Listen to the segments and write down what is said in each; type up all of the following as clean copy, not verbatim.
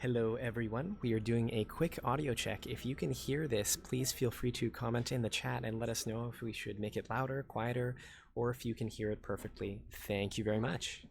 Hello everyone, we are doing a quick audio check. If you can hear this, please feel free to comment in the chat and let us know if we should make it louder, quieter, or if you can hear it perfectly. Thank you very much.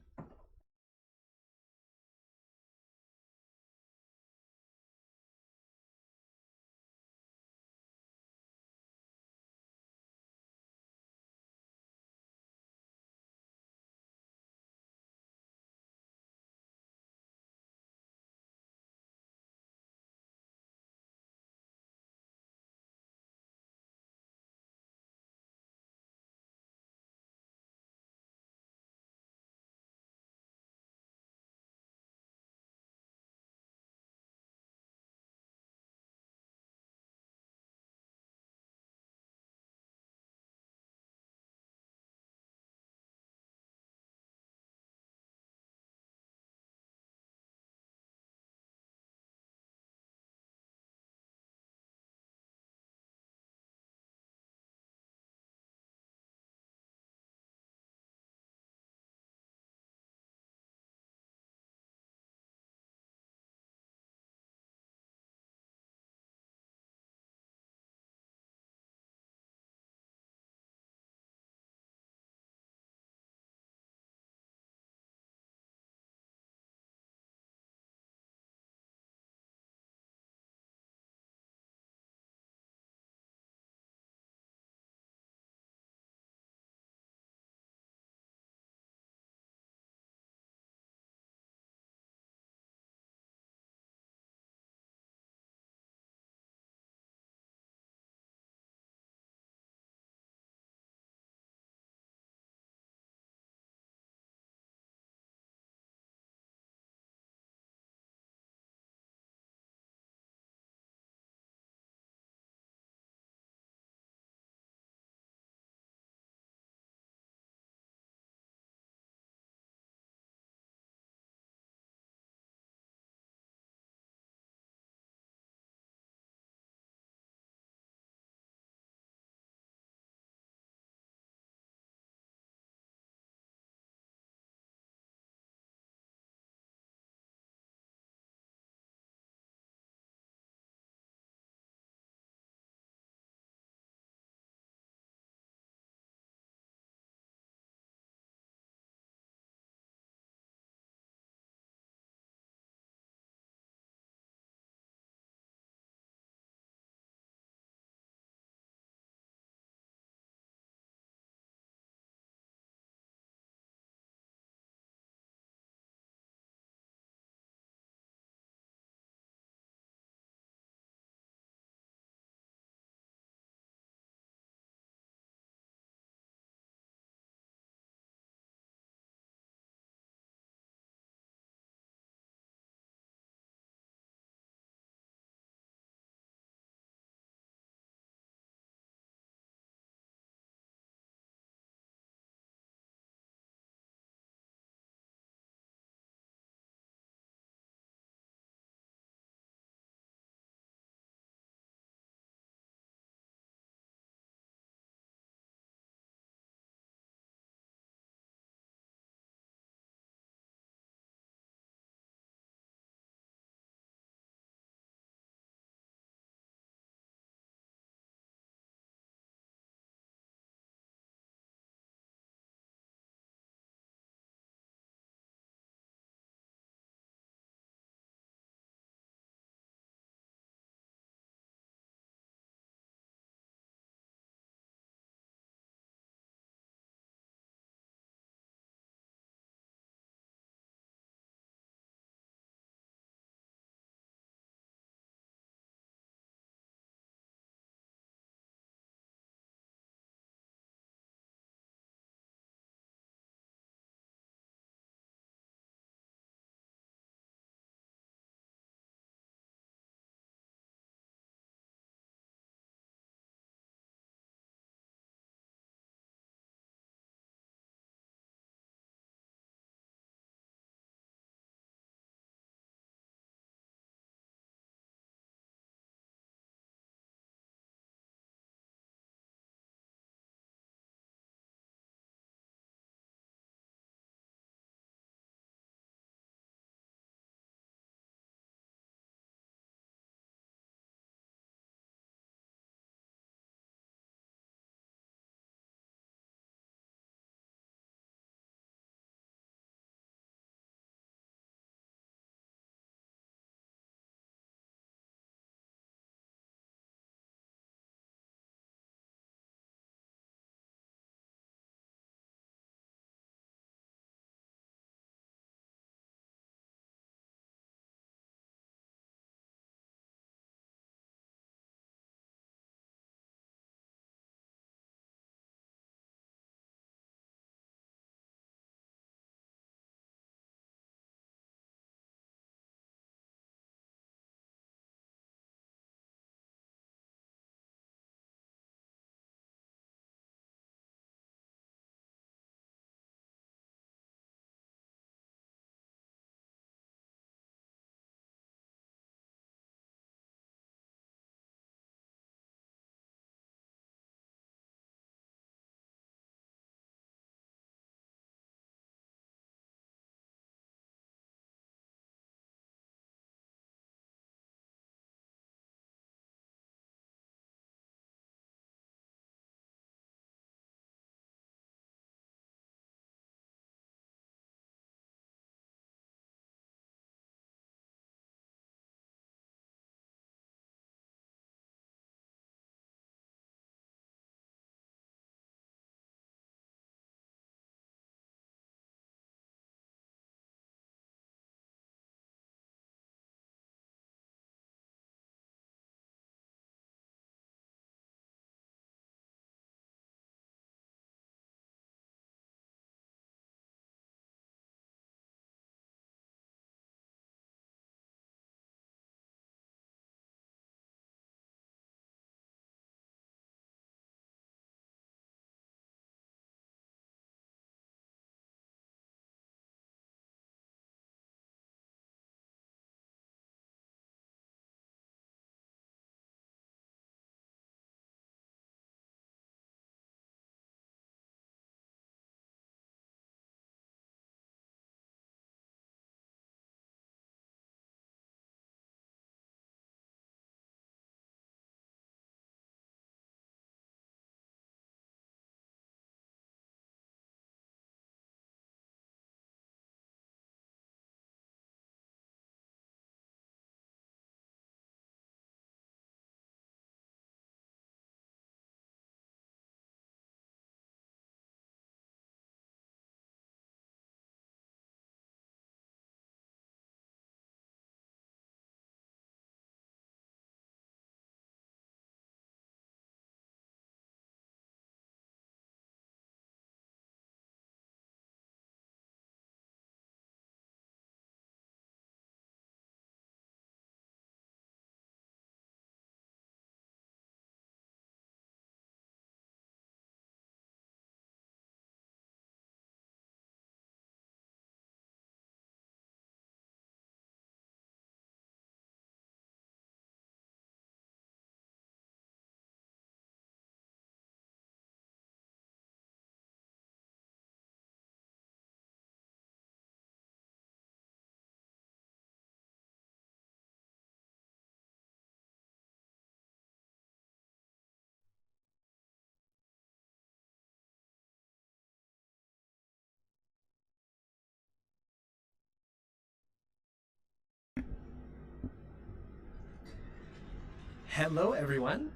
Hello, everyone.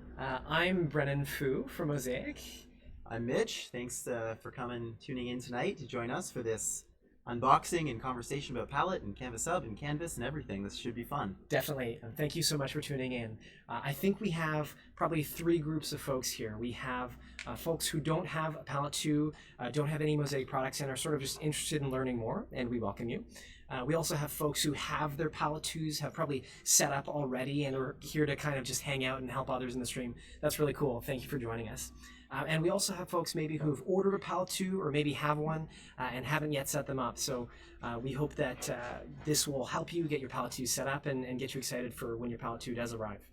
I'm Brennan Foo from Mosaic. I'm Mitch. Thanks for tuning in tonight to join us for this unboxing and conversation about palette and Canvas Hub and Canvas and everything. This should be fun. Definitely. Thank you so much for tuning in. I think we have probably three groups of folks here. We have folks who don't have a Palette 2, don't have any Mosaic products, and are sort of just interested in learning more, and we welcome you. We also have folks who have their Palette 2s, have probably set up already, and are here to kind of just hang out and help others in the stream. That's really cool. Thank you for joining us. And we also have folks maybe who've ordered a Palette 2 or maybe have one and haven't yet set them up. So we hope that this will help you get your Palette 2 set up and get you excited for when your Palette 2 does arrive.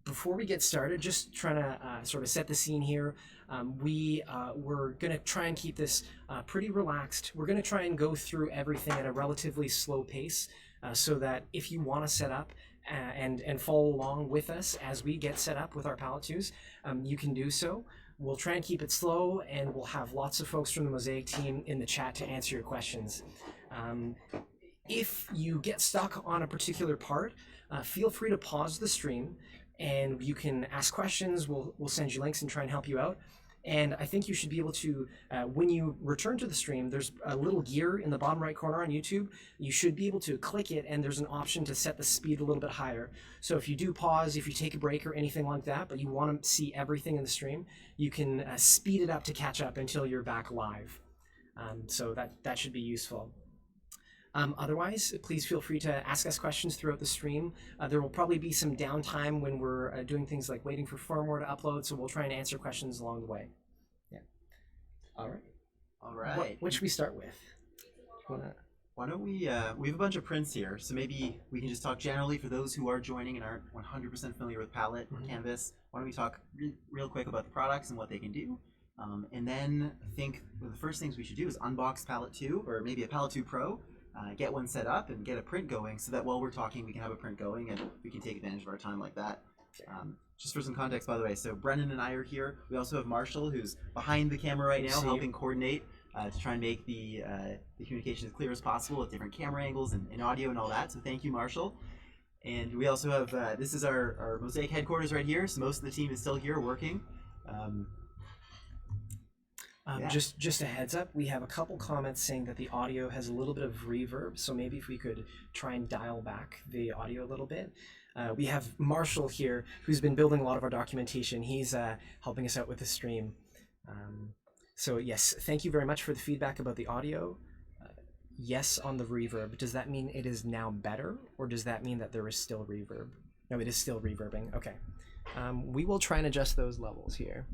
Before we get started, just trying to sort of set the scene here, we're going to try and keep this pretty relaxed. We're going to try and go through everything at a relatively slow pace so that if you want to set up and follow along with us as we get set up with our Palette 2s, you can do so. We'll try and keep it slow, and we'll have lots of folks from the Mosaic team in the chat to answer your questions. If you get stuck on a particular part, feel free to pause the stream, and you can ask questions. We'll send you links and try and help you out. And I think you should be able to, when you return to the stream, there's a little gear in the bottom right corner on YouTube. You should be able to click it, and there's an option to set the speed a little bit higher. So if you do pause, if you take a break or anything like that, but you want to see everything in the stream, you can speed it up to catch up until you're back live. So that should be useful. Otherwise, please feel free to ask us questions throughout the stream. There will probably be some downtime when we're doing things like waiting for firmware to upload, so we'll try and answer questions along the way. Yeah. All right. All right. What should we start with? Why don't we have a bunch of prints here, so maybe we can just talk generally for those who are joining and aren't 100% familiar with Palette or Canvas. Why don't we talk real quick about the products and what they can do? And then I think one of the first things we should do is unbox Palette 2, or maybe a Palette 2 Pro. Get one set up and get a print going so that while we're talking we can have a print going and we can take advantage of our time like that. Just for some context, by the way, so Brennan and I are here. We also have Marshall, who's behind the camera right now, helping coordinate to try and make the communication as clear as possible with different camera angles and audio and all that. So thank you, Marshall. And we also have, this is our Mosaic headquarters right here, so most of the team is still here working. Just a heads up, we have a couple comments saying that the audio has a little bit of reverb, so maybe if we could try and dial back the audio a little bit. We have Marshall here, who's been building a lot of our documentation. He's helping us out with the stream. So yes, thank you very much for the feedback about the audio. Yes on the reverb. Does that mean it is now better, or does that mean that there is still reverb? No, it is still reverbing. Okay. We will try and adjust those levels here.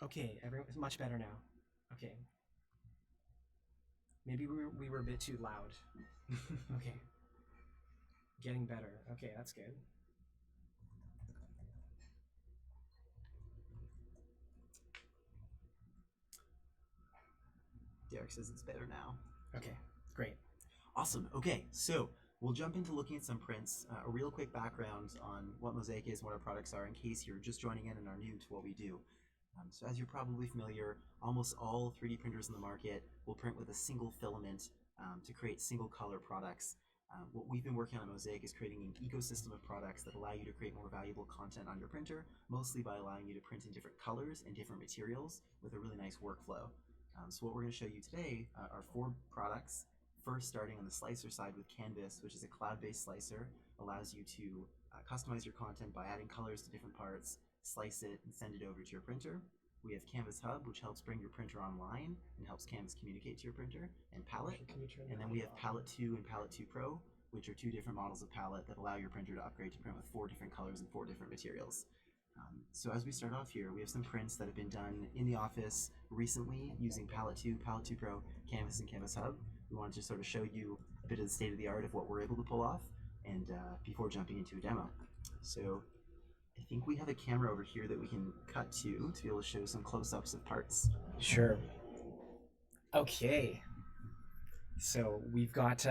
Okay, everyone's much better now. Okay. Maybe we were a bit too loud. Okay. Getting better. Okay, that's good. Derek says it's better now. Okay, great. Awesome. Okay, so we'll jump into looking at some prints. A real quick background on what Mosaic is and what our products are in case you're just joining in and are new to what we do. So as you're probably familiar, almost all 3D printers in the market will print with a single filament to create single color products. What we've been working on at Mosaic is creating an ecosystem of products that allow you to create more valuable content on your printer, mostly by allowing you to print in different colors and different materials with a really nice workflow. So what we're going to show you today are 4 products. First, starting on the slicer side with Canvas, which is a cloud-based slicer, allows you to customize your content by adding colors to different parts, slice it, and send it over to your printer. We have Canvas Hub, which helps bring your printer online and helps Canvas communicate to your printer, and Palette. And then we have Palette 2 and Palette 2 Pro, which are 2 different models of Palette that allow your printer to upgrade to print with 4 different colors and 4 different materials. So as we start off here, we have some prints that have been done in the office recently using Palette 2, Palette 2 Pro, Canvas, and Canvas Hub. We wanted to sort of show you a bit of the state of the art of what we're able to pull off, and before jumping into a demo. So I think we have a camera over here that we can cut to be able to show some close-ups of parts. Sure. Okay. So we've got,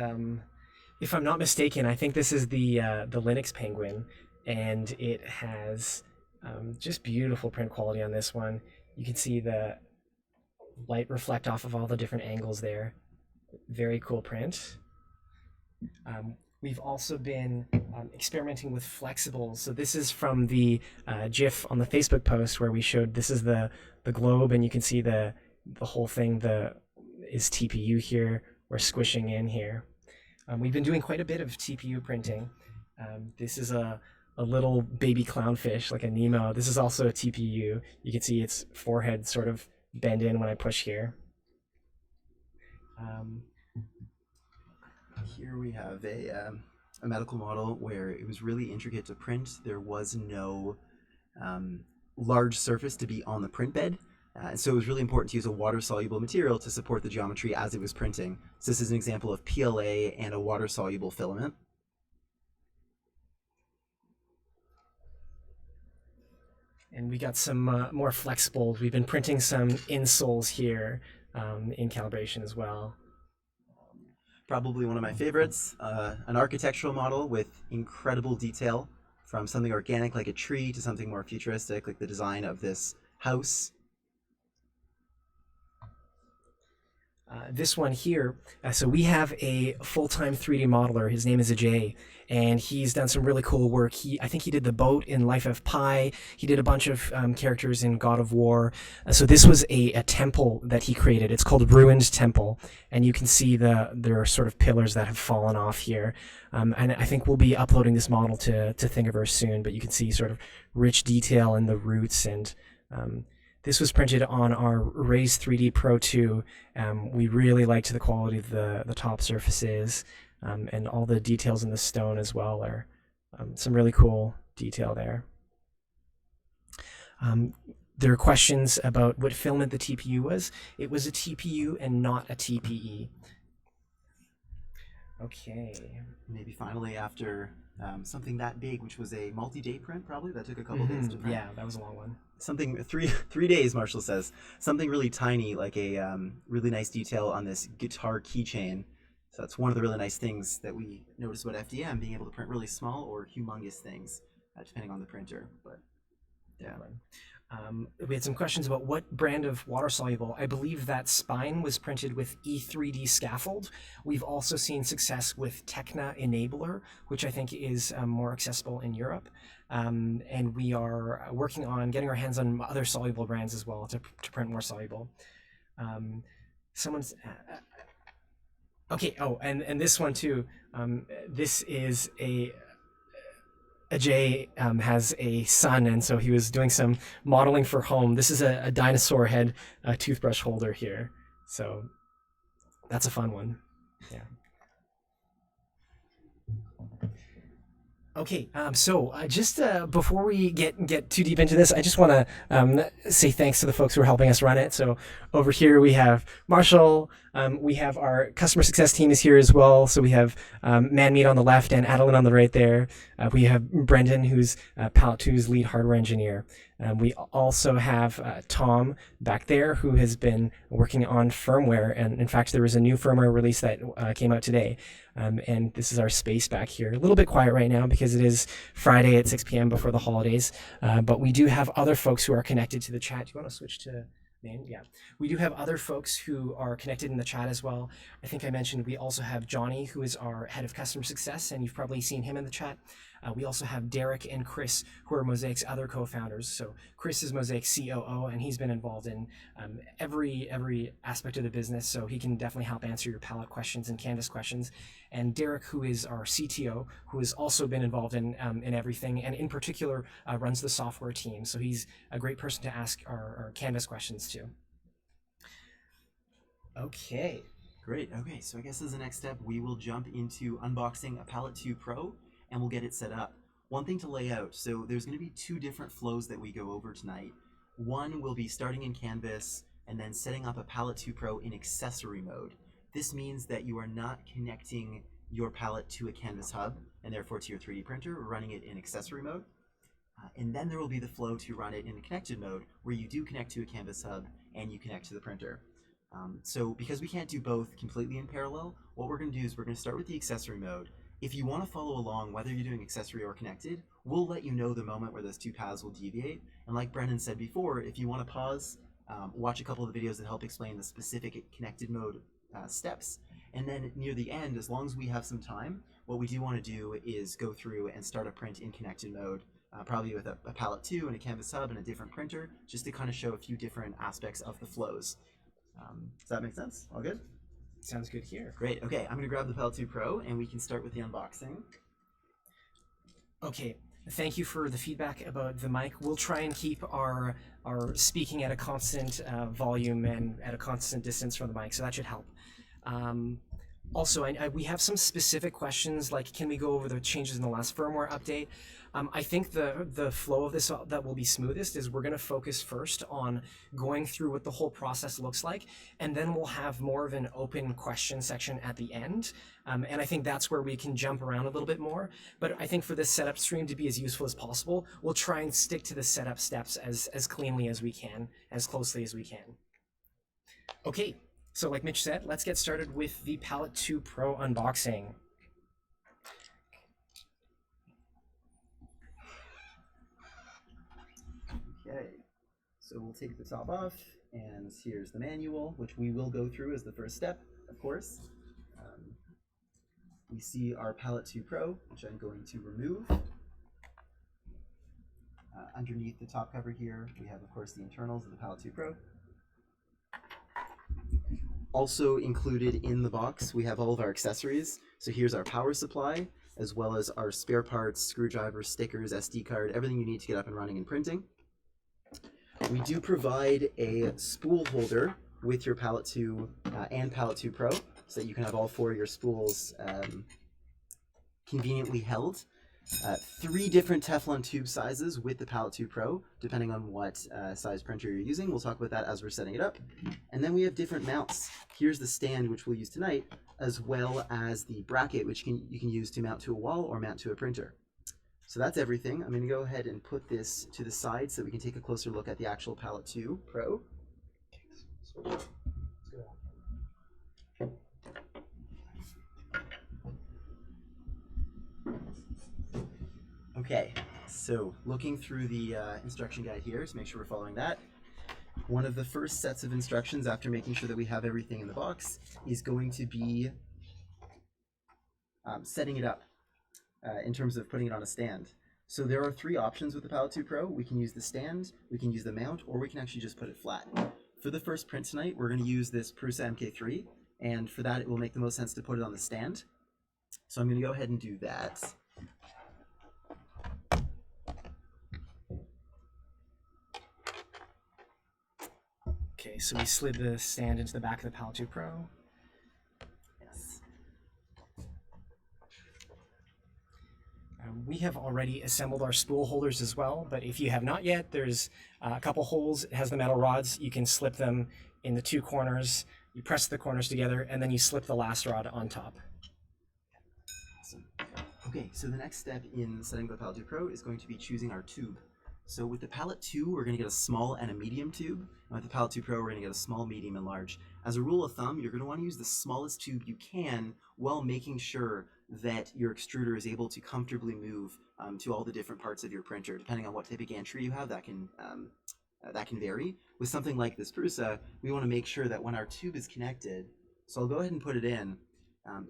if I'm not mistaken, I think this is the Linux Penguin, and it has just beautiful print quality on this one. You can see the light reflect off of all the different angles there. Very cool print. We've also been experimenting with flexibles. So this is from the GIF on the Facebook post where we showed this is the globe, and you can see the whole thing is TPU here. We're squishing in here. We've been doing quite a bit of TPU printing. This is a little baby clownfish, like a Nemo. This is also a TPU. You can see its forehead sort of bend in when I push here. Here we have a medical model where it was really intricate to print. There was no large surface to be on the print bed. And so it was really important to use a water-soluble material to support the geometry as it was printing. So this is an example of PLA and a water-soluble filament. And we got some more flexibles. We've been printing some insoles here in calibration as well. Probably one of my favorites, an architectural model with incredible detail, from something organic like a tree to something more futuristic like the design of this house. This one here, so we have a full-time 3D modeler. His name is Ajay, and he's done some really cool work. I think he did the boat in Life of Pi. He did a bunch of characters in God of War. So this was a temple that he created. It's called Ruined Temple, and you can see there are sort of pillars that have fallen off here. And I think we'll be uploading this model to Thingiverse soon, but you can see sort of rich detail in the roots, and this was printed on our Raise 3D Pro 2. We really liked the quality of the top surfaces, and all the details in the stone as well are some really cool detail there. There are questions about what filament the TPU was. It was a TPU and not a TPE. Okay. Maybe finally after something that big, which was a multi-day print, probably that took a couple days to print. Yeah, that was a long one. Something three days, Marshall says. Something really tiny, like a really nice detail on this guitar keychain. So that's one of the really nice things that we noticed about FDM, being able to print really small or humongous things, depending on the printer. But yeah. We had some questions about what brand of water soluble. I believe that spine was printed with E3D scaffold. We've also seen success with Tecna Enabler, which I think is more accessible in Europe. And we are working on getting our hands on other soluble brands as well to print more soluble. Someone's okay. Oh, and this one too. This is Ajay has a son, and so he was doing some modeling for home. This is a dinosaur head toothbrush holder here, so that's a fun one. Yeah. Okay, so just before we get too deep into this, I just want to say thanks to the folks who are helping us run it. So over here we have Marshall, we have our customer success team is here as well. So we have Manmeet on the left and Adeline on the right there. We have Brendan, who's Palette 2's lead hardware engineer. We also have Tom back there, who has been working on firmware. And in fact, there was a new firmware release that came out today. And this is our space back here. A little bit quiet right now because it is Friday at 6 p.m. before the holidays. But we do have other folks who are connected to the chat. Do you want to switch to name? Yeah. We do have other folks who are connected in the chat as well. I think I mentioned we also have Johnny, who is our head of customer success, and you've probably seen him in the chat. We also have Derek and Chris, who are Mosaic's other co-founders. So Chris is Mosaic's COO, and he's been involved in every aspect of the business, so he can definitely help answer your palette questions and Canvas questions. And Derek, who is our CTO, who has also been involved in everything, and in particular runs the software team. So he's a great person to ask our Canvas questions to. Okay. Great. Okay, so I guess as the next step, we will jump into unboxing a Palette 2 Pro, and we'll get it set up. One thing to lay out, so there's going to be two different flows that we go over tonight. One will be starting in Canvas and then setting up a Palette 2 Pro in Accessory Mode. This means that you are not connecting your palette to a Canvas hub and therefore to your 3D printer. We're running it in Accessory Mode. And then there will be the flow to run it in a connected mode, where you do connect to a Canvas hub and you connect to the printer. So because we can't do both completely in parallel, what we're going to do is we're going to start with the accessory mode. If you want to follow along, whether you're doing accessory or connected, we'll let you know the moment where those two paths will deviate. And like Brennan said before, if you want to pause, watch a couple of the videos that help explain the specific connected mode steps. And then near the end, as long as we have some time, what we do want to do is go through and start a print in connected mode, probably with a palette 2 and a Canvas hub and a different printer, just to kind of show a few different aspects of the flows. Does that make sense? All good? Sounds good here. Great. Okay, I'm going to grab the Palette 2 Pro and we can start with the unboxing. Okay, thank you for the feedback about the mic. We'll try and keep our speaking at a constant volume and at a constant distance from the mic, so that should help. Also, we have some specific questions, like can we go over the changes in the last firmware update? I think the flow of this that will be smoothest is we're going to focus first on going through what the whole process looks like, and then we'll have more of an open question section at the end. And I think that's where we can jump around a little bit more. But I think for this setup stream to be as useful as possible, we'll try and stick to the setup steps as cleanly as we can, as closely as we can. Okay, so like Mitch said, let's get started with the Palette 2 Pro unboxing. Okay, so we'll take the top off, and here's the manual, which we will go through as the first step, of course. We see our Palette 2 Pro, which I'm going to remove. Underneath the top cover here, we have, of course, the internals of the Palette 2 Pro. Also included in the box, we have all of our accessories. So here's our power supply, as well as our spare parts, screwdriver, stickers, SD card, everything you need to get up and running and printing. We do provide a spool holder with your Palette 2 and Palette 2 Pro, so that you can have all 4 of your spools conveniently held. 3 different Teflon tube sizes with the Palette 2 Pro, depending on what size printer you're using. We'll talk about that as we're setting it up. And then we have different mounts. Here's the stand, which we'll use tonight, as well as the bracket, which you can use to mount to a wall or mount to a printer. So that's everything. I'm going to go ahead and put this to the side so that we can take a closer look at the actual Palette 2 Pro. Okay, so looking through the instruction guide here to make sure we're following that. One of the first sets of instructions after making sure that we have everything in the box is going to be setting it up in terms of putting it on a stand. So there are 3 options with the Palette 2 Pro. We can use the stand, we can use the mount, or we can actually just put it flat. For the first print tonight, we're going to use this Prusa MK3, and for that it will make the most sense to put it on the stand. So I'm going to go ahead and do that. Okay, so we slid the stand into the back of the Palette 2 Pro. Yes. We have already assembled our spool holders as well, but if you have not yet, there's a couple holes. It has the metal rods. You can slip them in the 2 corners. You press the corners together, and then you slip the last rod on top. Awesome. Okay, so the next step in setting up the Palette 2 Pro is going to be choosing our tube. So with the Palette 2, we're going to get a small and a medium tube. And with the Palette 2 Pro, we're going to get a small, medium, and large. As a rule of thumb, you're going to want to use the smallest tube you can while making sure that your extruder is able to comfortably move to all the different parts of your printer. Depending on what type of gantry you have, that can vary. With something like this Prusa, we want to make sure that when our tube is connected, so I'll go ahead and put it in.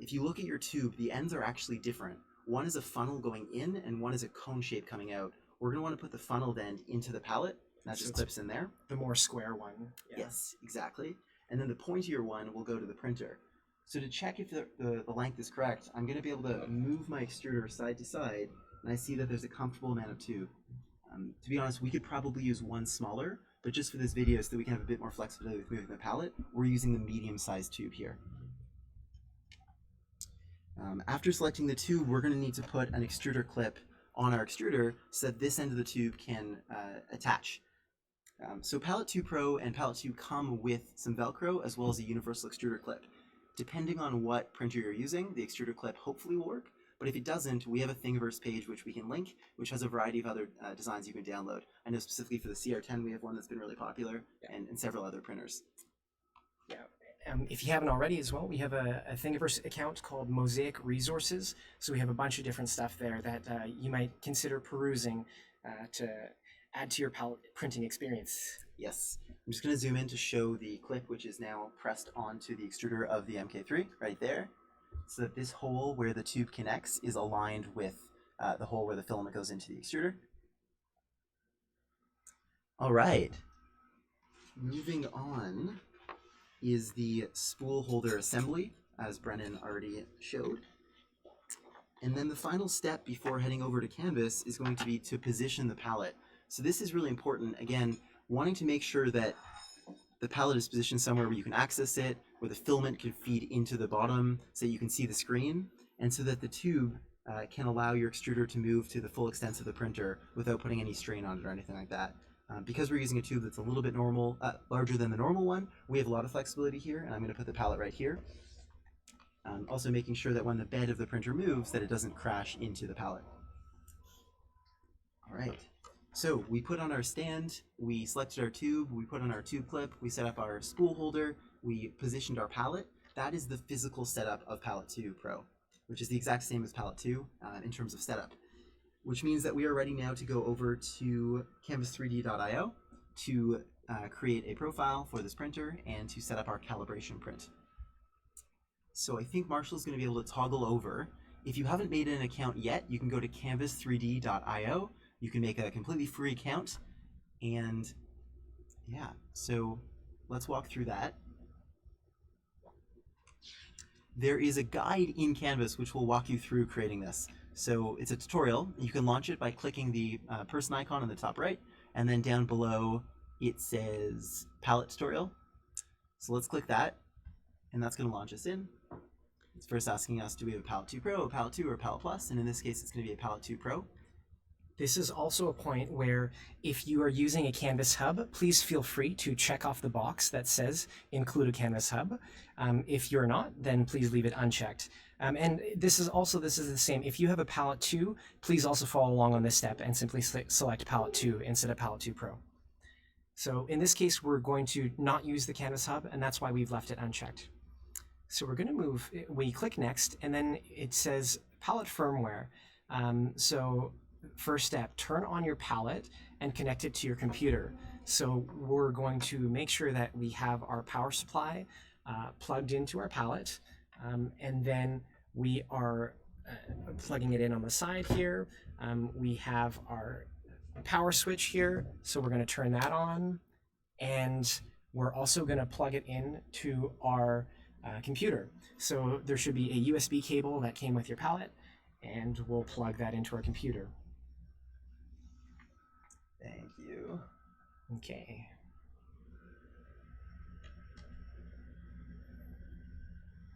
If you look at your tube, the ends are actually different. One is a funnel going in, and one is a cone shape coming out. We're going to want to put the funneled end into the palette. That just clips in there. The more square one. Yeah. Yes, exactly. And then the pointier one will go to the printer. So to check if the length is correct, I'm going to be able to move my extruder side to side, and I see that there's a comfortable amount of tube. To be honest, we could probably use one smaller, but just for this video so that we can have a bit more flexibility with moving the palette, we're using the medium-sized tube here. After selecting the tube, we're going to need to put an extruder clip on our extruder so that this end of the tube can attach. So Palette 2 Pro and Palette 2 come with some Velcro as well as a universal extruder clip. Depending on what printer you're using, the extruder clip hopefully will work, But if it doesn't, we have a Thingiverse page which we can link, which has a variety of other designs you can download. I know specifically for the CR10, we have one that's been really popular, and several other printers. Yeah. If you haven't already as well, we have a Thingiverse account called Mosaic Resources. So we have a bunch of different stuff there that you might consider perusing to add to your palette printing experience. Yes. I'm just going to zoom in to show the clip, which is now pressed onto the extruder of the MK3 right there, so that this hole where the tube connects is aligned with the hole where the filament goes into the extruder. All right. Moving on is the spool holder assembly, as Brennan already showed. And then the final step before heading over to Canvas is going to be to position the palette. So this is really important, again, wanting to make sure that the palette is positioned somewhere where you can access it, where the filament can feed into the bottom so you can see the screen, and so that the tube can allow your extruder to move to the full extent of the printer without putting any strain on it or anything like that. Because we're using a tube that's a little bit larger than the normal one, we have a lot of flexibility here, and I'm going to put the palette right here. Also making sure that when the bed of the printer moves, that it doesn't crash into the palette. All right, so we put on our stand, we selected our tube, we put on our tube clip, we set up our spool holder, we positioned our palette. That is the physical setup of Palette 2 Pro, which is the exact same as Palette 2 in terms of setup. Which means that we are ready now to go over to canvas3d.io to create a profile for this printer and to set up our calibration print. So I think Marshall's going to be able to toggle over. If you haven't made an account yet, you can go to canvas3d.io. You can make a completely free account. And yeah, so let's walk through that. There is a guide in Canvas which will walk you through creating this. So it's a tutorial. You can launch it by clicking the person icon in the top right, and then down below it says Palette Tutorial. So let's click that, and that's going to launch us in. It's first asking us, do we have a Palette 2 Pro, a Palette 2, or a Palette Plus? And in this case, it's going to be a Palette 2 Pro. This is also a point where if you are using a Canvas hub, please feel free to check off the box that says include a Canvas hub. If you're not, then please leave it unchecked. And this is the same. If you have a Palette 2, please also follow along on this step and simply select Palette 2 instead of Palette 2 Pro. So in this case, we're going to not use the Canvas hub, and that's why we've left it unchecked. So we're going to move, we click next, and then it says Palette Firmware. So first step, turn on your palette and connect it to your computer. So we're going to make sure that we have our power supply plugged into our palette, and then we are plugging it in on the side here. We have our power switch here, so we're going to turn that on, and we're also going to plug it in to our computer. So there should be a USB cable that came with your palette, and we'll plug that into our computer. Thank you. Okay.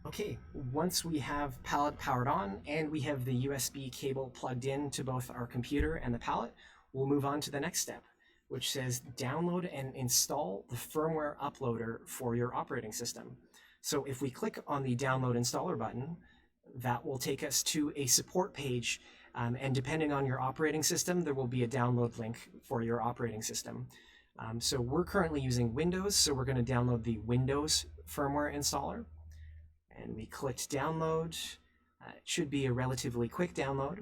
Okay, once we have palette powered on and we have the USB cable plugged in to both our computer and the palette, we'll move on to the next step, which says download and install the firmware uploader for your operating system. So if we click on the download installer button, that will take us to a support page, and depending on your operating system, there will be a download link for your operating system. So we're currently using Windows, so we're going to download the Windows firmware installer. And we clicked download. It should be a relatively quick download.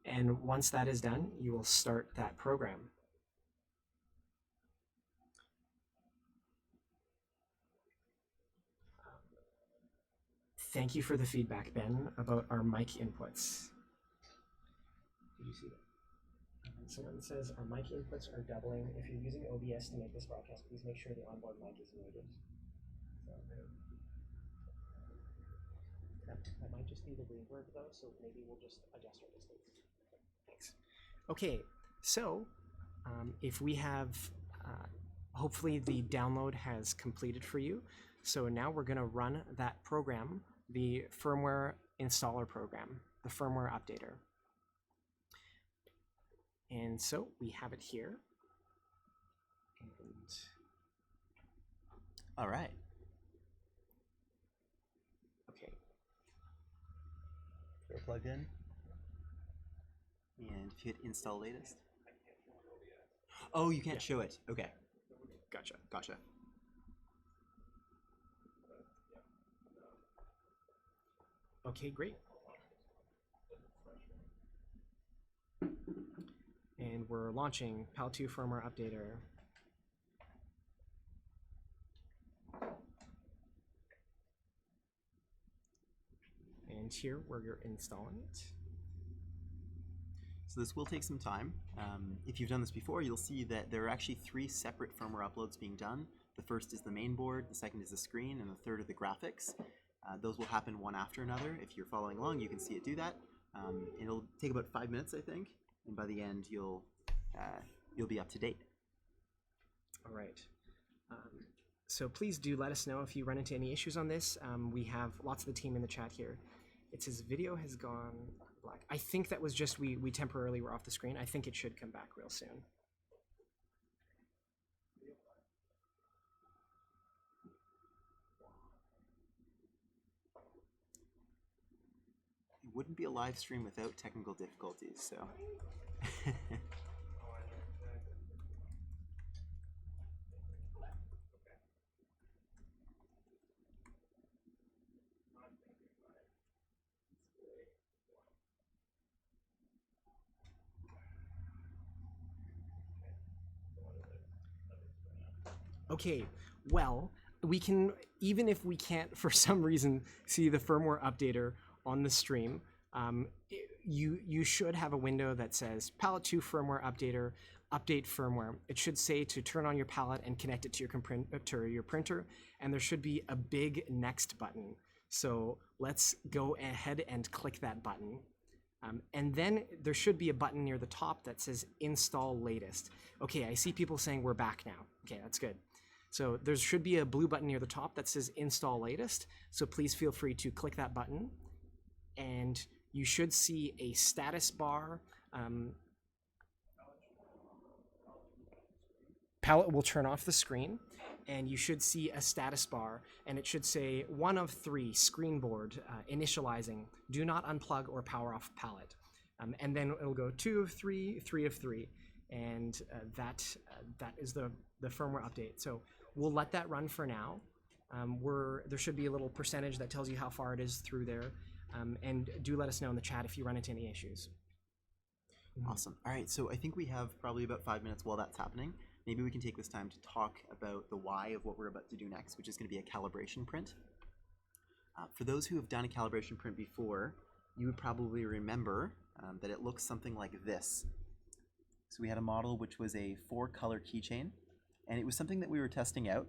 And once that is done, you will start that program. Thank you for the feedback, Ben, about our mic inputs. Did you see that? Someone says our mic inputs are doubling. If you're using OBS to make this broadcast, please make sure the onboard mic is muted. So, that might just be the reverb though, so maybe we'll just adjust our distance. Thanks. Okay, so if we have, hopefully the download has completed for you. So now we're going to run that program, the firmware installer program, the firmware updater. And so we have it here. And all right. Okay. We're plugged in. And if you hit install latest. Oh, you can't show it. Okay. Gotcha. Okay, great. And we're launching PAL 2 firmware updater. And here we're installing it. So this will take some time. If you've done this before, you'll see that there are actually 3 separate firmware uploads being done. The first is the main board, the second is the screen, and the third are the graphics. Those will happen one after another. If you're following along, you can see it do that. It'll take about 5 minutes, I think, and by the end, you'll be up to date. All right. So please do let us know if you run into any issues on this. We have lots of the team in the chat here. It says video has gone black. I think that was just we temporarily were off the screen. I think it should come back real soon. It wouldn't be a live stream without technical difficulties, so. Okay, well, we can, even if we can't for some reason see the firmware updater on the stream, you should have a window that says Palette 2 firmware updater, update firmware. It should say to turn on your palette and connect it to your printer, and there should be a big next button. So let's go ahead and click that button. And then there should be a button near the top that says install latest. Okay, I see people saying we're back now. Okay, that's good. So there should be a blue button near the top that says install latest. So please feel free to click that button, and you should see a status bar. Palette will turn off the screen, and you should see a status bar, and it should say 1 of 3 screen board initializing. Do not unplug or power off palette. And then it'll go 2 of 3, 3 of 3, and that is the firmware update. So we'll let that run for now. There should be a little percentage that tells you how far it is through there, and do let us know in the chat if you run into any issues. Awesome. All right, so I think we have probably about 5 minutes while that's happening. Maybe we can take this time to talk about the why of what we're about to do next, which is going to be a calibration print. For those who have done a calibration print before, you would probably remember that it looks something like this. So we had a model which was a 4-color keychain, and it was something that we were testing out.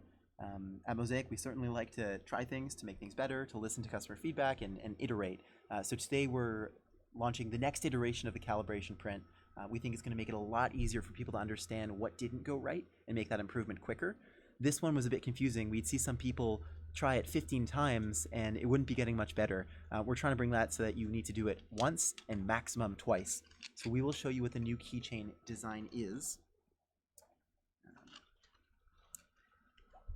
At Mosaic, we certainly like to try things, to make things better, to listen to customer feedback, and iterate. So today we're launching the next iteration of the calibration print. We think it's going to make it a lot easier for people to understand what didn't go right and make that improvement quicker. This one was a bit confusing. We'd see some people try it 15 times and it wouldn't be getting much better. We're trying to bring that so that you need to do it once and maximum twice. So we will show you what the new keychain design is.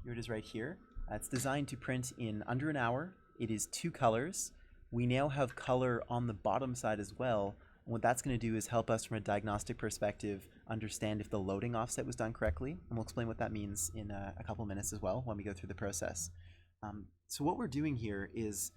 Here it is right here. It's designed to print in under an hour. It is 2 colors. We now have color on the bottom side as well. What that's going to do is help us from a diagnostic perspective understand if the loading offset was done correctly, and we'll explain what that means in a couple minutes as well when we go through the process. So what we're doing here is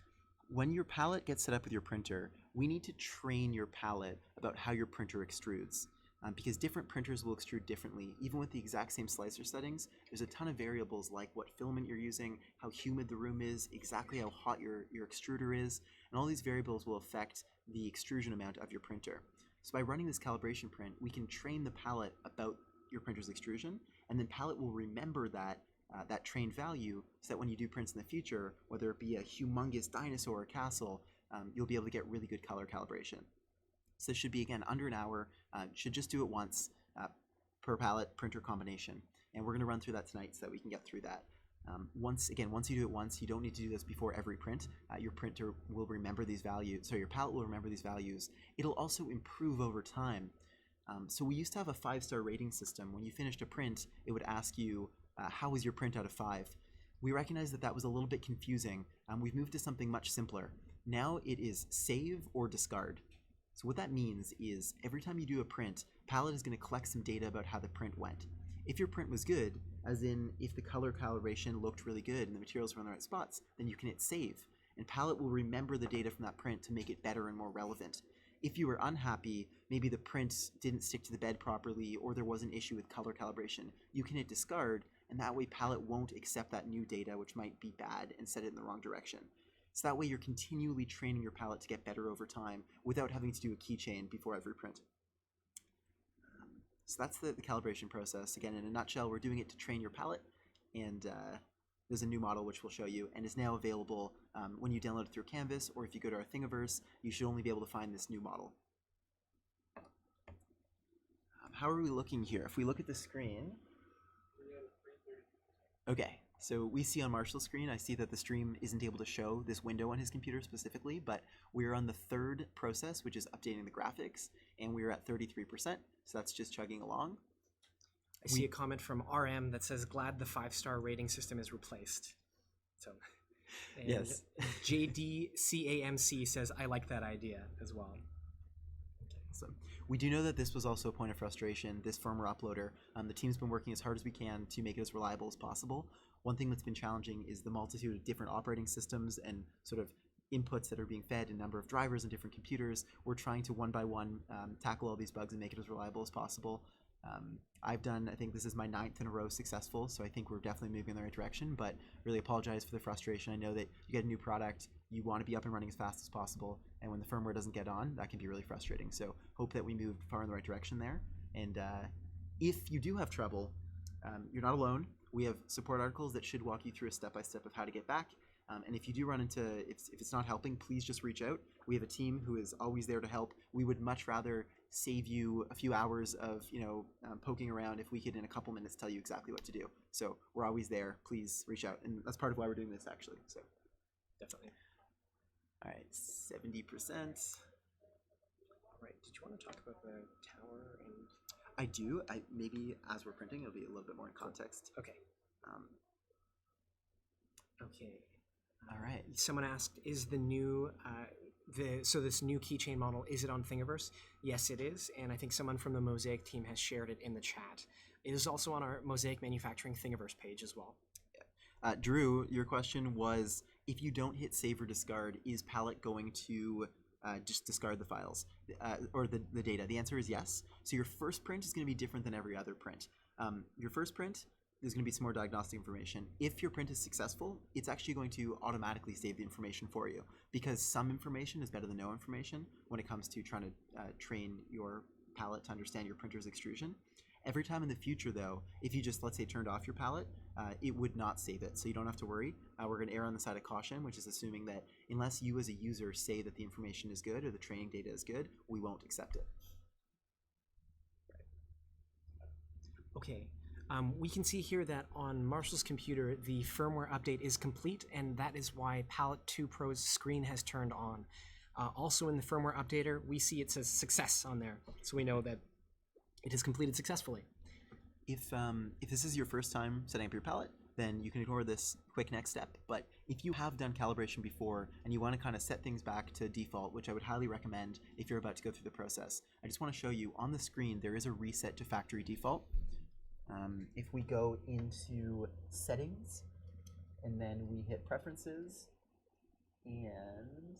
when your palette gets set up with your printer, we need to train your palette about how your printer extrudes. Because different printers will extrude differently. Even with the exact same slicer settings, there's a ton of variables like what filament you're using, how humid the room is, exactly how hot your extruder is, and all these variables will affect the extrusion amount of your printer. So by running this calibration print, we can train the palette about your printer's extrusion, and then palette will remember that trained value so that when you do prints in the future, whether it be a humongous dinosaur or castle, you'll be able to get really good color calibration. So this should be, again, under an hour. Should just do it once per palette printer combination. And we're going to run through that tonight so that we can get through that. Once you do it once, you don't need to do this before every print. Your printer will remember these values. So your palette will remember these values. It'll also improve over time. So we used to have a 5-star rating system. When you finished a print, it would ask you, how was your print out of 5? We recognized that that was a little bit confusing. We've moved to something much simpler. Now it is save or discard. So what that means is every time you do a print, Palette is going to collect some data about how the print went. If your print was good, as in if the color calibration looked really good and the materials were in the right spots, then you can hit save, and Palette will remember the data from that print to make it better and more relevant. If you were unhappy, maybe the print didn't stick to the bed properly or there was an issue with color calibration, you can hit discard, and that way Palette won't accept that new data, which might be bad, and set it in the wrong direction. So that way you're continually training your Palette to get better over time without having to do a keychain before every print. So that's the calibration process. Again, in a nutshell, we're doing it to train your Palette, and there's a new model which we'll show you, and is now available when you download it through Canvas, or if you go to our Thingiverse, you should only be able to find this new model. How are we looking here? If we look at the screen, okay, so we see on Marshall's screen, I see that the stream isn't able to show this window on his computer specifically, but we're on the third process, which is updating the graphics, and we're at 33%, so that's just chugging along. I see a comment from RM that says, glad the 5-star rating system is replaced. So, and yes. JDCAMC says, I like that idea as well. Okay, so we do know that this was also a point of frustration, this firmware uploader. The team's been working as hard as we can to make it as reliable as possible. One thing that's been challenging is the multitude of different operating systems and sort of inputs that are being fed, and number of drivers and different computers. We're trying to one by one tackle all these bugs and make it as reliable as possible. I've done, I think this is my 9th in a row successful, so I think we're definitely moving in the right direction, but really apologize for the frustration. I know that you get a new product, you want to be up and running as fast as possible, and when the firmware doesn't get on, that can be really frustrating. So hope that we moved far in the right direction there. And if you do have trouble, you're not alone. We have support articles that should walk you through a step-by-step of how to get back. And if you do run into, if it's not helping, please just reach out. We have a team who is always there to help. We would much rather save you a few hours of poking around if we could in a couple minutes tell you exactly what to do. So we're always there. Please reach out, and that's part of why we're doing this actually. So Definitely. all right, 70%. All right. Did you want to talk about the tower and? I do. Maybe as we're printing, it'll be a little bit more in context. Okay. Okay. All right. Someone asked, is the new so this new keychain model, is it on Thingiverse? Yes, it is, and I think someone from the Mosaic team has shared it in the chat. It is also on our Mosaic Manufacturing Thingiverse page as well. Drew, your question was, if you don't hit save or discard, is Palette going to just discard the files or the data? The answer is yes. So your first print is going to be different than every other print. Your first print, there's going to be some more diagnostic information. If your print is successful, it's actually going to automatically save the information for you, because some information is better than no information when it comes to trying to train your Palette to understand your printer's extrusion. Every time in the future, though, if you just, let's say, turned off your Palette, it would not save it, so you don't have to worry. We're going to err on the side of caution, which is assuming that unless you as a user say that the information is good or the training data is good, we won't accept it. Okay. We can see here that on Marshall's computer, the firmware update is complete, and that is why Palette 2 Pro's screen has turned on. Also in the firmware updater, we see it says success on there, so we know that it is completed successfully. If this is your first time setting up your Palette, then you can ignore this quick next step. But if you have done calibration before and you want to kind of set things back to default, which I would highly recommend if you're about to go through the process, I just want to show you on the screen there is a reset to factory default. If we go into settings and then we hit preferences and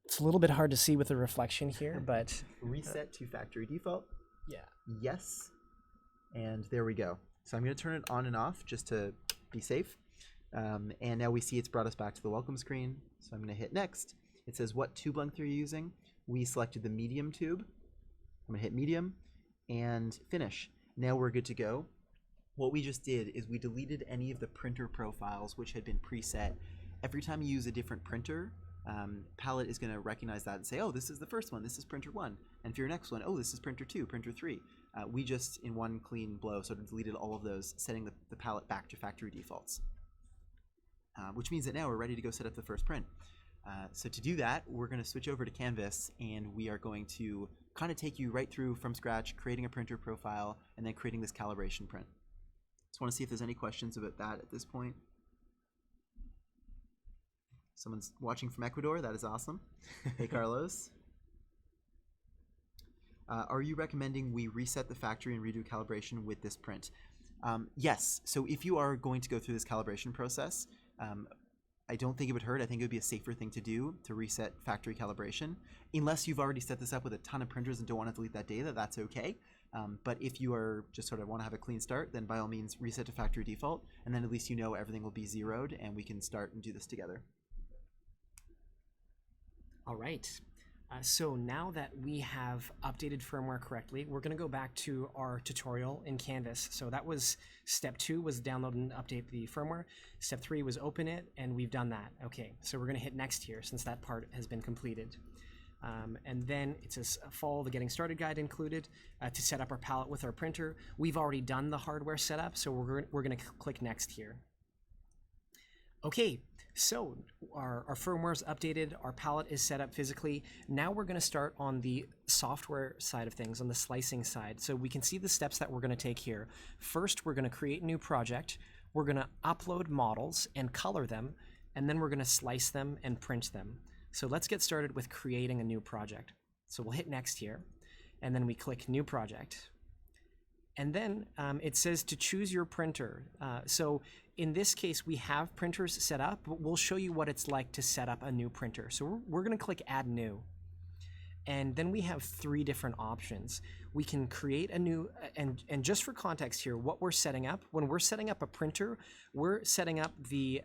it's a little bit hard to see with the reflection here, but reset to factory default. Yeah. Yes. And there we go. So I'm going to turn it on and off just to be safe. And now we see it's brought us back to the welcome screen. So I'm going to hit next. It says what tube length are you using? We selected the medium tube. I'm going to hit medium and finish. Now we're good to go. What we just did is we deleted any of the printer profiles which had been preset. Every time you use a different printer, Palette is going to recognize that and say, oh, this is the first one, this is printer 1. And for your next one, oh, this is printer 2, printer 3. We just, in one clean blow, sort of deleted all of those, setting the Palette back to factory defaults. Which means that now we're ready to go set up the first print. So to do that, we're going to switch over to Canvas, and we are going to kind of take you right through from scratch, creating a printer profile, and then creating this calibration print. Just want to see if there's any questions about that at this point. Someone's watching from Ecuador. That is awesome. Hey, Carlos. Are you recommending we reset the factory and redo calibration with this print? Yes. So if you are going to go through this calibration process, I don't think it would hurt. I think it would be a safer thing to do to reset factory calibration. Unless you've already set this up with a ton of printers and don't want to delete that data, that's okay. But if you are just sort of want to have a clean start, then by all means reset to factory default, and then at least you know everything will be zeroed and we can start and do this together. All right. So now that we have updated firmware correctly, we're going to go back to our tutorial in Canvas. So that was step 2 was download and update the firmware. Step 3 was open it, and we've done that. Okay, so we're going to hit next here since that part has been completed. And then it says follow the getting started guide included to set up our palette with our printer. We've already done the hardware setup, so we're going to click next here. Okay, so our firmware is updated, our palette is set up physically. Now we're going to start on the software side of things, on the slicing side. So we can see the steps that we're going to take here. First, we're going to create a new project. We're going to upload models and color them, and then we're going to slice them and print them. So let's get started with creating a new project. So we'll hit next here, and then we click new project. And then it says to choose your printer. So in this case, we have printers set up, but we'll show you what it's like to set up a new printer. So we're going to click Add New. And then we have 3 different options. We can create a new, and just for context here, what we're setting up, when we're setting up a printer, we're setting up the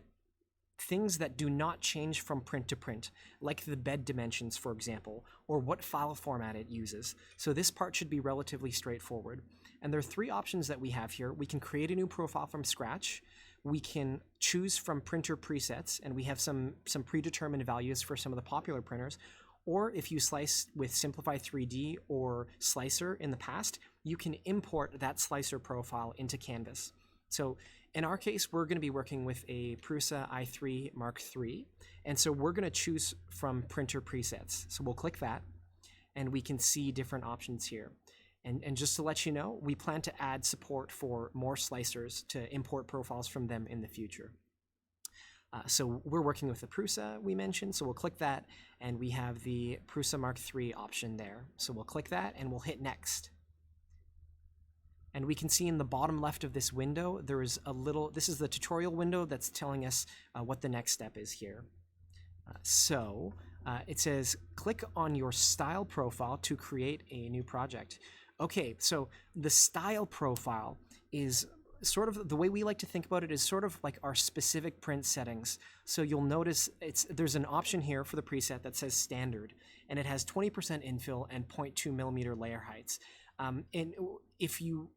things that do not change from print to print, like the bed dimensions, for example, or what file format it uses. So this part should be relatively straightforward. And there are 3 options that we have here. We can create a new profile from scratch. We can choose from printer presets, and we have some predetermined values for some of the popular printers. Or if you slice with Simplify 3D or Slicer in the past, you can import that slicer profile into Canvas. So in our case, we're going to be working with a Prusa i3 Mark III, and so we're going to choose from printer presets. So we'll click that, and we can see different options here. And just to let you know, we plan to add support for more slicers to import profiles from them in the future. So we're working with the Prusa we mentioned, so we'll click that, and we have the Prusa Mark III option there. So we'll click that, and we'll hit Next. And we can see in the bottom left of this window, there is a little, this is the tutorial window that's telling us what the next step is here. It says, click on your style profile to create a new project. Okay, so the style profile is sort of, the way we like to think about it is sort of like our specific print settings. So you'll notice there's an option here for the preset that says standard, and it has 20% infill and 0.2 millimeter layer heights. And if you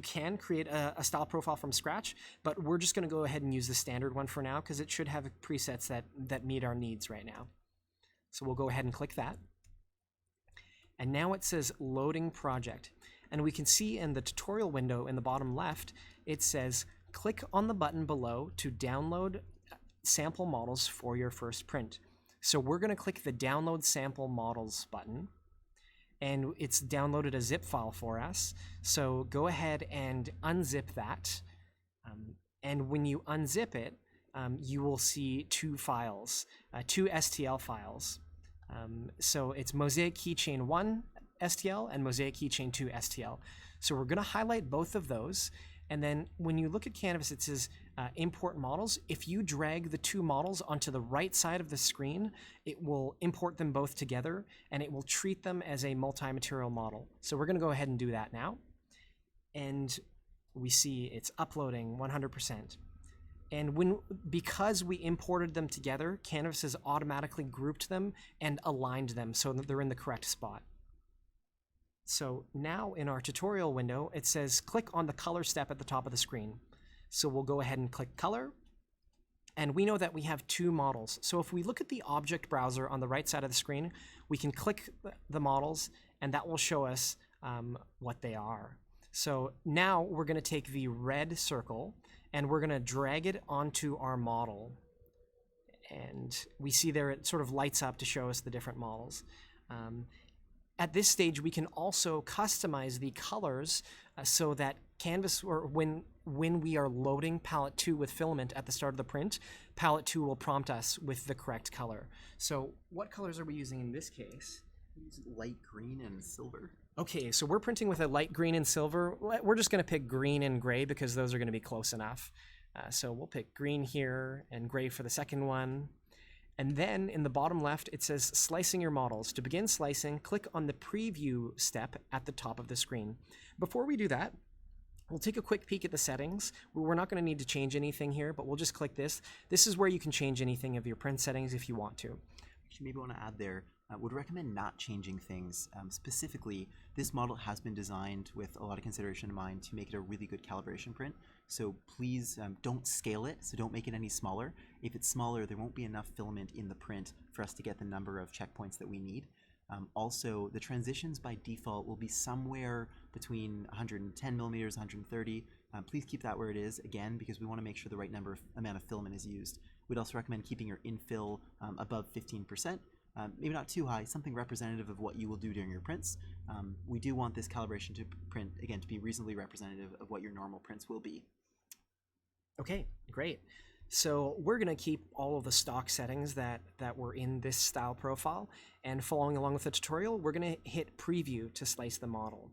can create a style profile from scratch, but we're just going to go ahead and use the standard one for now because it should have presets that meet our needs right now. So we'll go ahead and click that. And now it says loading project. And we can see in the tutorial window in the bottom left, it says click on the button below to download sample models for your first print. So we're going to click the download sample models button, and it's downloaded a zip file for us. So go ahead and unzip that. And when you unzip it, you will see 2 files, 2 STL files. So it's Mosaic Keychain 1 STL and Mosaic Keychain 2 STL. So we're going to highlight both of those. And then when you look at Canvas, it says import models. If you drag the 2 models onto the right side of the screen, it will import them both together, and it will treat them as a multi-material model. So we're going to go ahead and do that now. And we see it's uploading 100%. And because we imported them together, Canvas has automatically grouped them and aligned them so that they're in the correct spot. So now in our tutorial window, it says click on the color step at the top of the screen. So we'll go ahead and click color. And we know that we have 2 models. So if we look at the object browser on the right side of the screen, we can click the models, and that will show us what they are. So now we're going to take the red circle, and we're going to drag it onto our model. And we see there it sort of lights up to show us the different models. at this stage, we can also customize the colors so that Canvas, or when we are loading palette 2 with filament at the start of the print, palette 2 will prompt us with the correct color. So what colors are we using in this case? Light green and silver. Okay, so we're printing with a light green and silver. We're just going to pick green and gray because those are going to be close enough. So we'll pick green here and gray for the second one. And then in the bottom left, it says slicing your models. To begin slicing, click on the preview step at the top of the screen. Before we do that, we'll take a quick peek at the settings. We're not going to need to change anything here, but we'll just click this. This is where you can change anything of your print settings if you want to. Actually, maybe want to add there, would recommend not changing things. Specifically, this model has been designed with a lot of consideration in mind to make it a really good calibration print. So please don't scale it, so don't make it any smaller. If it's smaller, there won't be enough filament in the print for us to get the number of checkpoints that we need. Also, the transitions by default will be somewhere between 110 millimeters, 130. Please keep that where it is, again, because we want to make sure the right amount of filament is used. We'd also recommend keeping your infill above 15%. Maybe not too high, something representative of what you will do during your prints. We do want this calibration to print, again, to be reasonably representative of what your normal prints will be. Okay, great. So we're going to keep all of the stock settings that were in this style profile, and following along with the tutorial, we're going to hit preview to slice the model.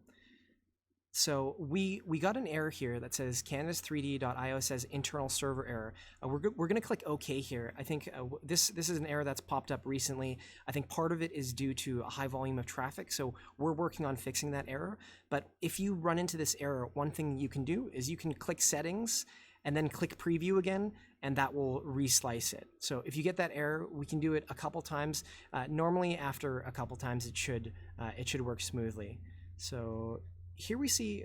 So we got an error here that says canvas3d.io says internal server error. We're going to click OK here. I think this is an error that's popped up recently. I think part of it is due to a high volume of traffic, so we're working on fixing that error. But if you run into this error, one thing you can do is you can click settings and then click preview again, and that will reslice it. So if you get that error, we can do it a couple times. Normally after a couple times it should work smoothly. So here we see,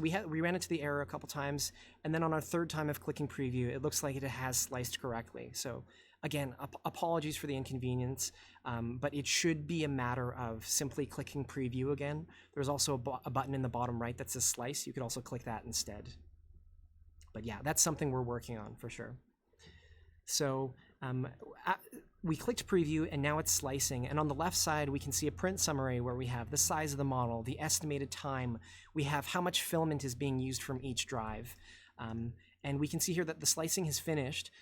we ran into the error a couple times, and then on our third time of clicking preview, it looks like it has sliced correctly. So again, apologies for the inconvenience, but it should be a matter of simply clicking preview again. There's also a button in the bottom right that says slice. You could also click that instead. But yeah, that's something we're working on for sure. So we clicked preview and now it's slicing, and on the left side we can see a print summary where we have the size of the model, the estimated time, we have how much filament is being used from each drive, and we can see here that the slicing has finished.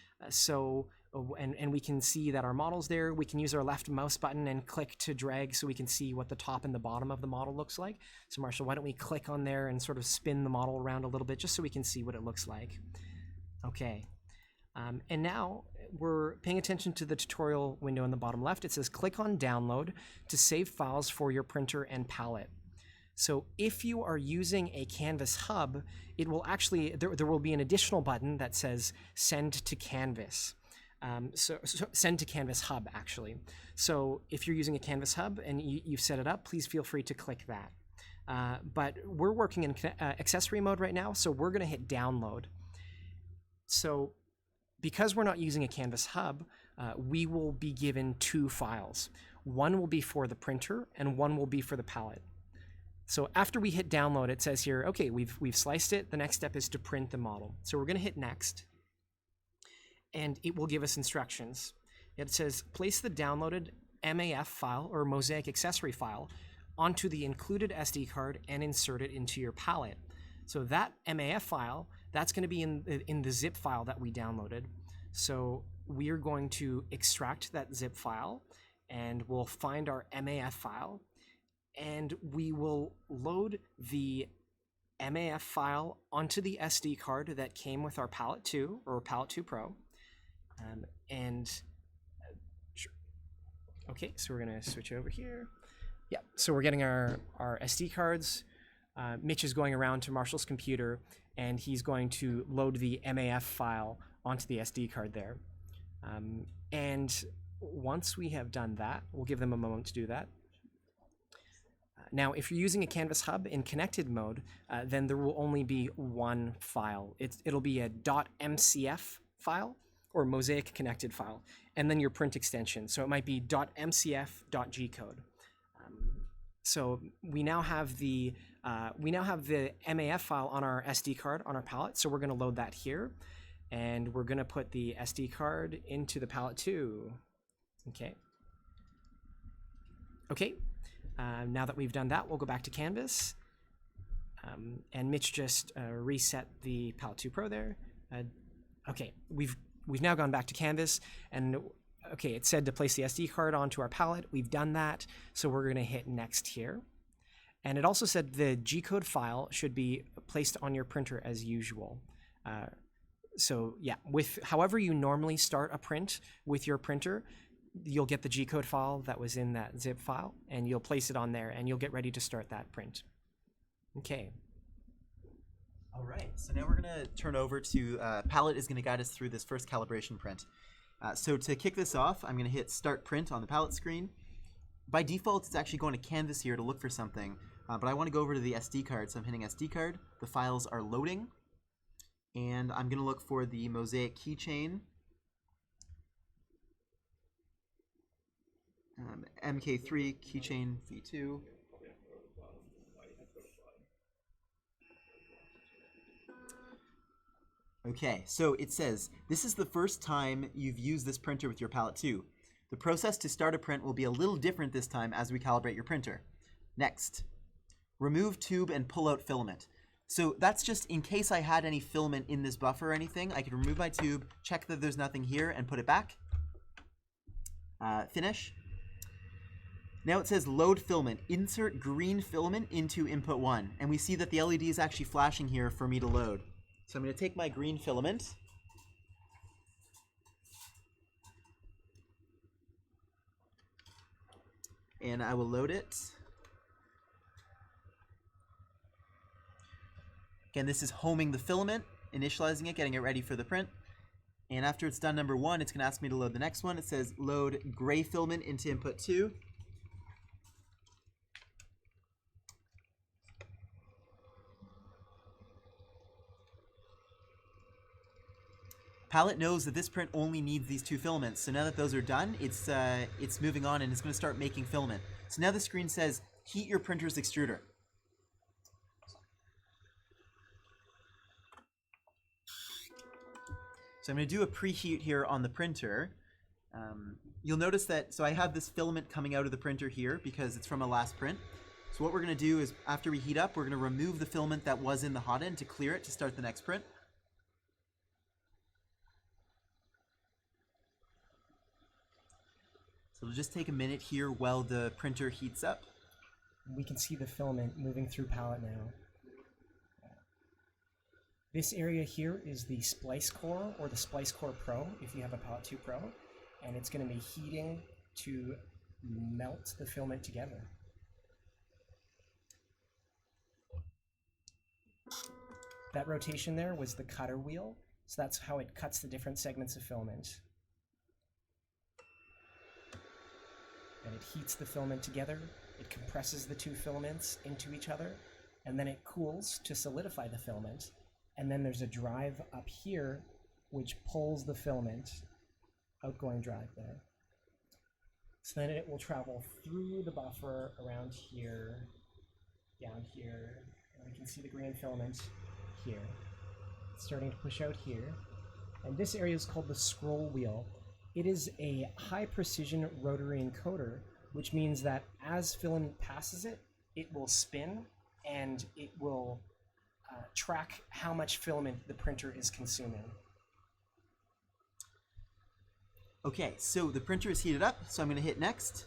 And we can see that our model's there. We can use our left mouse button and click to drag so we can see what the top and the bottom of the model looks like. So Marshall, why don't we click on there and sort of spin the model around a little bit just so we can see what it looks like. Okay. And now we're paying attention to the tutorial window in the bottom left. It says click on download to save files for your printer and palette. So if you are using a Canvas hub, it will actually, there will be an additional button that says send to Canvas. So send to Canvas Hub, actually. So if you're using a Canvas Hub and you've set it up, please feel free to click that. But we're working in accessory mode right now, so we're going to hit download. So because we're not using a Canvas Hub, we will be given two files. One will be for the printer and one will be for the palette. So after we hit download, it says here, okay, we've sliced it. The next step is to print the model. So we're going to hit next, and it will give us instructions. It says place the downloaded MAF file or Mosaic accessory file onto the included SD card and insert it into your palette. So that MAF file, that's going to be in the zip file that we downloaded. So we are going to extract that zip file, and we'll find our MAF file, and we will load the MAF file onto the SD card that came with our Palette 2 or Palette 2 Pro. Okay, so we're going to switch over here. Yeah, so we're getting our SD cards. Mitch is going around to Marshall's computer, and he's going to load the MAF file onto the SD card there. And once we have done that, we'll give them a moment to do that. Now, if you're using a Canvas Hub in connected mode, then there will only be one file. It'll be a .mcf file or Mosaic connected file, and then your print extension. So it might be .mcf.gcode. So we now have the MAF file on our SD card on our palette. So we're going to load that here, and we're going to put the SD card into the Palette 2. Okay. Now that we've done that, we'll go back to Canvas. And Mitch just reset the Palette 2 Pro there. Okay, we've now gone back to Canvas, and okay, it said to place the SD card onto our palette. We've done that, so we're going to hit Next here. And it also said the G-code file should be placed on your printer as usual. So yeah, with however you normally start a print with your printer, you'll get the G-code file that was in that zip file, and you'll place it on there, and you'll get ready to start that print. Okay. All right, so now we're going to turn over to Palette is going to guide us through this first calibration print. So to kick this off, I'm going to hit Start Print on the Palette screen. By default, it's actually going to Canvas here to look for something, but I want to go over to the SD card, so I'm hitting SD card. The files are loading, and I'm going to look for the Mosaic keychain, MK3 keychain V2. Okay, so it says, this is the first time you've used this printer with your Palette 2. The process to start a print will be a little different this time as we calibrate your printer. Next, remove tube and pull out filament. So that's just in case I had any filament in this buffer or anything, I could remove my tube, check that there's nothing here, and put it back. Finish. Now it says load filament. Insert green filament into input 1. And we see that the LED is actually flashing here for me to load. So I'm going to take my green filament, and I will load it. Again, this is homing the filament, initializing it, getting it ready for the print. And after it's done number 1, it's going to ask me to load the next one. It says load gray filament into input 2. Palette knows that this print only needs these 2 filaments, so now that those are done, it's moving on and it's going to start making filament. So now the screen says, heat your printer's extruder. So I'm going to do a preheat here on the printer. You'll notice that, so I have this filament coming out of the printer here because it's from a last print. So what we're going to do is, after we heat up, we're going to remove the filament that was in the hot end to clear it to start the next print. So it'll just take a minute here while the printer heats up. We can see the filament moving through Palette now. This area here is the Splice Core, or the Splice Core Pro, if you have a Palette 2 Pro, and it's going to be heating to melt the filament together. That rotation there was the cutter wheel, so that's how it cuts the different segments of filament. And it heats the filament together, it compresses the 2 filaments into each other, and then it cools to solidify the filament. And then there's a drive up here which pulls the filament, outgoing drive there. So then it will travel through the buffer around here, down here, and we can see the green filament here. It's starting to push out here. And this area is called the scroll wheel. It is a high-precision rotary encoder, which means that as filament passes it, it will spin, and it will track how much filament the printer is consuming. Okay, so the printer is heated up, so I'm going to hit Next.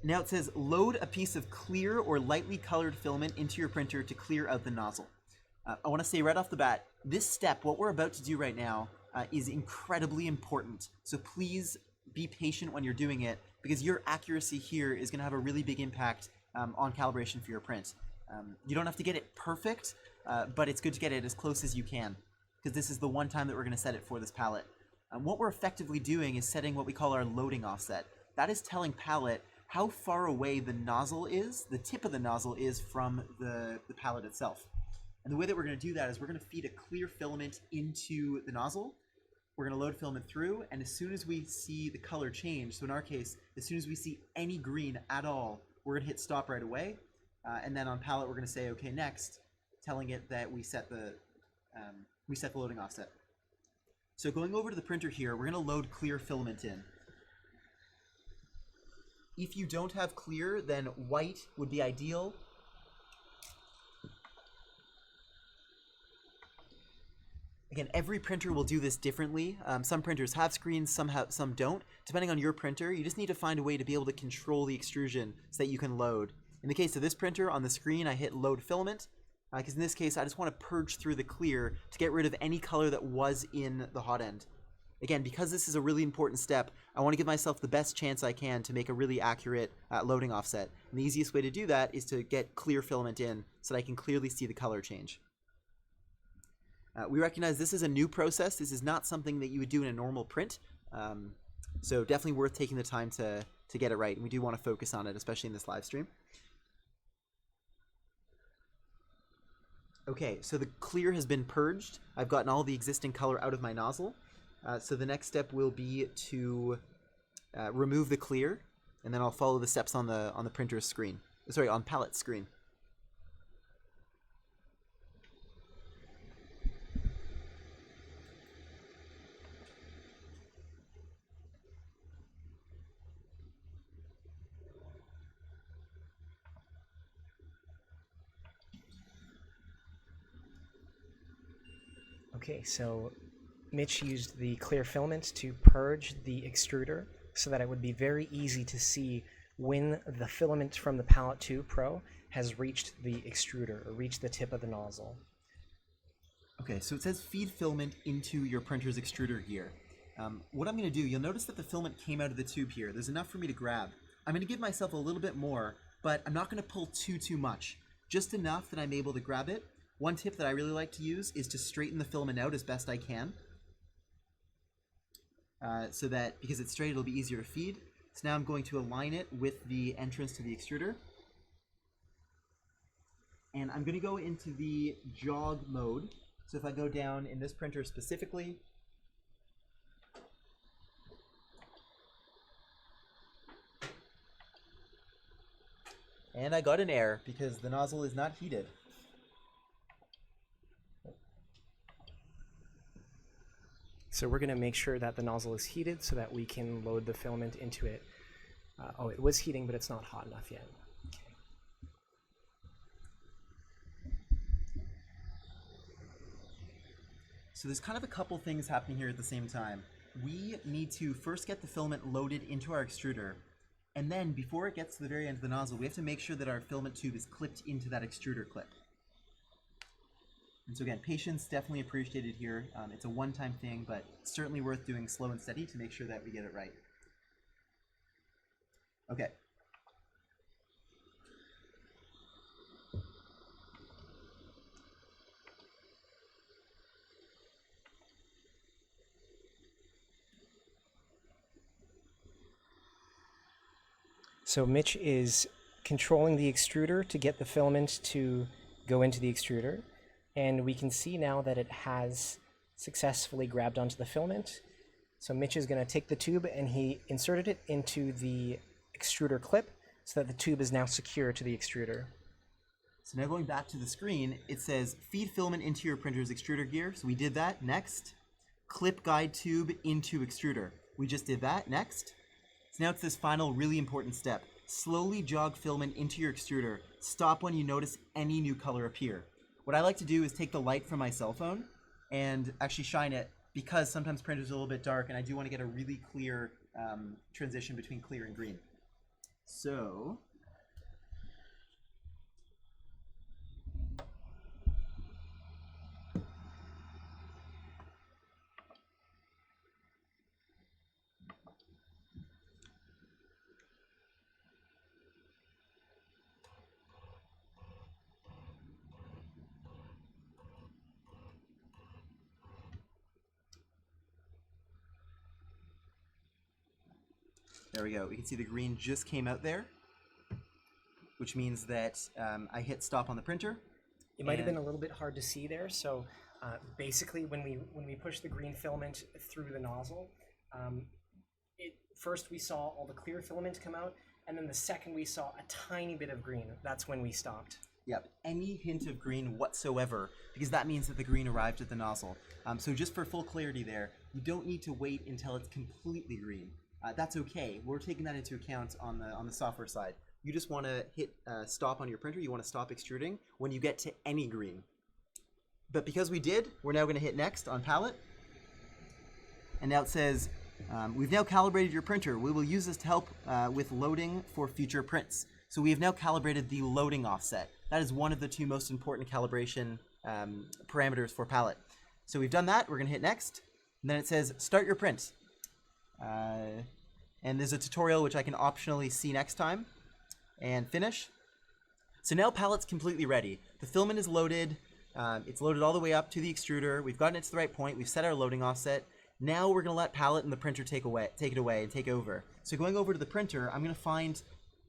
Now it says load a piece of clear or lightly colored filament into your printer to clear out the nozzle. I want to say right off the bat, this step, what we're about to do right now, is incredibly important. So please be patient when you're doing it, because your accuracy here is going to have a really big impact on calibration for your print. You don't have to get it perfect, but it's good to get it as close as you can, because this is the one time that we're going to set it for this palette. What we're effectively doing is setting what we call our loading offset. That is telling Palette how far away the nozzle is, the tip of the nozzle is from the palette itself. And the way that we're going to do that is we're going to feed a clear filament into the nozzle. We're going to load filament through, and as soon as we see the color change, so in our case, as soon as we see any green at all, we're going to hit stop right away. And then on Palette, we're going to say, okay, next, telling it that we set the loading offset. So going over to the printer here, we're going to load clear filament in. If you don't have clear, then white would be ideal. Again, every printer will do this differently. Some printers have screens, some don't. Depending on your printer, you just need to find a way to be able to control the extrusion so that you can load. In the case of this printer, on the screen, I hit load filament, because in this case, I just want to purge through the clear to get rid of any color that was in the hot end. Again, because this is a really important step, I want to give myself the best chance I can to make a really accurate loading offset. And the easiest way to do that is to get clear filament in so that I can clearly see the color change. We recognize this is a new process. This is not something that you would do in a normal print. So definitely worth taking the time to get it right. And we do want to focus on it, especially in this live stream. Okay, so the clear has been purged. I've gotten all the existing color out of my nozzle. So the next step will be to remove the clear, and then I'll follow the steps on the printer's screen. Sorry, on palette screen. Okay, so Mitch used the clear filament to purge the extruder so that it would be very easy to see when the filament from the Palette 2 Pro has reached the extruder, or reached the tip of the nozzle. Okay, so it says feed filament into your printer's extruder gear. What I'm going to do, you'll notice that the filament came out of the tube here. There's enough for me to grab. I'm going to give myself a little bit more, but I'm not going to pull too much. Just enough that I'm able to grab it. One tip that I really like to use is to straighten the filament out as best I can. So that, because it's straight, it'll be easier to feed. So now I'm going to align it with the entrance to the extruder. And I'm going to go into the jog mode. So if I go down in this printer specifically, and I got an error because the nozzle is not heated. So we're going to make sure that the nozzle is heated so that we can load the filament into it. Oh, it was heating, but it's not hot enough yet. Okay. So there's kind of a couple things happening here at the same time. We need to first get the filament loaded into our extruder, and then before it gets to the very end of the nozzle, we have to make sure that our filament tube is clipped into that extruder clip. And so again, patience definitely appreciated here. It's a one-time thing, but certainly worth doing slow and steady to make sure that we get it right. Okay. So Mitch is controlling the extruder to get the filament to go into the extruder. And we can see now that it has successfully grabbed onto the filament. So Mitch is going to take the tube and he inserted it into the extruder clip so that the tube is now secure to the extruder. So now going back to the screen, it says feed filament into your printer's extruder gear. So we did that. Next, clip guide tube into extruder. We just did that. Next. So now it's this final really important step. Slowly jog filament into your extruder. Stop when you notice any new color appear. What I like to do is take the light from my cell phone and actually shine it, because sometimes printers are a little bit dark and I do want to get a really clear transition between clear and green. So there we go. We can see the green just came out there, which means that I hit stop on the printer. It might have been a little bit hard to see there. So basically, when we push the green filament through the nozzle, first we saw all the clear filament come out, and then the second we saw a tiny bit of green. That's when we stopped. Yep, any hint of green whatsoever, because that means that the green arrived at the nozzle. So just for full clarity there, you don't need to wait until it's completely green. that's okay. We're taking that into account on the software side. You just want to hit stop on your printer. You want to stop extruding when you get to any green. But because we did, we're now going to hit next on palette. And now it says, we've now calibrated your printer. We will use this to help with loading for future prints. So we have now calibrated the loading offset. That is one of the two most important calibration parameters for palette. So we've done that. We're going to hit next. And then it says, start your print. And there's a tutorial which I can optionally see next time. And finish. So now palette's completely ready. The filament is loaded. It's loaded all the way up to the extruder. We've gotten it to the right point. We've set our loading offset. Now we're going to let palette and the printer take it away and take over. So going over to the printer, I'm going to find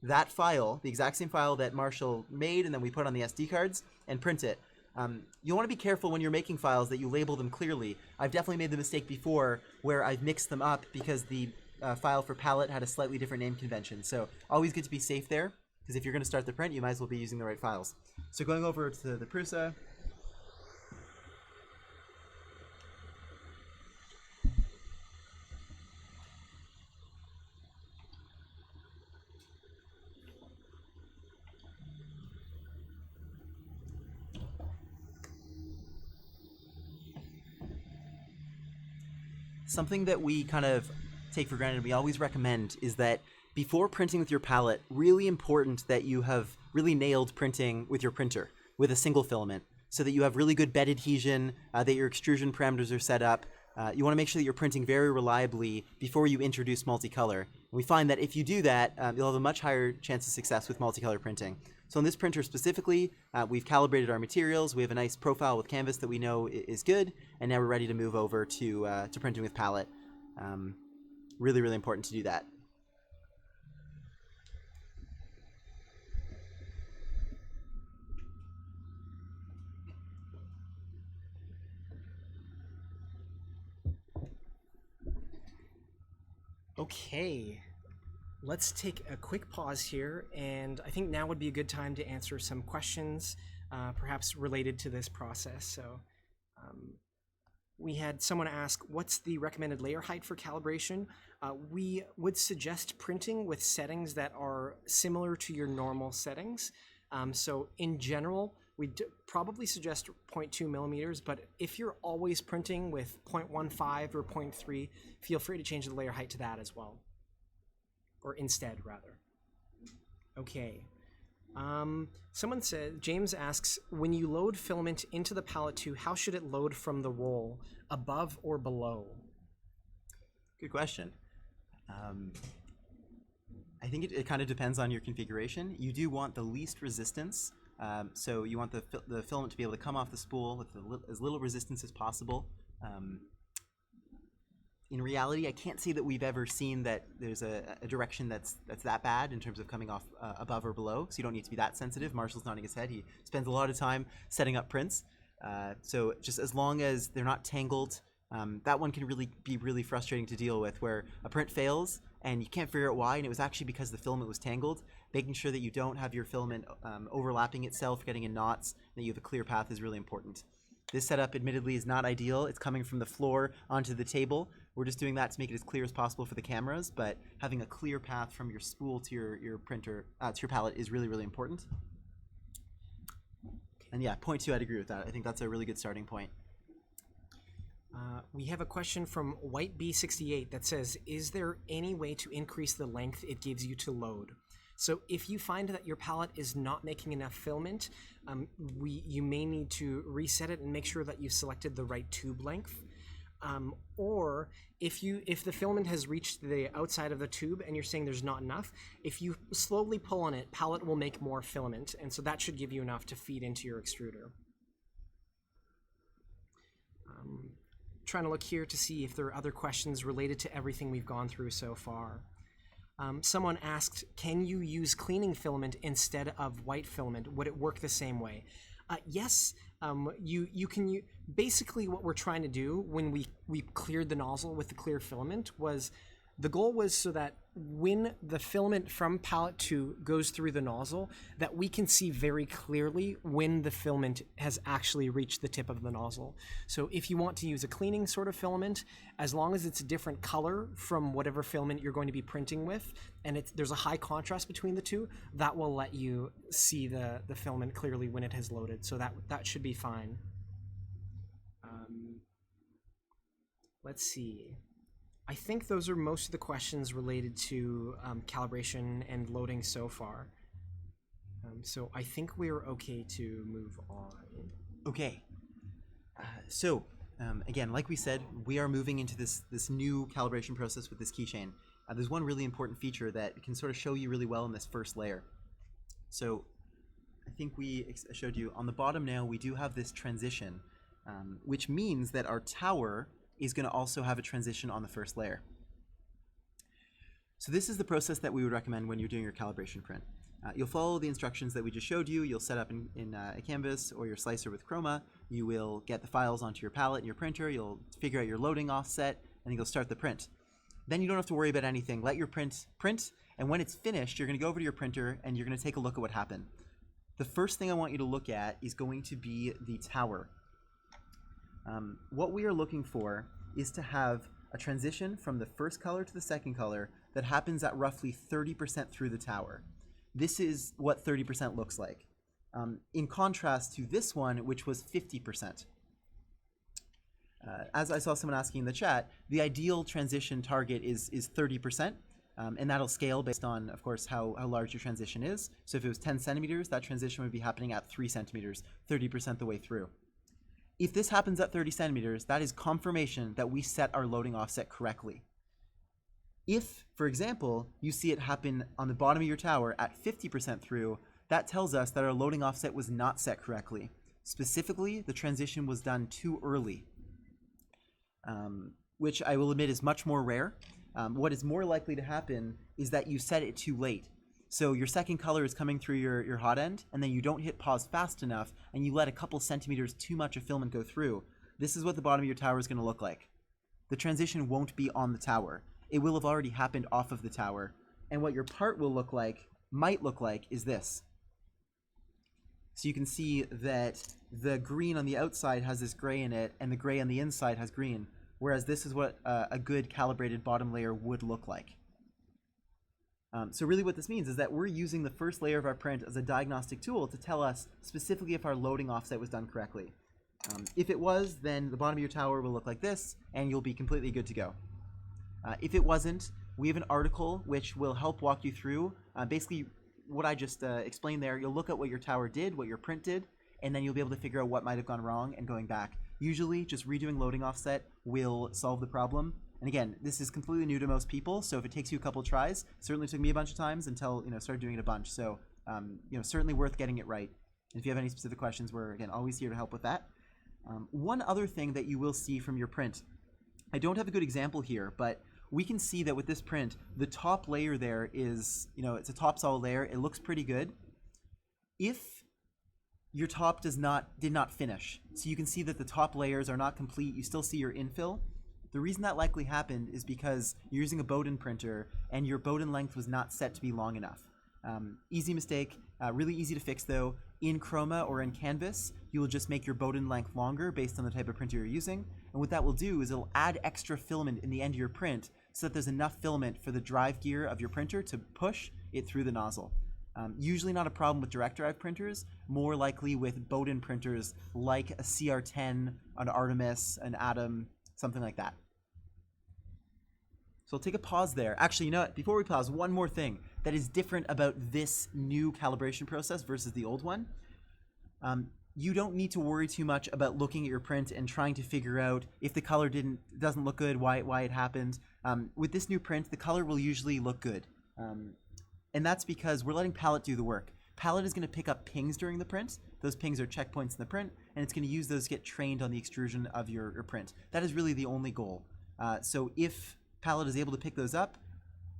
that file, the exact same file that Marshall made and then we put on the SD cards, and print it. You'll want to be careful when you're making files that you label them clearly. I've definitely made the mistake before where I've mixed them up because the file for palette had a slightly different name convention. So always good to be safe there, because if you're going to start the print, you might as well be using the right files. So going over to the Prusa. Something that we kind of take for granted, we always recommend, is that before printing with your palette, really important that you have really nailed printing with your printer with a single filament so that you have really good bed adhesion, that your extrusion parameters are set up. You want to make sure that you're printing very reliably before you introduce multicolor. And we find that if you do that, you'll have a much higher chance of success with multicolor printing. So on this printer specifically, we've calibrated our materials. We have a nice profile with canvas that we know is good, and now we're ready to move over to printing with palette. Really, really important to do that. Okay, let's take a quick pause here, and I think now would be a good time to answer some questions, perhaps related to this process. So we had someone ask, what's the recommended layer height for calibration? We would suggest printing with settings that are similar to your normal settings. So in general, we'd probably suggest 0.2 millimeters, but if you're always printing with 0.15 or 0.3, feel free to change the layer height to that as well. Or instead, rather. Okay. Someone said, James asks, when you load filament into the palette 2, how should it load from the roll, above or below? Good question. I think it kind of depends on your configuration. You do want the least resistance. So you want the filament to be able to come off the spool with as little resistance as possible. In reality, I can't say that we've ever seen that there's a direction that's that bad in terms of coming off above or below, so you don't need to be that sensitive. Marshall's nodding his head. He spends a lot of time setting up prints. So just as long as they're not tangled, that one can really be really frustrating to deal with, where a print fails and you can't figure out why, and it was actually because the filament was tangled. Making sure that you don't have your filament overlapping itself, getting in knots, that you have a clear path is really important. This setup admittedly is not ideal. It's coming from the floor onto the table. We're just doing that to make it as clear as possible for the cameras, but having a clear path from your spool to your printer, to your palette is really, really important. And yeah, 0.2, I'd agree with that. I think that's a really good starting point. We have a question from WhiteB68 that says, is there any way to increase the length it gives you to load? So if you find that your palette is not making enough filament, you may need to reset it and make sure that you've selected the right tube length. Or if the filament has reached the outside of the tube and you're saying there's not enough, if you slowly pull on it, palette will make more filament, and so that should give you enough to feed into your extruder. Trying to look here to see if there are other questions related to everything we've gone through so far. Someone asked, can you use cleaning filament instead of white filament? Would it work the same way? Yes, you can. Basically what we're trying to do when we cleared the nozzle with the clear filament was The goal was so that when the filament from palette 2 goes through the nozzle, that we can see very clearly when the filament has actually reached the tip of the nozzle. So if you want to use a cleaning sort of filament, as long as it's a different color from whatever filament you're going to be printing with, and there's a high contrast between the two, that will let you see the filament clearly when it has loaded. So that should be fine. Let's see. I think those are most of the questions related to calibration and loading so far. So I think we're okay to move on. Okay. Again, like we said, we are moving into this new calibration process with this keychain. There's one really important feature that can sort of show you really well in this first layer. So I think we showed you on the bottom now, we do have this transition, which means that our tower is going to also have a transition on the first layer. So this is the process that we would recommend when you're doing your calibration print. You'll follow the instructions that we just showed you. You'll set up in a canvas or your slicer with Chroma. You will get the files onto your palette and your printer. You'll figure out your loading offset, and then you'll start the print. Then you don't have to worry about anything. Let your print, and when it's finished, you're going to go over to your printer and you're going to take a look at what happened. The first thing I want you to look at is going to be the tower. What we are looking for is to have a transition from the first color to the second color that happens at roughly 30% through the tower. This is what 30% looks like, in contrast to this one, which was 50%. As I saw someone asking in the chat, the ideal transition target is 30%, and that'll scale based on, of course, how large your transition is. So if it was 10 centimeters, that transition would be happening at 3 centimeters, 30% the way through. If this happens at 30 centimeters, that is confirmation that we set our loading offset correctly. If, for example, you see it happen on the bottom of your tower at 50% through, that tells us that our loading offset was not set correctly. Specifically, the transition was done too early, which I will admit is much more rare. What is more likely to happen is that you set it too late. So your second color is coming through your hot end, and then you don't hit pause fast enough, and you let a couple centimeters too much of filament go through. This is what the bottom of your tower is going to look like. The transition won't be on the tower. It will have already happened off of the tower. And what your part will look like, might look like, is this. So you can see that the green on the outside has this gray in it, and the gray on the inside has green, whereas this is what a good calibrated bottom layer would look like. So really what this means is that we're using the first layer of our print as a diagnostic tool to tell us specifically if our loading offset was done correctly. If it was, then the bottom of your tower will look like this, and you'll be completely good to go. If it wasn't, we have an article which will help walk you through basically what I just explained there. You'll look at what your tower did, what your print did, and then you'll be able to figure out what might have gone wrong and going back. Usually, just redoing loading offset will solve the problem. And again, this is completely new to most people, so if it takes you a couple tries, certainly took me a bunch of times until started doing it a bunch. So certainly worth getting it right. And if you have any specific questions, we're again always here to help with that. One other thing that you will see from your print, I don't have a good example here, but we can see that with this print, the top layer there is, it's a top solid layer. It looks pretty good. If your top did not finish, so you can see that the top layers are not complete, you still see your infill. The reason that likely happened is because you're using a Bowden printer and your Bowden length was not set to be long enough. Easy mistake, really easy to fix though. In Chroma or in Canvas, you will just make your Bowden length longer based on the type of printer you're using. And what that will do is it'll add extra filament in the end of your print so that there's enough filament for the drive gear of your printer to push it through the nozzle. Usually not a problem with direct drive printers, more likely with Bowden printers like a CR10, an Artemis, an Atom, something like that. So I'll take a pause there. Actually, before we pause, one more thing that is different about this new calibration process versus the old one. You don't need to worry too much about looking at your print and trying to figure out if the color doesn't look good, why it happened. With this new print, the color will usually look good. And that's because we're letting Palette do the work. Palette is going to pick up pings during the print. Those pings are checkpoints in the print, and it's going to use those to get trained on the extrusion of your print. That is really the only goal. So if Palette is able to pick those up,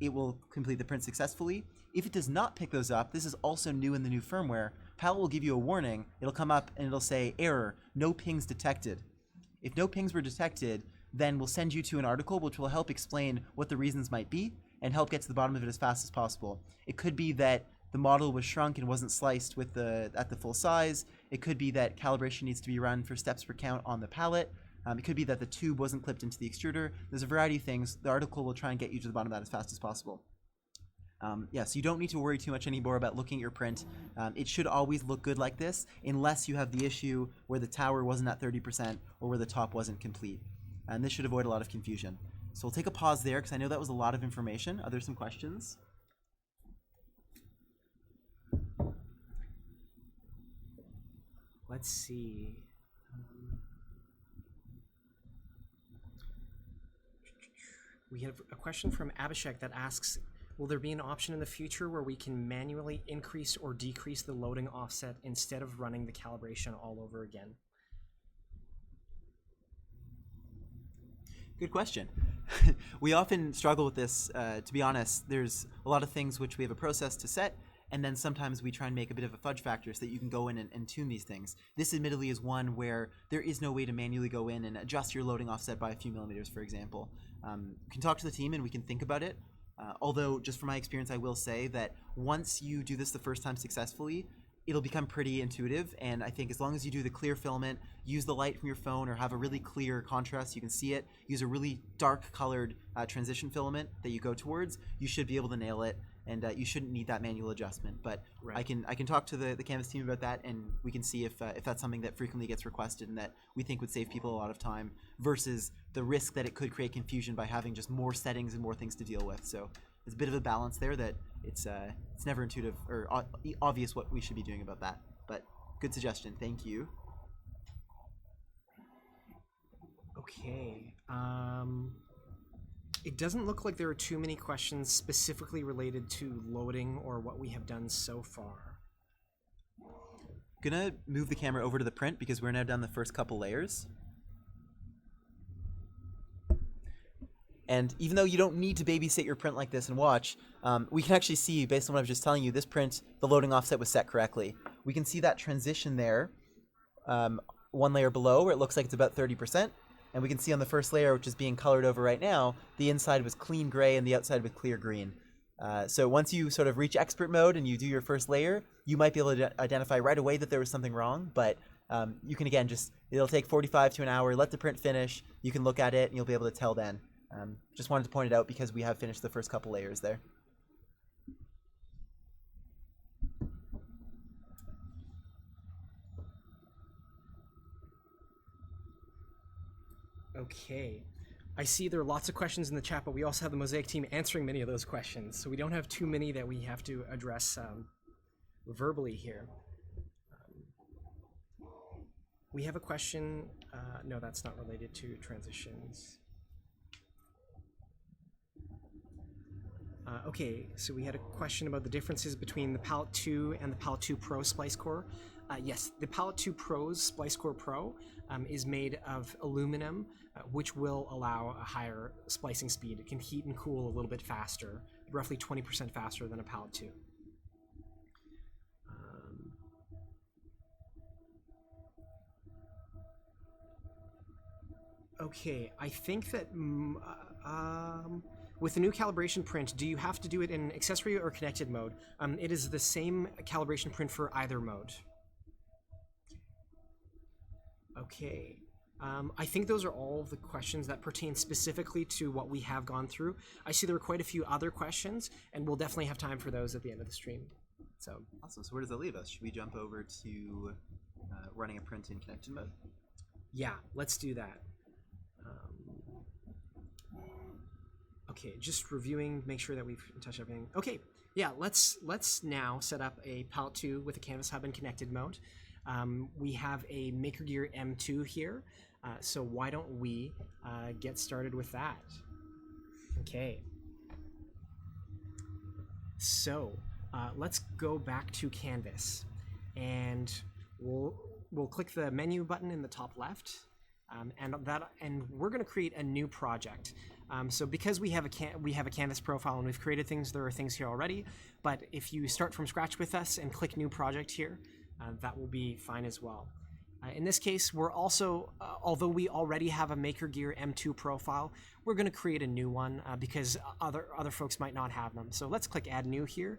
it will complete the print successfully. If it does not pick those up, this is also new in the new firmware, Palette will give you a warning. It'll come up and it'll say, error, no pings detected. If no pings were detected, then we'll send you to an article which will help explain what the reasons might be and help get to the bottom of it as fast as possible. It could be that the model was shrunk and wasn't sliced at the full size. It could be that calibration needs to be run for steps per count on the pallet. It could be that the tube wasn't clipped into the extruder. There's a variety of things. The article will try and get you to the bottom of that as fast as possible. So you don't need to worry too much anymore about looking at your print. It should always look good like this, unless you have the issue where the tower wasn't at 30% or where the top wasn't complete. And this should avoid a lot of confusion. So we'll take a pause there, because I know that was a lot of information. Are there some questions? Let's see. We have a question from Abhishek that asks, will there be an option in the future where we can manually increase or decrease the loading offset instead of running the calibration all over again? Good question. We often struggle with this. To be honest, there's a lot of things which we have a process to set, and then sometimes we try and make a bit of a fudge factor so that you can go in and tune these things. This admittedly is one where there is no way to manually go in and adjust your loading offset by a few millimeters, for example. You can talk to the team and we can think about it. Although, just from my experience, I will say that once you do this the first time successfully, it'll become pretty intuitive, and I think as long as you do the clear filament, use the light from your phone, or have a really clear contrast, you can see it, use a really dark colored transition filament that you go towards, you should be able to nail it, and you shouldn't need that manual adjustment. But right. I can talk to the Canvas team about that, and we can see if that's something that frequently gets requested and that we think would save people a lot of time, versus the risk that it could create confusion by having just more settings and more things to deal with. So it's a bit of a balance there that it's never intuitive or obvious what we should be doing about that. But good suggestion. Thank you. Okay. It doesn't look like there are too many questions specifically related to loading or what we have done so far. Gonna move the camera over to the print because we're now done the first couple layers. And even though you don't need to babysit your print like this and watch, we can actually see, based on what I was just telling you, this print, the loading offset was set correctly. We can see that transition there, one layer below, where it looks like it's about 30%. And we can see on the first layer, which is being colored over right now, the inside was clean gray and the outside was clear green. So once you sort of reach expert mode and you do your first layer, you might be able to identify right away that there was something wrong, but you can, again, it'll take 45 to an hour, let the print finish, you can look at it, and you'll be able to tell then. Just wanted to point it out because we have finished the first couple layers there. Okay. I see there are lots of questions in the chat, but we also have the Mosaic team answering many of those questions, so we don't have too many that we have to address verbally here. We have a question. No, that's not related to transitions. Okay, so we had a question about the differences between the Palette 2 and the Palette 2 Pro Splice Core. Yes, the Palette 2 Pro's Splice Core Pro is made of aluminum, which will allow a higher splicing speed. It can heat and cool a little bit faster, roughly 20% faster than a Palette 2. Okay, I think that with the new calibration print, do you have to do it in accessory or connected mode? It is the same calibration print for either mode. Okay. I think those are all of the questions that pertain specifically to what we have gone through. I see there are quite a few other questions, and we'll definitely have time for those at the end of the stream. So awesome. So where does that leave us? Should we jump over to running a print in connected mode? Yeah, let's do that. Okay, just reviewing, make sure that we've touched everything. Okay, yeah, let's now set up a Palette 2 with a Canvas Hub in connected mode. We have a MakerGear M2 here, so why don't we get started with that? Okay. So let's go back to Canvas, and we'll click the menu button in the top left, and we're going to create a new project. So because we have a Canvas profile and we've created things, there are things here already. But if you start from scratch with us and click New Project here, that will be fine as well. In this case, we're also, although we already have a MakerGear M2 profile, we're going to create a new one because other folks might not have them. So let's click Add New here.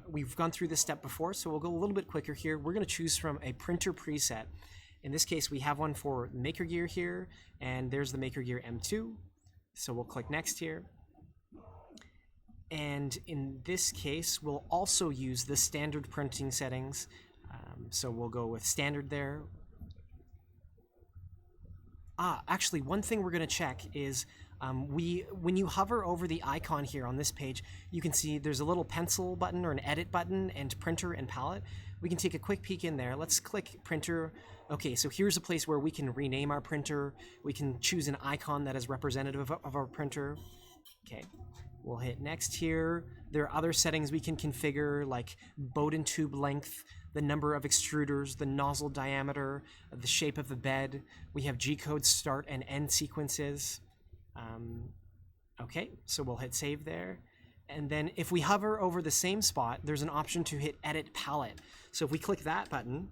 We've gone through this step before, so we'll go a little bit quicker here. We're going to choose from a printer preset. In this case, we have one for MakerGear here, and there's the MakerGear M2. So we'll click Next here. And in this case, we'll also use the standard printing settings. So we'll go with standard there. Actually, one thing we're going to check is when you hover over the icon here on this page, you can see there's a little pencil button or an edit button and printer and palette. We can take a quick peek in there. Let's click printer. Okay, so here's a place where we can rename our printer. We can choose an icon that is representative of our printer. Okay. We'll hit next here. There are other settings we can configure like Bowden tube length, the number of extruders, the nozzle diameter, the shape of the bed. We have G-code start and end sequences. Okay, so we'll hit save there. And then if we hover over the same spot, there's an option to hit edit palette. So if we click that button,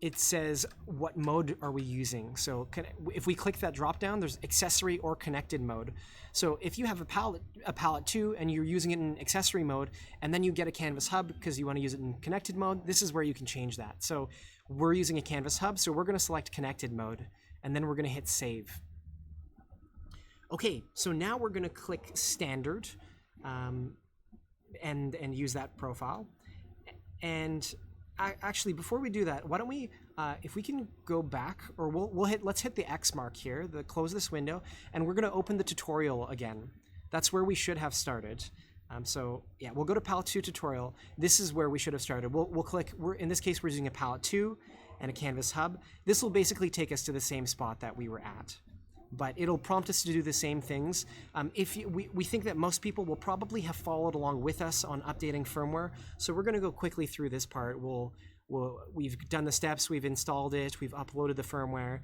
it says what mode are we using. So if we click that drop down, there's accessory or connected mode. So if you have a palette 2 and you're using it in accessory mode, and then you get a canvas hub because you want to use it in connected mode, this is where you can change that. So we're using a canvas hub, so we're going to select connected mode, and then we're going to hit save. Okay, so now we're going to click standard and use that profile. And actually, before we do that, why don't we, if we can go back, or let's hit the X mark here, close this window, and we're going to open the tutorial again. That's where we should have started. So yeah, we'll go to Palette 2 tutorial. This is where we should have started. We'll click, in this case, we're using a Palette 2 and a Canvas Hub. This will basically take us to the same spot that we were at. But it'll prompt us to do the same things. We think that most people will probably have followed along with us on updating firmware, so we're going to go quickly through this part. We've done the steps, we've installed it, we've uploaded the firmware,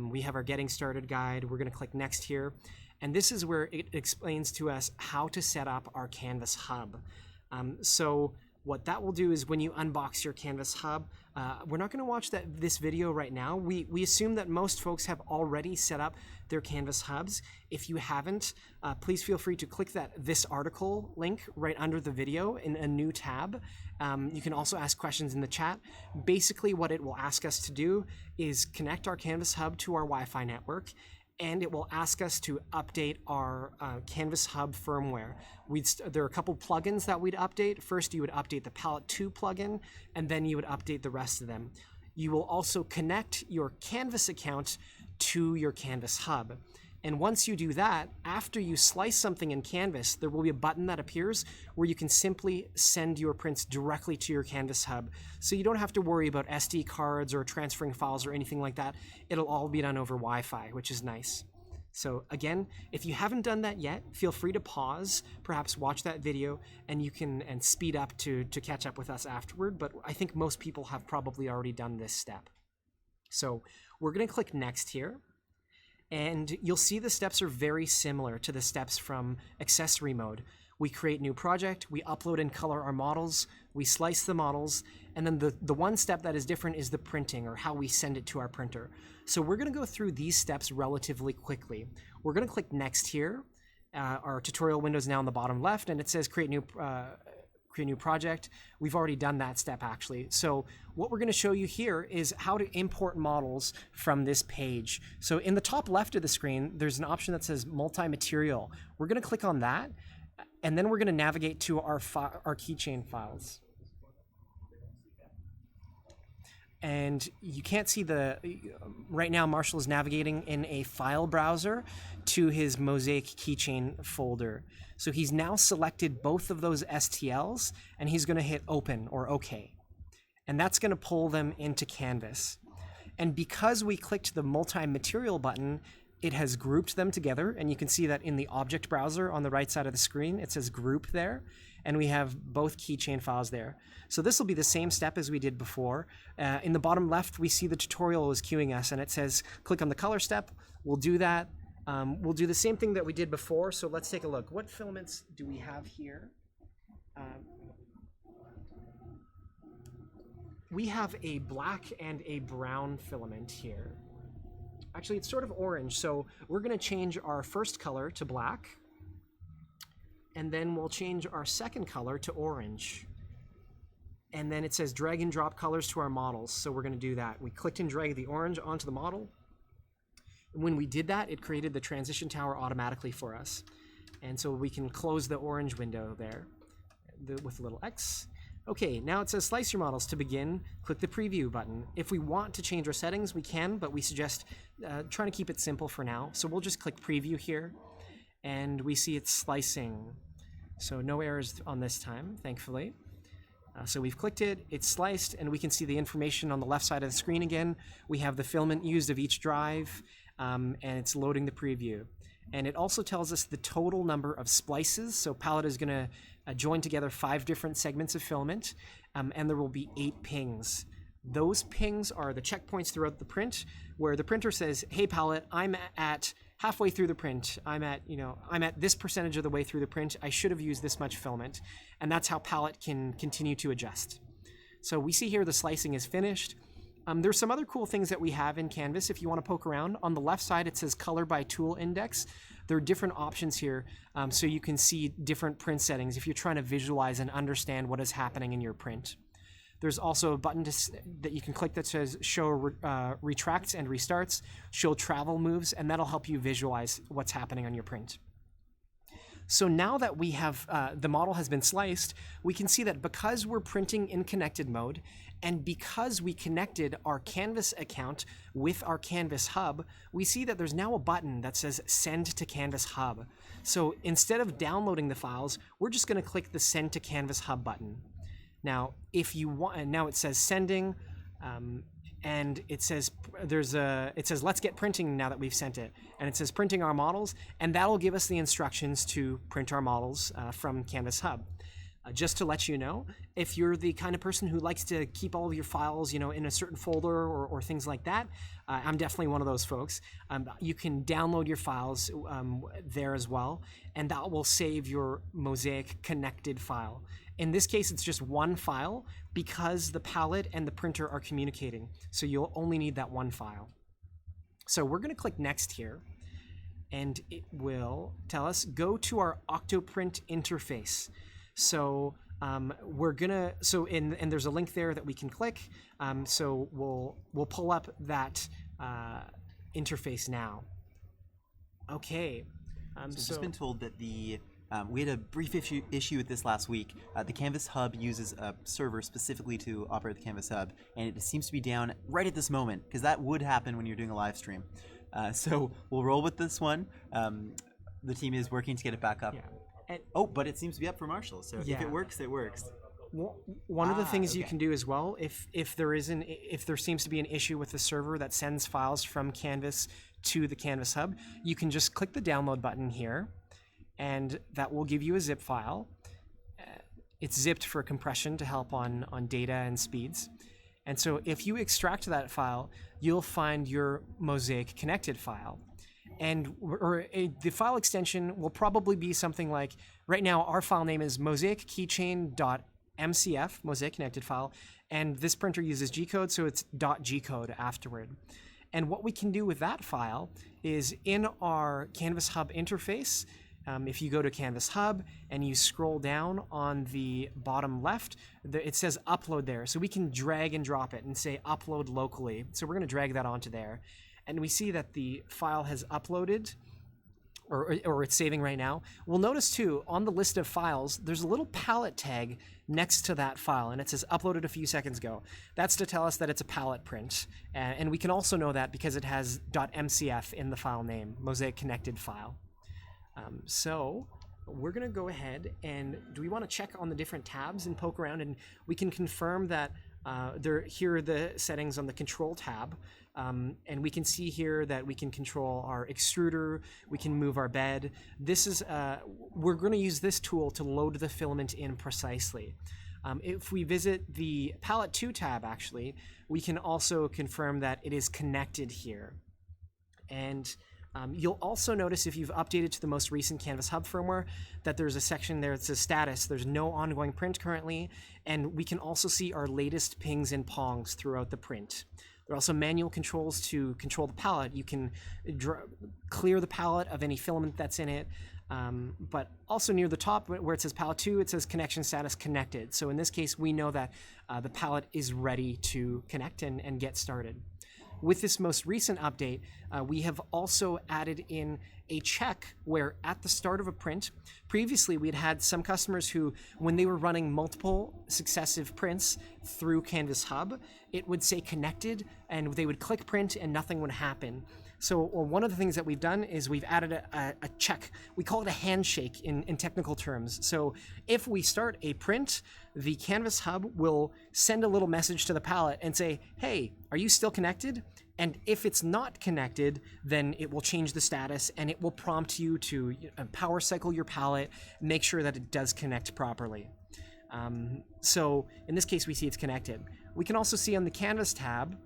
we have our getting started guide. We're going to click next here, and this is where it explains to us how to set up our Canvas Hub. So what that will do is when you unbox your Canvas Hub, we're not going to watch this video right now. We assume that most folks have already set up their Canvas Hubs. If you haven't, please feel free to click this article link right under the video in a new tab. You can also ask questions in the chat. Basically, what it will ask us to do is connect our Canvas Hub to our Wi-Fi network, and it will ask us to update our Canvas Hub firmware. There are a couple plugins that we'd update. First, you would update the Palette 2 plugin, and then you would update the rest of them. You will also connect your Canvas account to your Canvas Hub. And once you do that, after you slice something in Canvas, there will be a button that appears where you can simply send your prints directly to your Canvas Hub. So you don't have to worry about SD cards or transferring files or anything like that. It'll all be done over Wi-Fi, which is nice. So again, if you haven't done that yet, feel free to pause, perhaps watch that video, and you can speed up to catch up with us afterward. But I think most people have probably already done this step. So we're going to click next here. And you'll see the steps are very similar to the steps from Accessory Mode. We create new project, we upload and color our models, we slice the models, and then the one step that is different is the printing, or how we send it to our printer. So we're going to go through these steps relatively quickly. We're going to click next here. Our tutorial window is now on the bottom left, and it says create new project. We've already done that step actually. So what we're going to show you here is how to import models from this page. So in the top left of the screen, there's an option that says multi-material. We're going to click on that, and then we're going to navigate to our keychain files. And you can't see right now Marshall is navigating in a file browser to his Mosaic keychain folder. So he's now selected both of those STLs, and he's going to hit open or OK. And that's going to pull them into Canvas. And because we clicked the multi-material button, it has grouped them together, and you can see that in the object browser on the right side of the screen, it says group there, and we have both keychain files there. So this will be the same step as we did before. In the bottom left, we see the tutorial is queuing us, and it says click on the color step. We'll do that. We'll do the same thing that we did before, so let's take a look. What filaments do we have here? we have a black and a brown filament here. Actually, it's sort of orange, so we're going to change our first color to black, and then we'll change our second color to orange. And then it says drag and drop colors to our models, so we're going to do that. We clicked and dragged the orange onto the model. When we did that, it created the transition tower automatically for us. And so we can close the orange window there with a little X. Okay, now it says slice your models. To begin, click the preview button. If we want to change our settings, we can, but we suggest trying to keep it simple for now. So we'll just click preview here, and we see it's slicing. So no errors on this time, thankfully. So we've clicked it, it's sliced, and we can see the information on the left side of the screen again. We have the filament used of each drive, and it's loading the preview. And it also tells us the total number of splices. So Palette is going to join together 5 different segments of filament, and there will be 8 pings. Those pings are the checkpoints throughout the print, where the printer says, hey Palette, I'm at halfway through the print. I'm at this percentage of the way through the print. I should have used this much filament. And that's how Palette can continue to adjust. So we see here the slicing is finished. There's some other cool things that we have in Canvas if you want to poke around. On the left side, it says color by tool index. There are different options here, so you can see different print settings if you're trying to visualize and understand what is happening in your print. There's also a button that you can click that says show retracts and restarts, show travel moves, and that'll help you visualize what's happening on your print. So now that we have the model has been sliced, we can see that because we're printing in connected mode, and because we connected our Canvas account with our Canvas Hub, we see that there's now a button that says Send to Canvas Hub. So instead of downloading the files, we're just going to click the Send to Canvas Hub button. Now, if you want, and now it says sending, and it says let's get printing now that we've sent it, and it says printing our models, and that'll give us the instructions to print our models from Canvas Hub. Just to let you know, if you're the kind of person who likes to keep all of your files, in a certain folder or things like that, I'm definitely one of those folks. You can download your files there as well, and that will save your Mosaic connected file. In this case, it's just one file because the palette and the printer are communicating. So you'll only need that one file. So we're going to click Next here, and it will tell us go to our Octoprint interface. So and there's a link there that we can click. So we'll pull up that interface now. Okay. So I've just been told that we had a brief issue with this last week. The Canvas Hub uses a server specifically to operate the Canvas Hub, and it seems to be down right at this moment, because that would happen when you're doing a live stream. So we'll roll with this one. The team is working to get it back up. Yeah. But it seems to be up for Marshall, so yeah. If it works, it works. One of the things you can do as well, if there seems to be an issue with the server that sends files from Canvas to the Canvas Hub, you can just click the download button here, and that will give you a zip file. It's zipped for compression to help on data and speeds. And so if you extract that file, you'll find your Mosaic connected file. The file extension will probably be something like, right now our file name is mosaic keychain.mcf, Mosaic connected file, and this printer uses G-code, so it's .gcode afterward. And what we can do with that file is in our Canvas Hub interface, if you go to Canvas Hub and you scroll down on the bottom left, it says upload there. So we can drag and drop it and say upload locally. So we're going to drag that onto there. And we see that the file has uploaded, or it's saving right now. We'll notice too, on the list of files, there's a little palette tag next to that file, and it says uploaded a few seconds ago. That's to tell us that it's a palette print. And we can also know that because it has .mcf in the file name, Mosaic connected file. So we're going to go ahead and do we want to check on the different tabs and poke around, and we can confirm that here are the settings on the control tab. And we can see here that we can control our extruder, we can move our bed. This is, we're going to use this tool to load the filament in precisely. If we visit the Palette 2 tab, actually, we can also confirm that it is connected here. And You'll also notice if you've updated to the most recent Canvas Hub firmware that there's a section there that says status. There's no ongoing print currently, and we can also see our latest pings and pongs throughout the print. There are also manual controls to control the palette. You can clear the palette of any filament that's in it, but also near the top where it says palette 2, it says connection status connected. So in this case, we know that the palette is ready to connect and get started. With this most recent update, we have also added in a check where at the start of a print, previously we had some customers who, when they were running multiple successive prints through Canvas Hub, it would say connected and they would click print and nothing would happen. So one of the things that we've done is we've added a check. We call it a handshake in technical terms. So if we start a print, the Canvas Hub will send a little message to the palette and say, hey, are you still connected? And if it's not connected, then it will change the status and it will prompt you to power cycle your palette, make sure that it does connect properly. So in this case, we see it's connected. We can also see on the Canvas tab,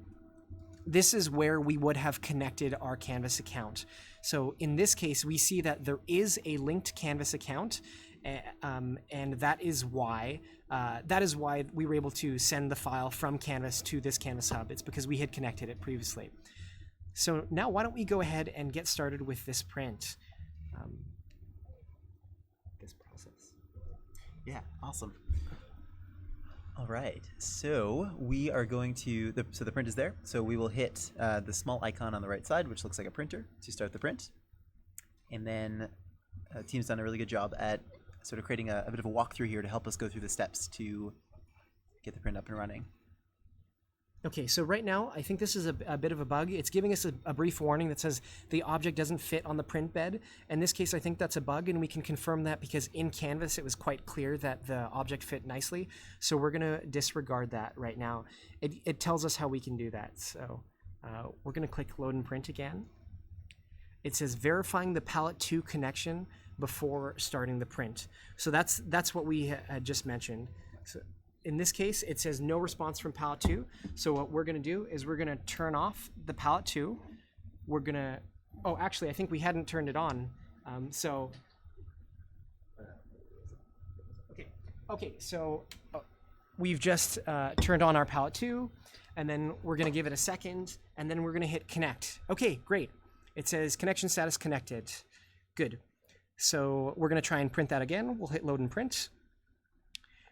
this is where we would have connected our Canvas account. So in this case, we see that there is a linked Canvas account, and that is why we were able to send the file from Canvas to this Canvas Hub. It's because we had connected it previously. So now why don't we go ahead and get started with this print, this process. Yeah, awesome. All right, so we are going to, so the print is there. So we will hit the small icon on the right side, which looks like a printer, to start the print. And then the team's done a really good job at sort of creating a bit of a walkthrough here to help us go through the steps to get the print up and running. Okay, so right now, I think this is a bit of a bug. It's giving us a brief warning that says the object doesn't fit on the print bed. In this case, I think that's a bug, and we can confirm that because in Canvas, it was quite clear that the object fit nicely. So we're gonna disregard that right now. It tells us how we can do that. So we're gonna click Load and Print again. It says verifying the palette 2 connection before starting the print. So that's what we had just mentioned. So in this case, it says no response from palette 2. So what we're gonna do is we're gonna turn off the palette 2. We're gonna, oh, actually, I think we hadn't turned it on. Okay, so we've just turned on our palette 2, and then we're gonna give it a second, and then we're gonna hit connect. Okay, great. It says connection status connected. Good. So we're gonna try and print that again. We'll hit load and print.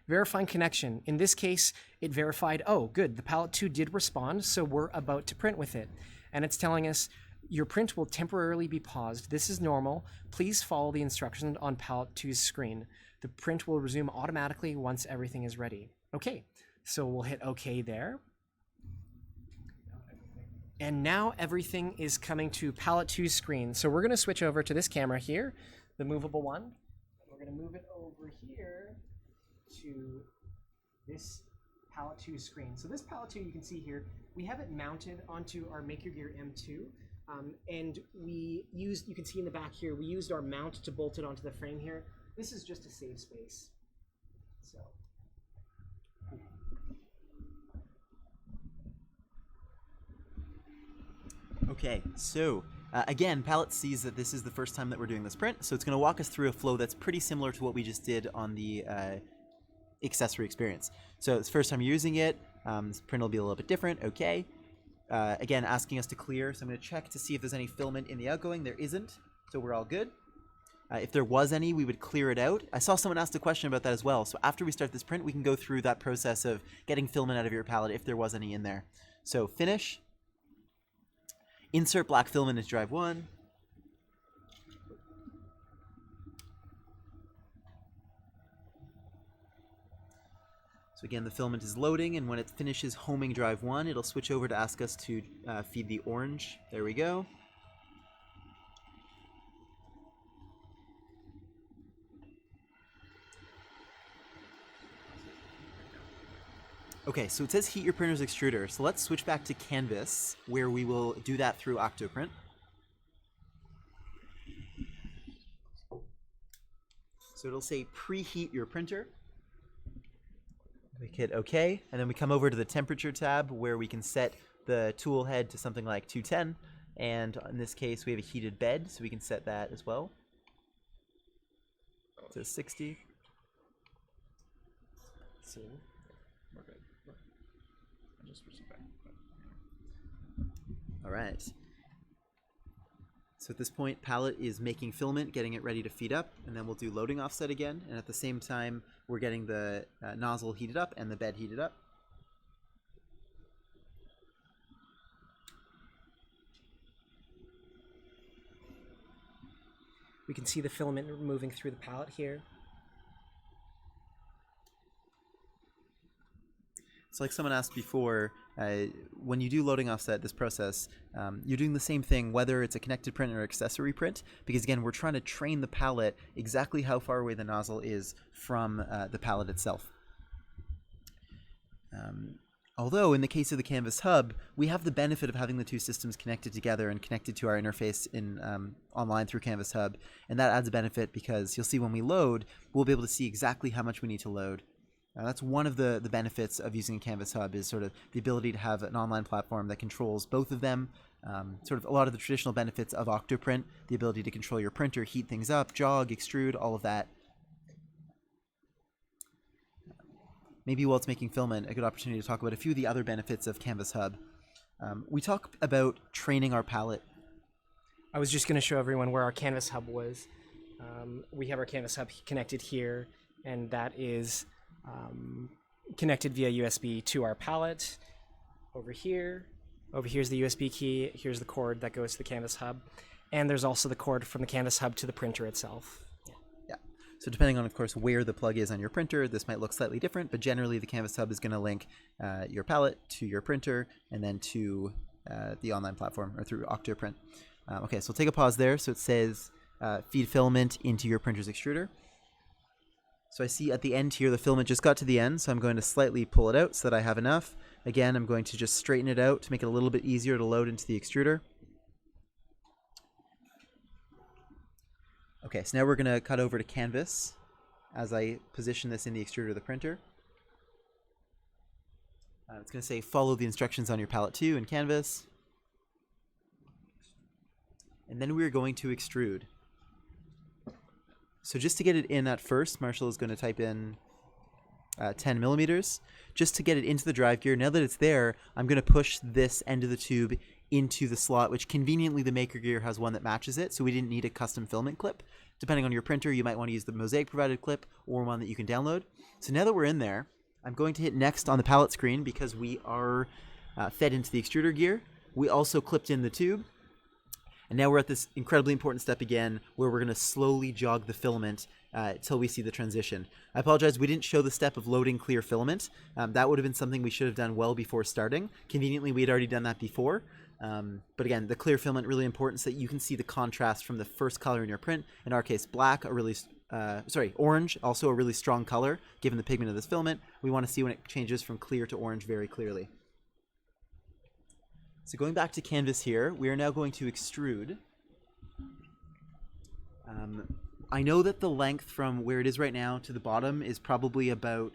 Verifying connection. In this case, it verified, oh, good, the palette 2 did respond, so we're about to print with it. And it's telling us, your print will temporarily be paused. This is normal. Please follow the instructions on palette 2's screen. The print will resume automatically once everything is ready. Okay, so we'll hit OK there. And now everything is coming to palette 2's screen. So we're gonna switch over to this camera here, the movable one. We're gonna move it over here to this palette 2 screen. So this palette 2 you can see here, we have it mounted onto our Make Your Gear M2, and we used, you can see in the back here, we used our mount to bolt it onto the frame here. This is just to save space. So. Okay, so again, Palette sees that this is the first time that we're doing this print, so it's going to walk us through a flow that's pretty similar to what we just did on the accessory experience. So it's the first time you're using it. This print will be a little bit different. Okay. Again, asking us to clear. So I'm going to check to see if there's any filament in the outgoing. There isn't, so we're all good. If there was any, we would clear it out. I saw someone ask a question about that as well. So after we start this print, we can go through that process of getting filament out of your palette if there was any in there. So finish. Insert black filament into drive 1. So again, the filament is loading, and when it finishes homing drive 1, it'll switch over to ask us to feed the orange. There we go. Okay, so it says heat your printer's extruder. So let's switch back to Canvas, where we will do that through Octoprint. So it'll say preheat your printer. We hit OK, and then we come over to the temperature tab where we can set the tool head to something like 210, And in this case, we have a heated bed, so we can set that as well to 60. See, we're good. I just switched it back. All right. So at this point, palette is making filament, getting it ready to feed up, and then we'll do loading offset again. And at the same time, we're getting the nozzle heated up and the bed heated up. We can see the filament moving through the palette here. So like someone asked before, when you do loading offset, this process, you're doing the same thing whether it's a connected print or accessory print, because again, we're trying to train the palette exactly how far away the nozzle is from the palette itself. Although in the case of the Canvas Hub, we have the benefit of having the two systems connected together and connected to our interface in online through Canvas Hub, and that adds a benefit because you'll see when we load, we'll be able to see exactly how much we need to load. That's one of the benefits of using a Canvas Hub, is sort of the ability to have an online platform that controls both of them. Sort of a lot of the traditional benefits of Octoprint, the ability to control your printer, heat things up, jog, extrude, all of that. Maybe while it's making filament, a good opportunity to talk about a few of the other benefits of Canvas Hub. We talk about training our palette. I was just going to show everyone where our Canvas Hub was. We have our Canvas Hub connected here, and that is connected via USB to our palette. Over here's the USB key. Here's the cord that goes to the Canvas Hub, and there's also the cord from the Canvas Hub to the printer itself. Yeah. So depending on, of course, where the plug is on your printer, this might look slightly different, but generally the Canvas Hub is going to link your palette to your printer and then to the online platform or through Octoprint. Okay, so we'll take a pause there. So it says feed filament into your printer's extruder. So I see at the end here, the filament just got to the end, so I'm going to slightly pull it out so that I have enough. Again, I'm going to just straighten it out to make it a little bit easier to load into the extruder. Okay, so now we're going to cut over to Canvas as I position this in the extruder of the printer. It's going to say follow the instructions on your palette too in Canvas. And then we're going to extrude. So just to get it in at first, Marshall is going to type in 10 millimeters. Just to get it into the drive gear, now that it's there, I'm going to push this end of the tube into the slot, which conveniently the Maker Gear has one that matches it, so we didn't need a custom filament clip. Depending on your printer, you might want to use the Mosaic provided clip or one that you can download. So now that we're in there, I'm going to hit next on the palette screen because we are fed into the extruder gear. We also clipped in the tube. And now we're at this incredibly important step again where we're going to slowly jog the filament till we see the transition. I apologize, we didn't show the step of loading clear filament. That would have been something we should have done well before starting. Conveniently, we had already done that before. But again, the clear filament really important so that you can see the contrast from the first color in your print. In our case, black, orange, also a really strong color given the pigment of this filament. We want to see when it changes from clear to orange very clearly. So going back to Canvas here, we are now going to extrude. I know that the length from where it is right now to the bottom is probably about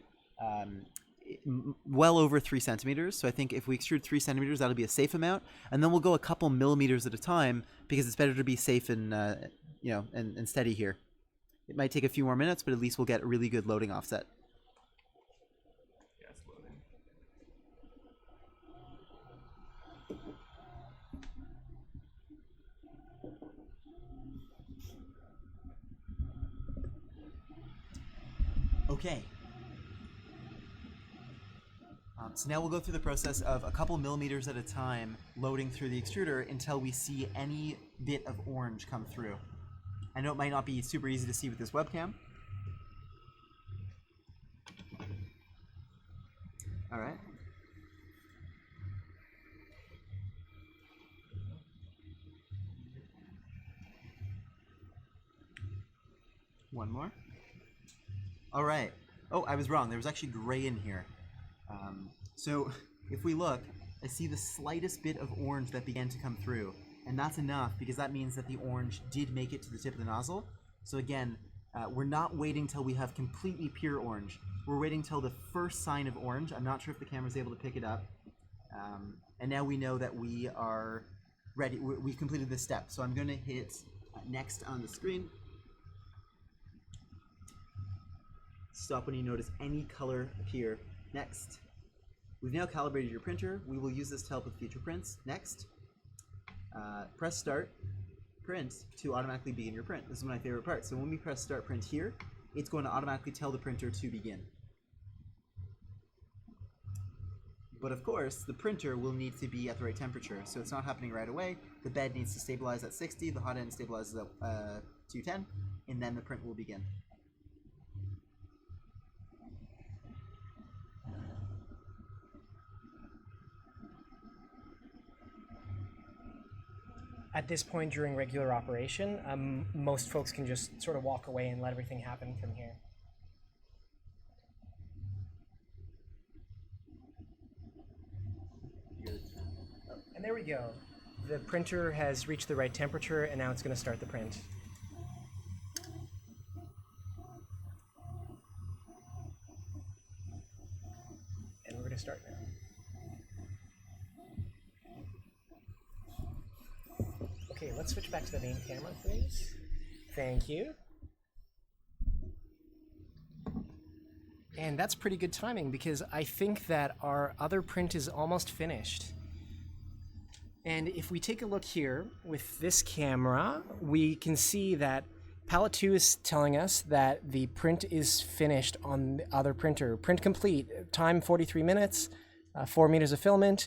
well over 3 centimeters. So I think if we extrude 3 centimeters, that'll be a safe amount. And then we'll go a couple millimeters at a time because it's better to be safe and and steady here. It might take a few more minutes, but at least we'll get a really good loading offset. Okay. So now we'll go through the process of a couple millimeters at a time loading through the extruder until we see any bit of orange come through. I know it might not be super easy to see with this webcam. All right. One more. All right. Oh, I was wrong. There was actually gray in here. So if we look, I see the slightest bit of orange that began to come through. And that's enough because that means that the orange did make it to the tip of the nozzle. So again, we're not waiting till we have completely pure orange. We're waiting till the first sign of orange. I'm not sure if the camera's able to pick it up. And now we know that we are ready. We've completed this step. So I'm going to hit next on the screen. Stop when you notice any color appear. Next. We've now calibrated your printer. We will use this to help with future prints. Next. Press start print to automatically begin your print. This is my favorite part. So when we press start print here, it's going to automatically tell the printer to begin. But of course, the printer will need to be at the right temperature, so it's not happening right away. The bed needs to stabilize at 60, the hot end stabilizes at 210, and then the print will begin. At this point during regular operation, most folks can just sort of walk away and let everything happen from here. And there we go. The printer has reached the right temperature, and now it's going to start the print. And we're going to start now. Okay, let's switch back to the main camera, please. Thank you. And that's pretty good timing because I think that our other print is almost finished. And if we take a look here with this camera, we can see that Palette 2 is telling us that the print is finished on the other printer. Print complete, time 43 minutes, 4 meters of filament,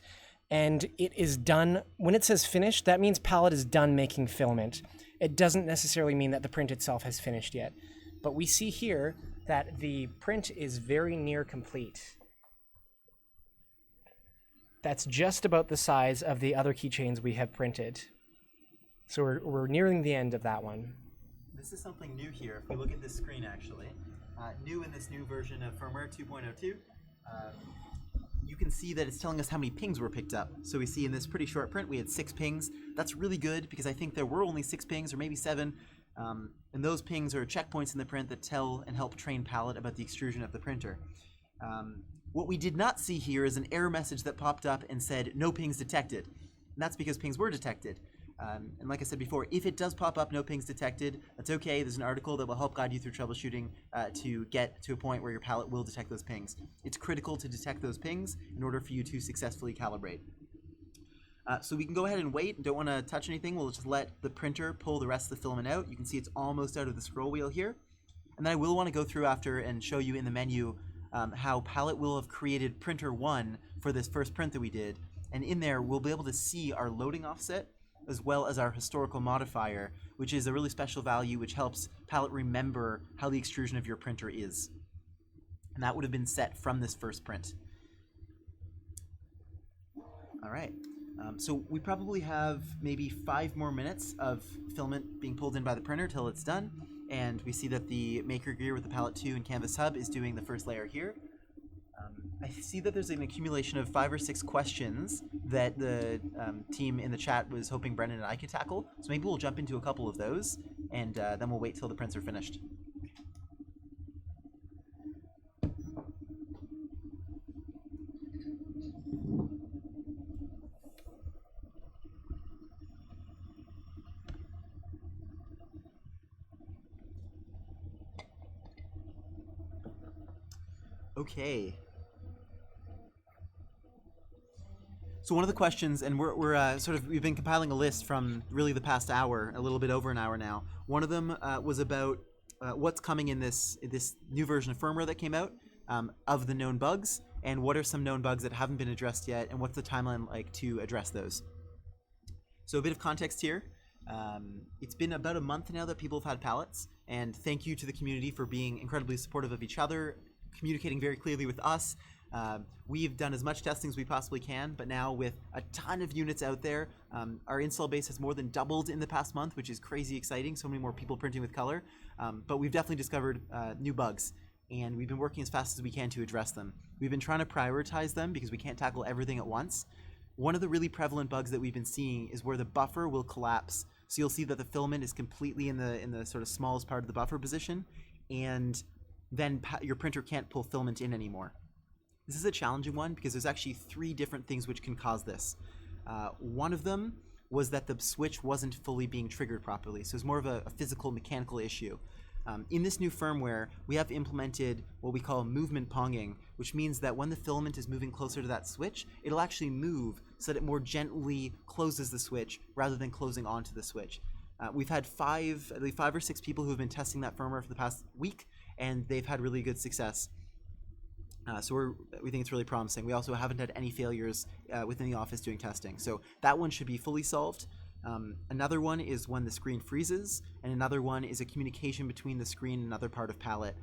and it is done. When it says finished, that means Palette is done making filament. It doesn't necessarily mean that the print itself has finished yet. But we see here that the print is very near complete. That's just about the size of the other keychains we have printed. So we're nearing the end of that one. This is something new here. If we look at this screen, actually, new in this new version of firmware 2.02, you can see that it's telling us how many pings were picked up. So we see in this pretty short print, we had 6 pings. That's really good because I think there were only 6 pings or maybe 7. And those pings are checkpoints in the print that tell and help train Palette about the extrusion of the printer. What we did not see here is an error message that popped up and said, no pings detected. And that's because pings were detected. And like I said before, if it does pop up, no pings detected, that's okay. There's an article that will help guide you through troubleshooting to get to a point where your Palette will detect those pings. It's critical to detect those pings in order for you to successfully calibrate. So we can go ahead and wait. Don't want to touch anything. We'll just let the printer pull the rest of the filament out. You can see it's almost out of the scroll wheel here. And then I will want to go through after and show you in the menu how Palette will have created printer 1 for this first print that we did. And in there, we'll be able to see our loading offset as well as our historical modifier, which is a really special value which helps Palette remember how the extrusion of your printer is. And that would have been set from this first print. All right. So we probably have maybe 5 more minutes of filament being pulled in by the printer till it's done. And we see that the maker gear with the Palette 2 and Canvas Hub is doing the first layer here. I see that there's an accumulation of 5 or 6 questions that the team in the chat was hoping Brennan and I could tackle. So maybe we'll jump into a couple of those, and then we'll wait till the prints are finished. Okay. So one of the questions, and we've been compiling a list from really the past hour, a little bit over an hour now. One of them was about what's coming in this new version of firmware that came out of the known bugs, and what are some known bugs that haven't been addressed yet, and what's the timeline like to address those. So a bit of context here. It's been about a month now that people have had palettes, and thank you to the community for being incredibly supportive of each other, communicating very clearly with us. We've done as much testing as we possibly can, but now with a ton of units out there, our install base has more than doubled in the past month, which is crazy exciting. So many more people printing with color. But we've definitely discovered new bugs, and we've been working as fast as we can to address them. We've been trying to prioritize them because we can't tackle everything at once. One of the really prevalent bugs that we've been seeing is where the buffer will collapse. So you'll see that the filament is completely in the sort of smallest part of the buffer position, and then your printer can't pull filament in anymore. This is a challenging one because there's actually 3 different things which can cause this. One of them was that the switch wasn't fully being triggered properly. So it's more of a physical, mechanical issue. In this new firmware, we have implemented what we call movement ponging, which means that when the filament is moving closer to that switch, it'll actually move so that it more gently closes the switch rather than closing onto the switch. We've had at least 5 or 6 people who have been testing that firmware for the past week, and they've had really good success. So we think it's really promising. We also haven't had any failures within the office doing testing. So that one should be fully solved. Another one is when the screen freezes, and another one is a communication between the screen and another part of palette,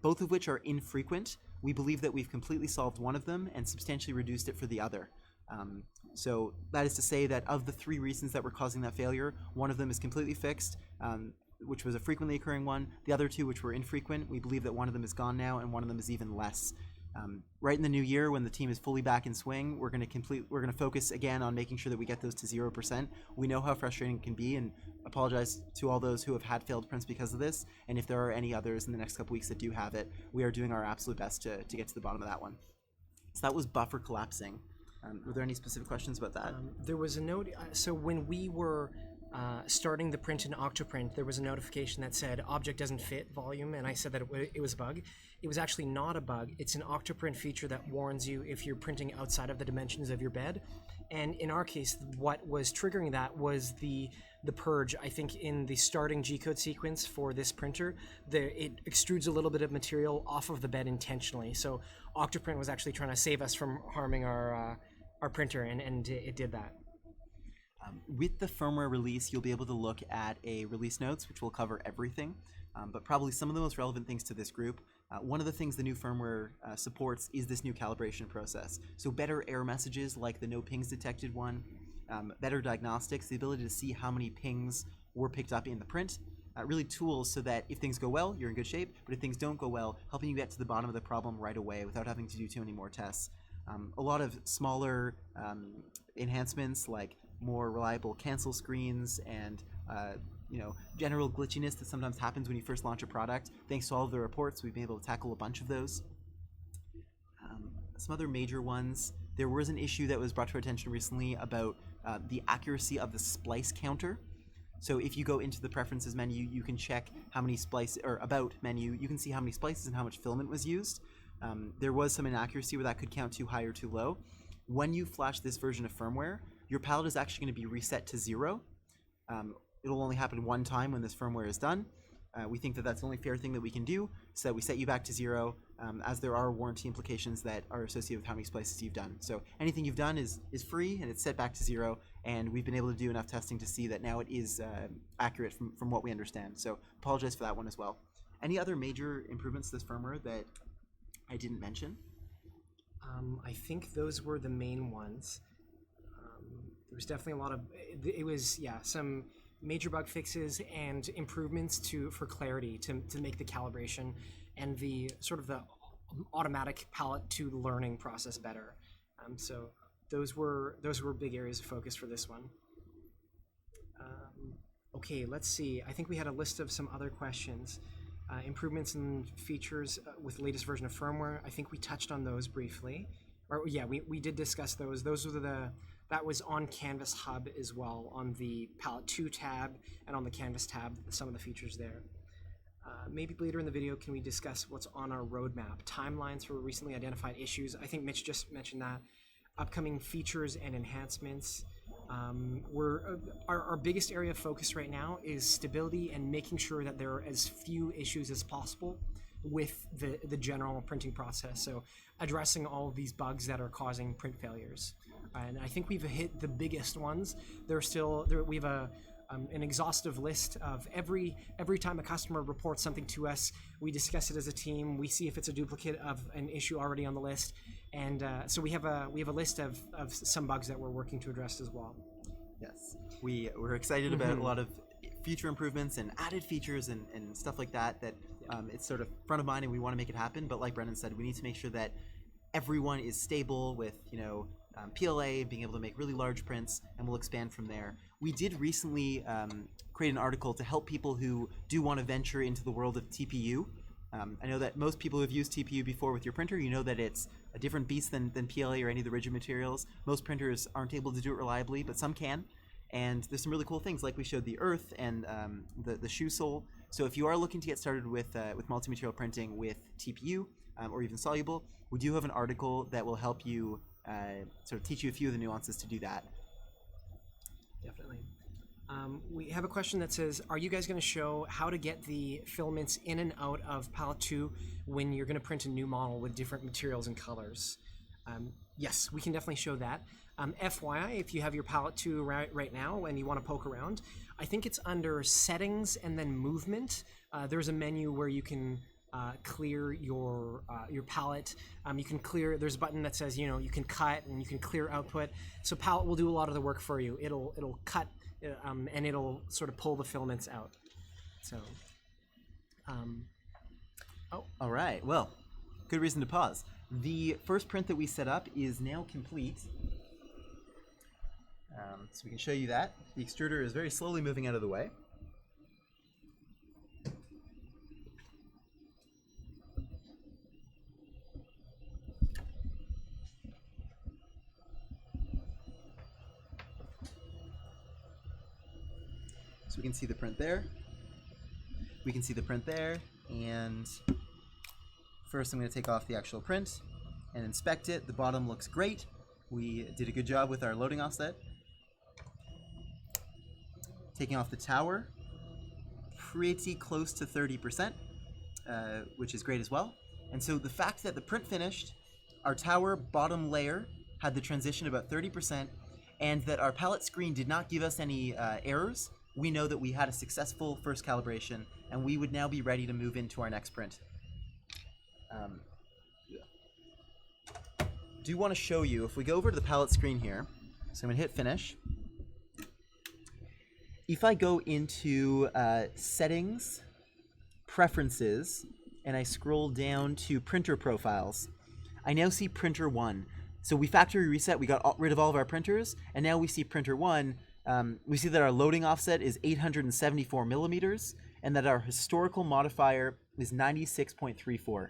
both of which are infrequent. We believe that we've completely solved one of them and substantially reduced it for the other. So that is to say that of the 3 reasons that were causing that failure, one of them is completely fixed, which was a frequently occurring one. The other 2, which were infrequent, we believe that one of them is gone now and one of them is even less. Right in the new year, when the team is fully back in swing, we're going to focus again on making sure that we get those to 0%. We know how frustrating it can be, and apologize to all those who have had failed prints because of this. And if there are any others in the next couple weeks that do have it, we are doing our absolute best to get to the bottom of that one. So that was buffer collapsing. Were there any specific questions about that? There was a note. So when we were starting the print in Octoprint, there was a notification that said object doesn't fit volume, and I said that it was a bug. It was actually not a bug. It's an Octoprint feature that warns you if you're printing outside of the dimensions of your bed. And in our case, what was triggering that was the purge. I think in the starting G-code sequence for this printer, it extrudes a little bit of material off of the bed intentionally. So Octoprint was actually trying to save us from harming our printer, and it did that. With the firmware release, you'll be able to look at a release notes, which will cover everything, but probably some of the most relevant things to this group. One of the things the new firmware supports is this new calibration process. So better error messages like the no pings detected one, better diagnostics, the ability to see how many pings were picked up in the print, really tools so that if things go well, you're in good shape, but if things don't go well, helping you get to the bottom of the problem right away without having to do too many more tests. A lot of smaller enhancements like more reliable cancel screens and general glitchiness that sometimes happens when you first launch a product. Thanks to all of the reports, we've been able to tackle a bunch of those. Some other major ones, there was an issue that was brought to our attention recently about the accuracy of the splice counter. So if you go into the preferences menu, you can check how many splice, or about menu, you can see how many splices and how much filament was used. There was some inaccuracy where that could count too high or too low. When you flash this version of firmware, your palette is actually going to be reset to 0. It'll only happen one time when this firmware is done. We think that that's the only fair thing that we can do, so that we set you back to 0, as there are warranty implications that are associated with how many splices you've done. So anything you've done is free, and it's set back to 0, and we've been able to do enough testing to see that now it is accurate from what we understand. So apologize for that one as well. Any other major improvements to this firmware that I didn't mention? I think those were the main ones. There was definitely a lot of, some major bug fixes and improvements for clarity to make the calibration and the sort of the automatic palette to learning process better. So those were big areas of focus for this one. Okay, let's see. I think we had a list of some other questions. Improvements and features with the latest version of firmware. I think we touched on those briefly. We did discuss those. Those were that was on Canvas Hub as well, on the Palette 2 tab and on the Canvas tab, some of the features there. Maybe later in the video, can we discuss what's on our roadmap? Timelines for recently identified issues. I think Mitch just mentioned that. Upcoming features and enhancements. Our biggest area of focus right now is stability and making sure that there are as few issues as possible with the general printing process. So addressing all of these bugs that are causing print failures. And I think we've hit the biggest ones. We have an exhaustive list of every time a customer reports something to us, we discuss it as a team. We see if it's a duplicate of an issue already on the list, and so we have a list of some bugs that we're working to address as well. Yes, we're excited about a lot of future improvements and added features and stuff like that. It's sort of front of mind, and we want to make it happen. But like Brennan said, we need to make sure that everyone is stable with PLA, being able to make really large prints, and we'll expand from there. We did recently create an article to help people who do want to venture into the world of TPU. I know that most people who have used TPU before with your printer, you know that it's a different beast than PLA or any of the rigid materials. Most printers aren't able to do it reliably, but some can. And there's some really cool things, like we showed the earth and the shoe sole. So if you are looking to get started with multi-material printing with TPU or even soluble, we do have an article that will help you sort of teach you a few of the nuances to do that. Definitely. We have a question that says, are you guys going to show how to get the filaments in and out of palette 2 when you're going to print a new model with different materials and colors? Yes, we can definitely show that. FYI, if you have your palette 2 right now and you want to poke around, I think it's under settings and then movement. There's a menu where you can clear your palette. You can clear, there's a button that says, you know, you can cut and you can clear output. So palette will do a lot of the work for you. It'll cut and it'll sort of pull the filaments out. So, All right, well, good reason to pause. The first print that we set up is now complete. So we can show you that. The extruder is very slowly moving out of the way. So we can see the print there. We can see the print there. And first I'm going to take off the actual print and inspect it. The bottom looks great. We did a good job with our loading offset. Taking off the tower, pretty close to 30%, which is great as well. And so the fact that the print finished, our tower bottom layer had the transition about 30%, and that our palette screen did not give us any errors, we know that we had a successful first calibration, and we would now be ready to move into our next print. Do want to show you, if we go over to the palette screen here, so I'm going to hit finish. If I go into settings, preferences, and I scroll down to printer profiles, I now see printer 1. So we factory reset, we got rid of all of our printers, and now we see printer 1. We see that our loading offset is 874 millimeters, and that our historical modifier is 96.34.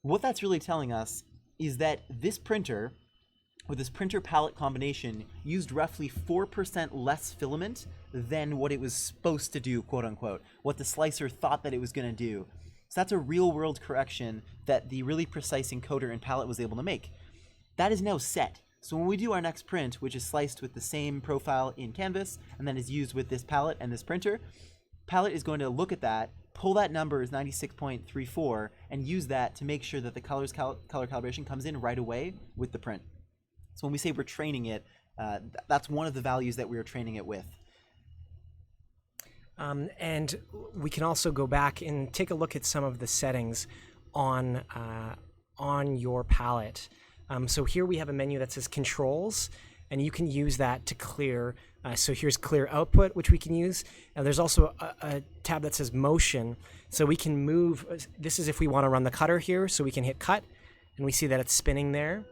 What that's really telling us is that this printer, or this printer palette combination, used roughly 4% less filament than what it was supposed to do, quote unquote, what the slicer thought that it was going to do. So that's a real world correction that the really precise encoder and palette was able to make. That is now set. So when we do our next print, which is sliced with the same profile in Canvas, and then is used with this palette and this printer, palette is going to look at that, pull that number as 96.34, and use that to make sure that the color calibration comes in right away with the print. So when we say we're training it, that's one of the values that we are training it with. And we can also go back and take a look at some of the settings on your palette. So here we have a menu that says Controls, and you can use that to clear. So here's Clear Output, which we can use. And there's also a tab that says Motion, so we can move. This is if we want to run the cutter here, so we can hit Cut, and we see that it's spinning there.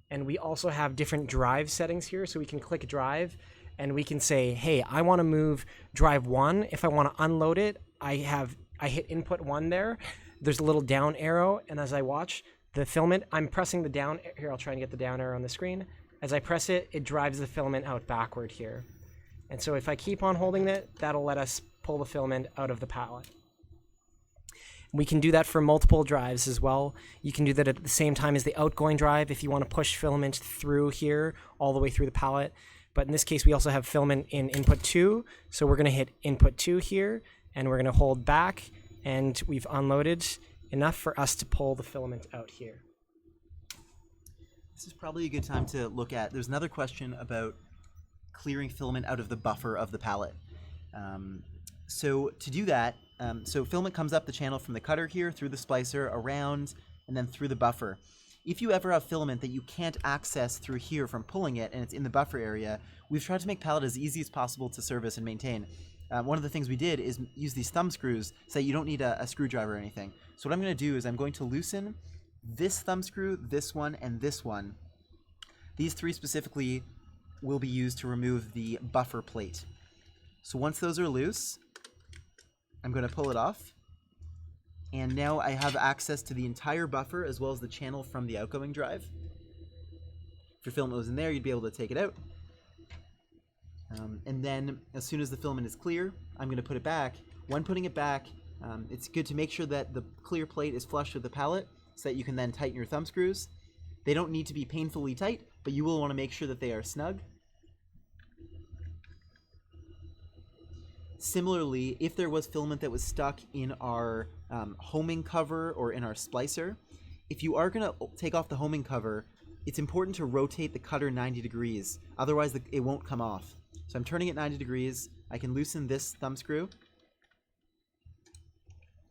And we also have different drive settings here, so we can click Drive, and we can say, hey, I want to move drive 1. If I want to unload it, I hit input 1 there. There's a little down arrow, and as I watch the filament, I'm pressing the down. Here, I'll try and get the down arrow on the screen. As I press it, it drives the filament out backward here. And so if I keep on holding it, that'll let us pull the filament out of the palette. We can do that for multiple drives as well. You can do that at the same time as the outgoing drive if you want to push filament through here, all the way through the palette. But in this case, we also have filament in input 2. So we're going to hit input 2 here, and we're going to hold back, and we've unloaded enough for us to pull the filament out here. This is probably a good time to look at, there's another question about clearing filament out of the buffer of the palette. So to do that, so filament comes up the channel from the cutter here, through the splicer, around, and then through the buffer. If you ever have filament that you can't access through here from pulling it and it's in the buffer area, we've tried to make palette as easy as possible to service and maintain. One of the things we did is use these thumb screws so that you don't need a screwdriver or anything. So what I'm going to do is I'm going to loosen this thumb screw, this one, and this one. These 3 specifically will be used to remove the buffer plate. So once those are loose, I'm going to pull it off. And now I have access to the entire buffer as well as the channel from the outgoing drive. If your filament was in there, you'd be able to take it out. And then as soon as the filament is clear, I'm going to put it back. When putting it back, it's good to make sure that the clear plate is flush with the palette so that you can then tighten your thumb screws. They don't need to be painfully tight, but you will want to make sure that they are snug. Similarly, if there was filament that was stuck in our homing cover or in our splicer, if you are going to take off the homing cover, it's important to rotate the cutter 90 degrees. Otherwise, it won't come off. So I'm turning it 90 degrees. I can loosen this thumb screw,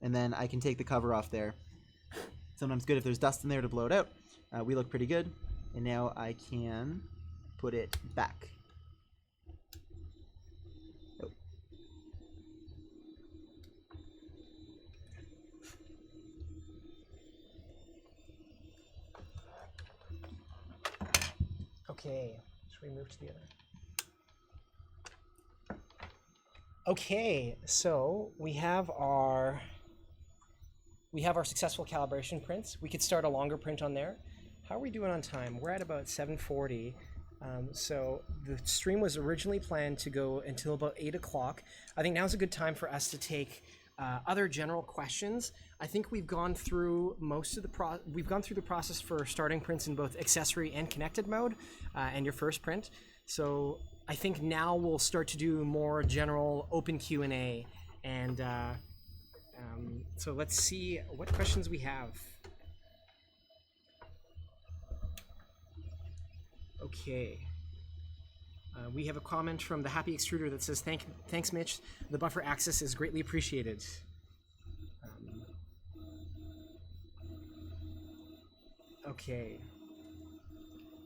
and then I can take the cover off there. Sometimes good if there's dust in there to blow it out. We look pretty good. And now I can put it back. Oh. Okay, should we move to the other? Okay, so we have our successful calibration prints. We could start a longer print on there. How are we doing on time? We're at about 7:40. So the stream was originally planned to go until about 8 o'clock. I think now's a good time for us to take other general questions. I think we've gone through most of the process for starting prints in both accessory and connected mode, and your first print. So I think now we'll start to do more general open Q&A, and so let's see what questions we have. Okay. We have a comment from the Happy Extruder that says, thanks, Mitch. The buffer access is greatly appreciated. Okay.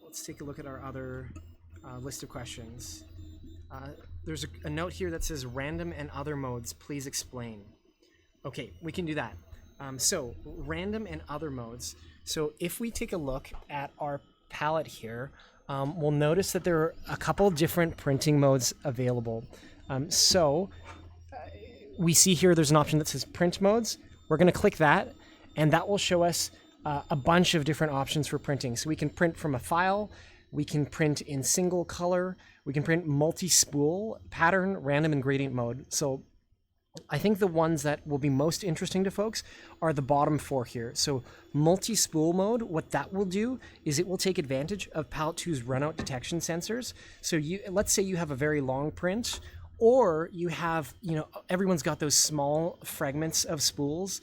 Let's take a look at our other list of questions. There's a note here that says, random and other modes, please explain. Okay, we can do that. So, random and other modes. So if we take a look at our palette here, we'll notice that there are a couple different printing modes available. We see here there's an option that says print modes. We're going to click that, and that will show us a bunch of different options for printing. So we can print from a file, we can print in single color, we can print multi-spool, pattern, random, and gradient mode. So I think the ones that will be most interesting to folks are the bottom four here. So multi-spool mode, what that will do is it will take advantage of Palette 2's runout detection sensors. So let's say you have a very long print, or you have, everyone's got those small fragments of spools,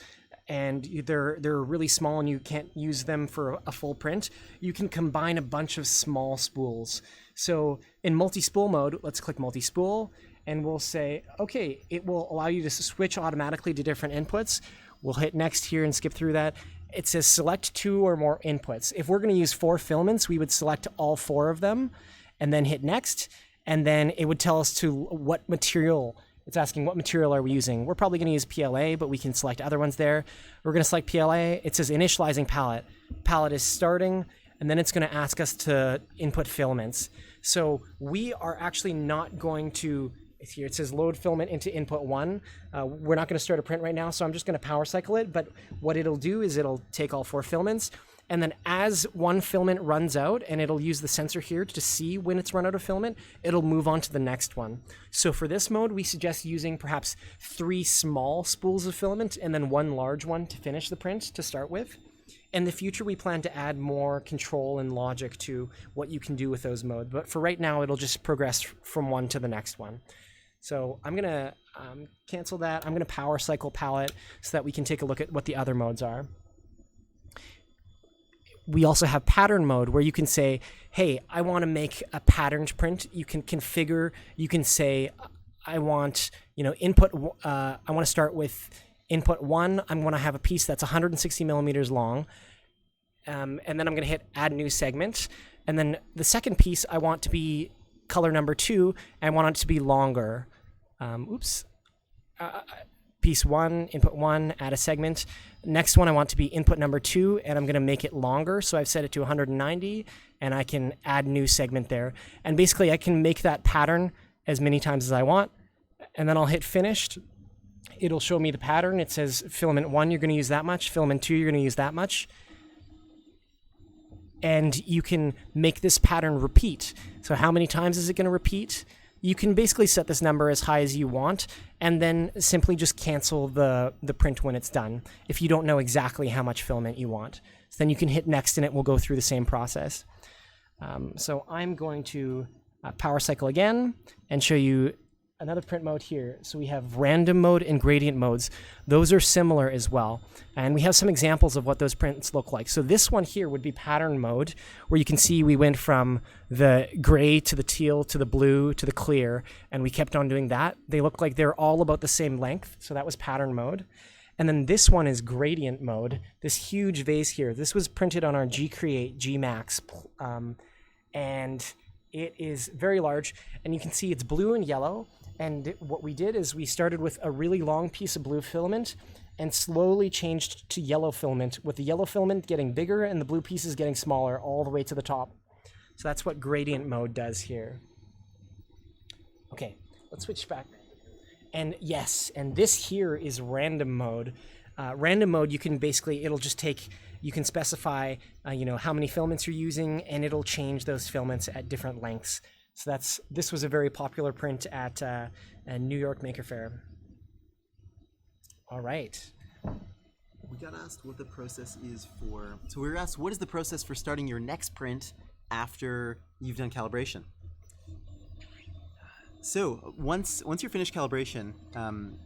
and they're really small and you can't use them for a full print. You can combine a bunch of small spools. So in multi-spool mode, let's click multi-spool, and we'll say, okay, it will allow you to switch automatically to different inputs. We'll hit next here and skip through that. It says select 2 or more inputs. If we're going to use 4 filaments, we would select all 4 of them and then hit next. And then it would tell us to what material. It's asking what material are we using. We're probably going to use PLA, but we can select other ones there. We're going to select PLA. It says initializing palette. Palette is starting, and then it's going to ask us to input filaments. So we are actually not going to, here it says load filament into input 1. We're not going to start a print right now, so I'm just going to power cycle it. But what it'll do is it'll take all 4 filaments, and then as one filament runs out, and it'll use the sensor here to see when it's run out of filament, it'll move on to the next one. So for this mode, we suggest using perhaps 3 small spools of filament and then 1 large one to finish the print to start with. In the future, we plan to add more control and logic to what you can do with those modes. But for right now, it'll just progress from one to the next one. So I'm going to cancel that. I'm going to power cycle palette so that we can take a look at what the other modes are. We also have pattern mode where you can say, hey, I want to make a patterned print. You can configure, you can say, I want, input, I want to start with input 1. I'm going to have a piece that's 160 millimeters long. And then I'm going to hit add new segment. And then the second piece I want to be color number 2, and I want it to be longer. Piece 1, input 1, add a segment. Next one I want to be input number 2, and I'm going to make it longer. So I've set it to 190, and I can add new segment there. And basically I can make that pattern as many times as I want. And then I'll hit finished. It'll show me the pattern. It says filament 1, you're going to use that much. Filament 2, you're going to use that much. And you can make this pattern repeat. So how many times is it going to repeat? you can basically set this number as high as you want and then simply just cancel the print when it's done if you don't know exactly how much filament you want. So then you can hit next and it will go through the same process. So I'm going to power cycle again and show you another print mode here. So we have random mode and gradient modes. Those are similar as well. And we have some examples of what those prints look like. So this one here would be pattern mode, where you can see we went from the gray to the teal to the blue to the clear, and we kept on doing that. They look like they're all about the same length. So that was pattern mode. And then this one is gradient mode, this huge vase here. This was printed on our G-Create G-Max, and it is very large, and you can see it's blue and yellow. And what we did is we started with a really long piece of blue filament and slowly changed to yellow filament, with the yellow filament getting bigger and the blue pieces getting smaller all the way to the top. So that's what gradient mode does here. Okay, let's switch back. And yes, and this here is random mode. Random mode, you can basically, it'll just take, you can specify, how many filaments you're using, and it'll change those filaments at different lengths. So this was a very popular print at a New York Maker Faire. All right. We got asked what the process is for. So we were asked, what is the process for starting your next print after you've done calibration? So once you're finished calibration,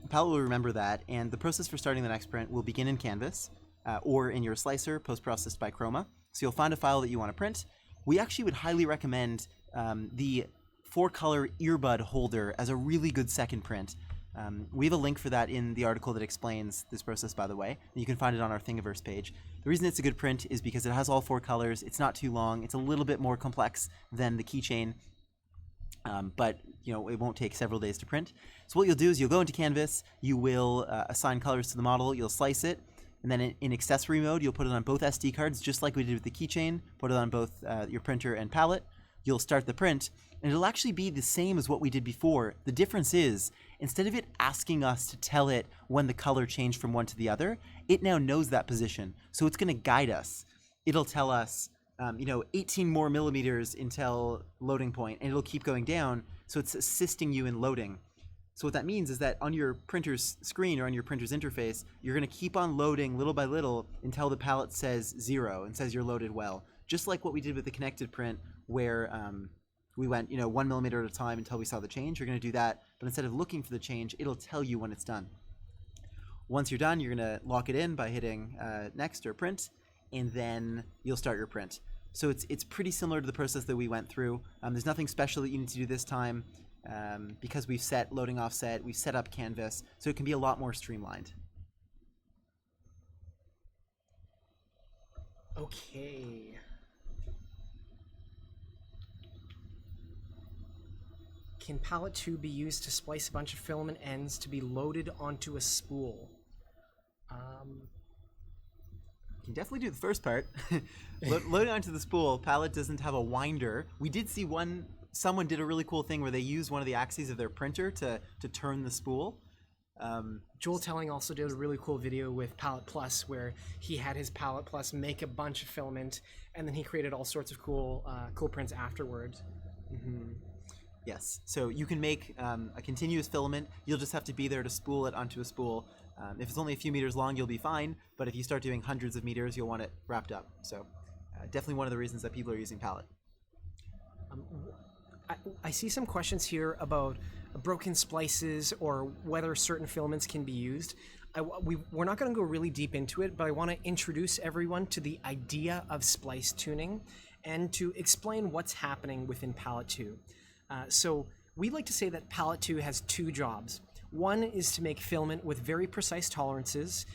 Paolo will remember that, and the process for starting the next print will begin in Canvas or in your slicer, post-processed by Chroma. So you'll find a file that you want to print. We actually would highly recommend the 4-color earbud holder as a really good second print. We have a link for that in the article that explains this process, by the way. You can find it on our Thingiverse page. The reason it's a good print is because it has all 4 colors. It's not too long. It's a little bit more complex than the keychain, but it won't take several days to print. So what you'll do is you'll go into Canvas, you will assign colors to the model, you'll slice it, and then in accessory mode, you'll put it on both SD cards, just like we did with the keychain, put it on both your printer and palette. You'll start the print, and it'll actually be the same as what we did before. The difference is, instead of it asking us to tell it when the color changed from one to the other, it now knows that position. So it's going to guide us. It'll tell us, 18 more millimeters until loading point, and it'll keep going down, so it's assisting you in loading. So what that means is that on your printer's screen or on your printer's interface, you're going to keep on loading little by little until the palette says 0 and says you're loaded well. Just like what we did with the connected print, where we went 1 millimeter at a time until we saw the change. You're going to do that, but instead of looking for the change, it'll tell you when it's done. Once you're done, you're going to lock it in by hitting next or print, and then you'll start your print. So it's pretty similar to the process that we went through. There's nothing special that you need to do this time because we've set loading offset, we've set up Canvas, so it can be a lot more streamlined. Okay. Can palette 2 be used to splice a bunch of filament ends to be loaded onto a spool? You can definitely do the first part. Loading onto the spool, palette doesn't have a winder. We did see someone did a really cool thing where they used one of the axes of their printer to turn the spool. Joel Telling also did a really cool video with Palette Plus where he had his Palette Plus make a bunch of filament, and then he created all sorts of cool prints afterwards. Mm-hmm. Yes, so you can make a continuous filament. You'll just have to be there to spool it onto a spool. If it's only a few meters long, you'll be fine, but if you start doing hundreds of meters, you'll want it wrapped up. So definitely one of the reasons that people are using palette. I see some questions here about broken splices or whether certain filaments can be used. We're not going to go really deep into it, but I want to introduce everyone to the idea of splice tuning and to explain what's happening within Palette 2. So we like to say that Palette 2 has 2 jobs. One is to make filament with very precise tolerances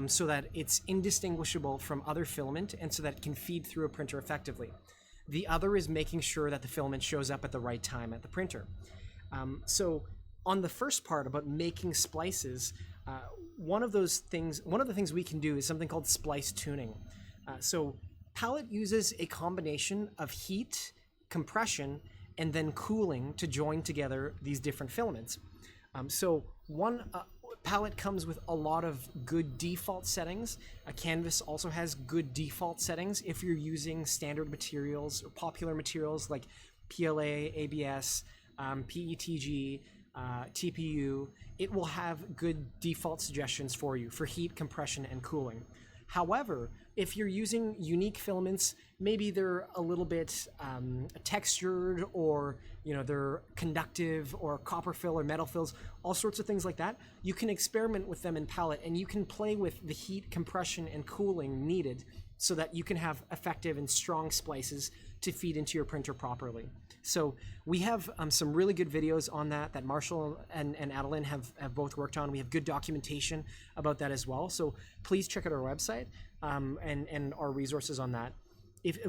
so that it's indistinguishable from other filament and so that it can feed through a printer effectively. The other is making sure that the filament shows up at the right time at the printer. So on the first part about making splices, one of the things we can do is something called splice tuning. So Palette uses a combination of heat, compression, and then cooling to join together these different filaments. So Palette comes with a lot of good default settings. Canvas also has good default settings if you're using standard materials or popular materials like PLA, ABS, PETG, TPU. It will have good default suggestions for you for heat, compression, and cooling. However, if you're using unique filaments, maybe they're a little bit textured, or they're conductive, or copper fill or metal fills, all sorts of things like that. You can experiment with them in palette, and you can play with the heat, compression, and cooling needed so that you can have effective and strong splices to feed into your printer properly. So we have some really good videos on that Marshall and Adeline have both worked on. We have good documentation about that as well. So please check out our website and our resources on that.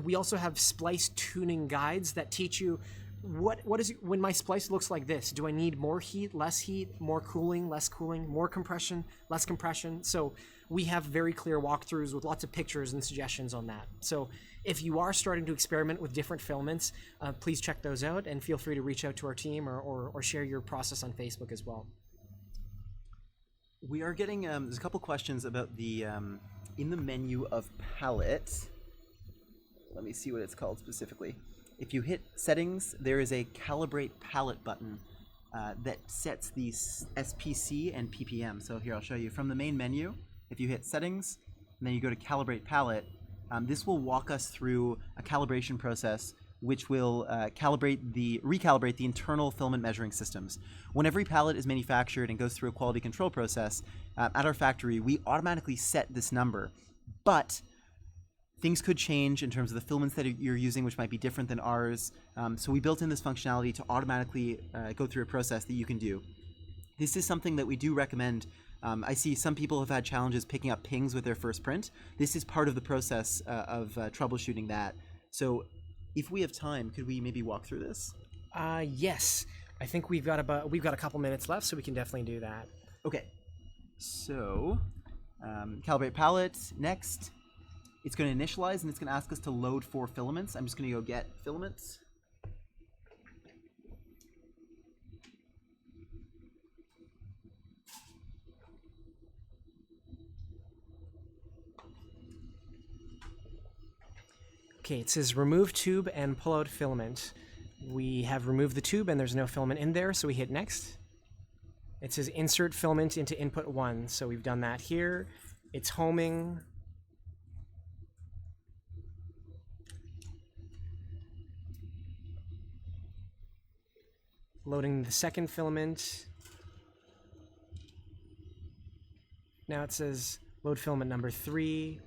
We also have splice tuning guides that teach you what is when my splice looks like this. Do I need more heat, less heat, more cooling, less cooling, more compression, less compression? So we have very clear walkthroughs with lots of pictures and suggestions on that. So if you are starting to experiment with different filaments, please check those out, and feel free to reach out to our team or share your process on Facebook as well. We are getting there's a couple questions about the in the menu of palette. Let me see what it's called specifically. If you hit settings, there is a calibrate palette button that sets the SPC and PPM. So here, I'll show you from the main menu. If you hit settings and then you go to calibrate palette, this will walk us through a calibration process which will recalibrate the internal filament measuring systems. When every palette is manufactured and goes through a quality control process, at our factory, we automatically set this number. But things could change in terms of the filaments that you're using, which might be different than ours. So we built in this functionality to automatically go through a process that you can do. This is something that we do recommend. I see some people have had challenges picking up pings with their first print. This is part of the process of troubleshooting that. So if we have time, could we maybe walk through this? Yes. I think we've got a couple minutes left, so we can definitely do that. Okay. So calibrate palette. Next, it's going to initialize, and it's going to ask us to load 4 filaments. I'm just going to go get filaments. Okay, it says remove tube and pull out filament. We have removed the tube and there's no filament in there, so we hit next. It says insert filament into input 1, so we've done that here. It's homing. Loading the second filament. Now it says load filament number 3.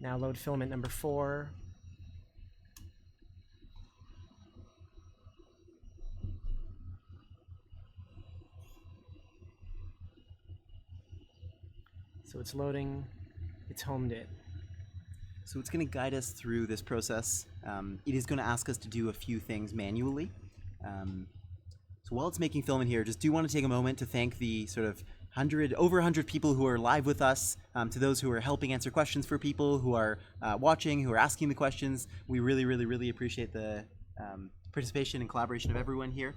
Now load filament number 4. So it's loading, it's homed it. So it's going to guide us through this process. It is going to ask us to do a few things manually. So while it's making filament here, just do want to take a moment to thank the sort of over 100 people who are live with us, to those who are helping answer questions for people, who are watching, who are asking the questions. We really, really, really appreciate the participation and collaboration of everyone here.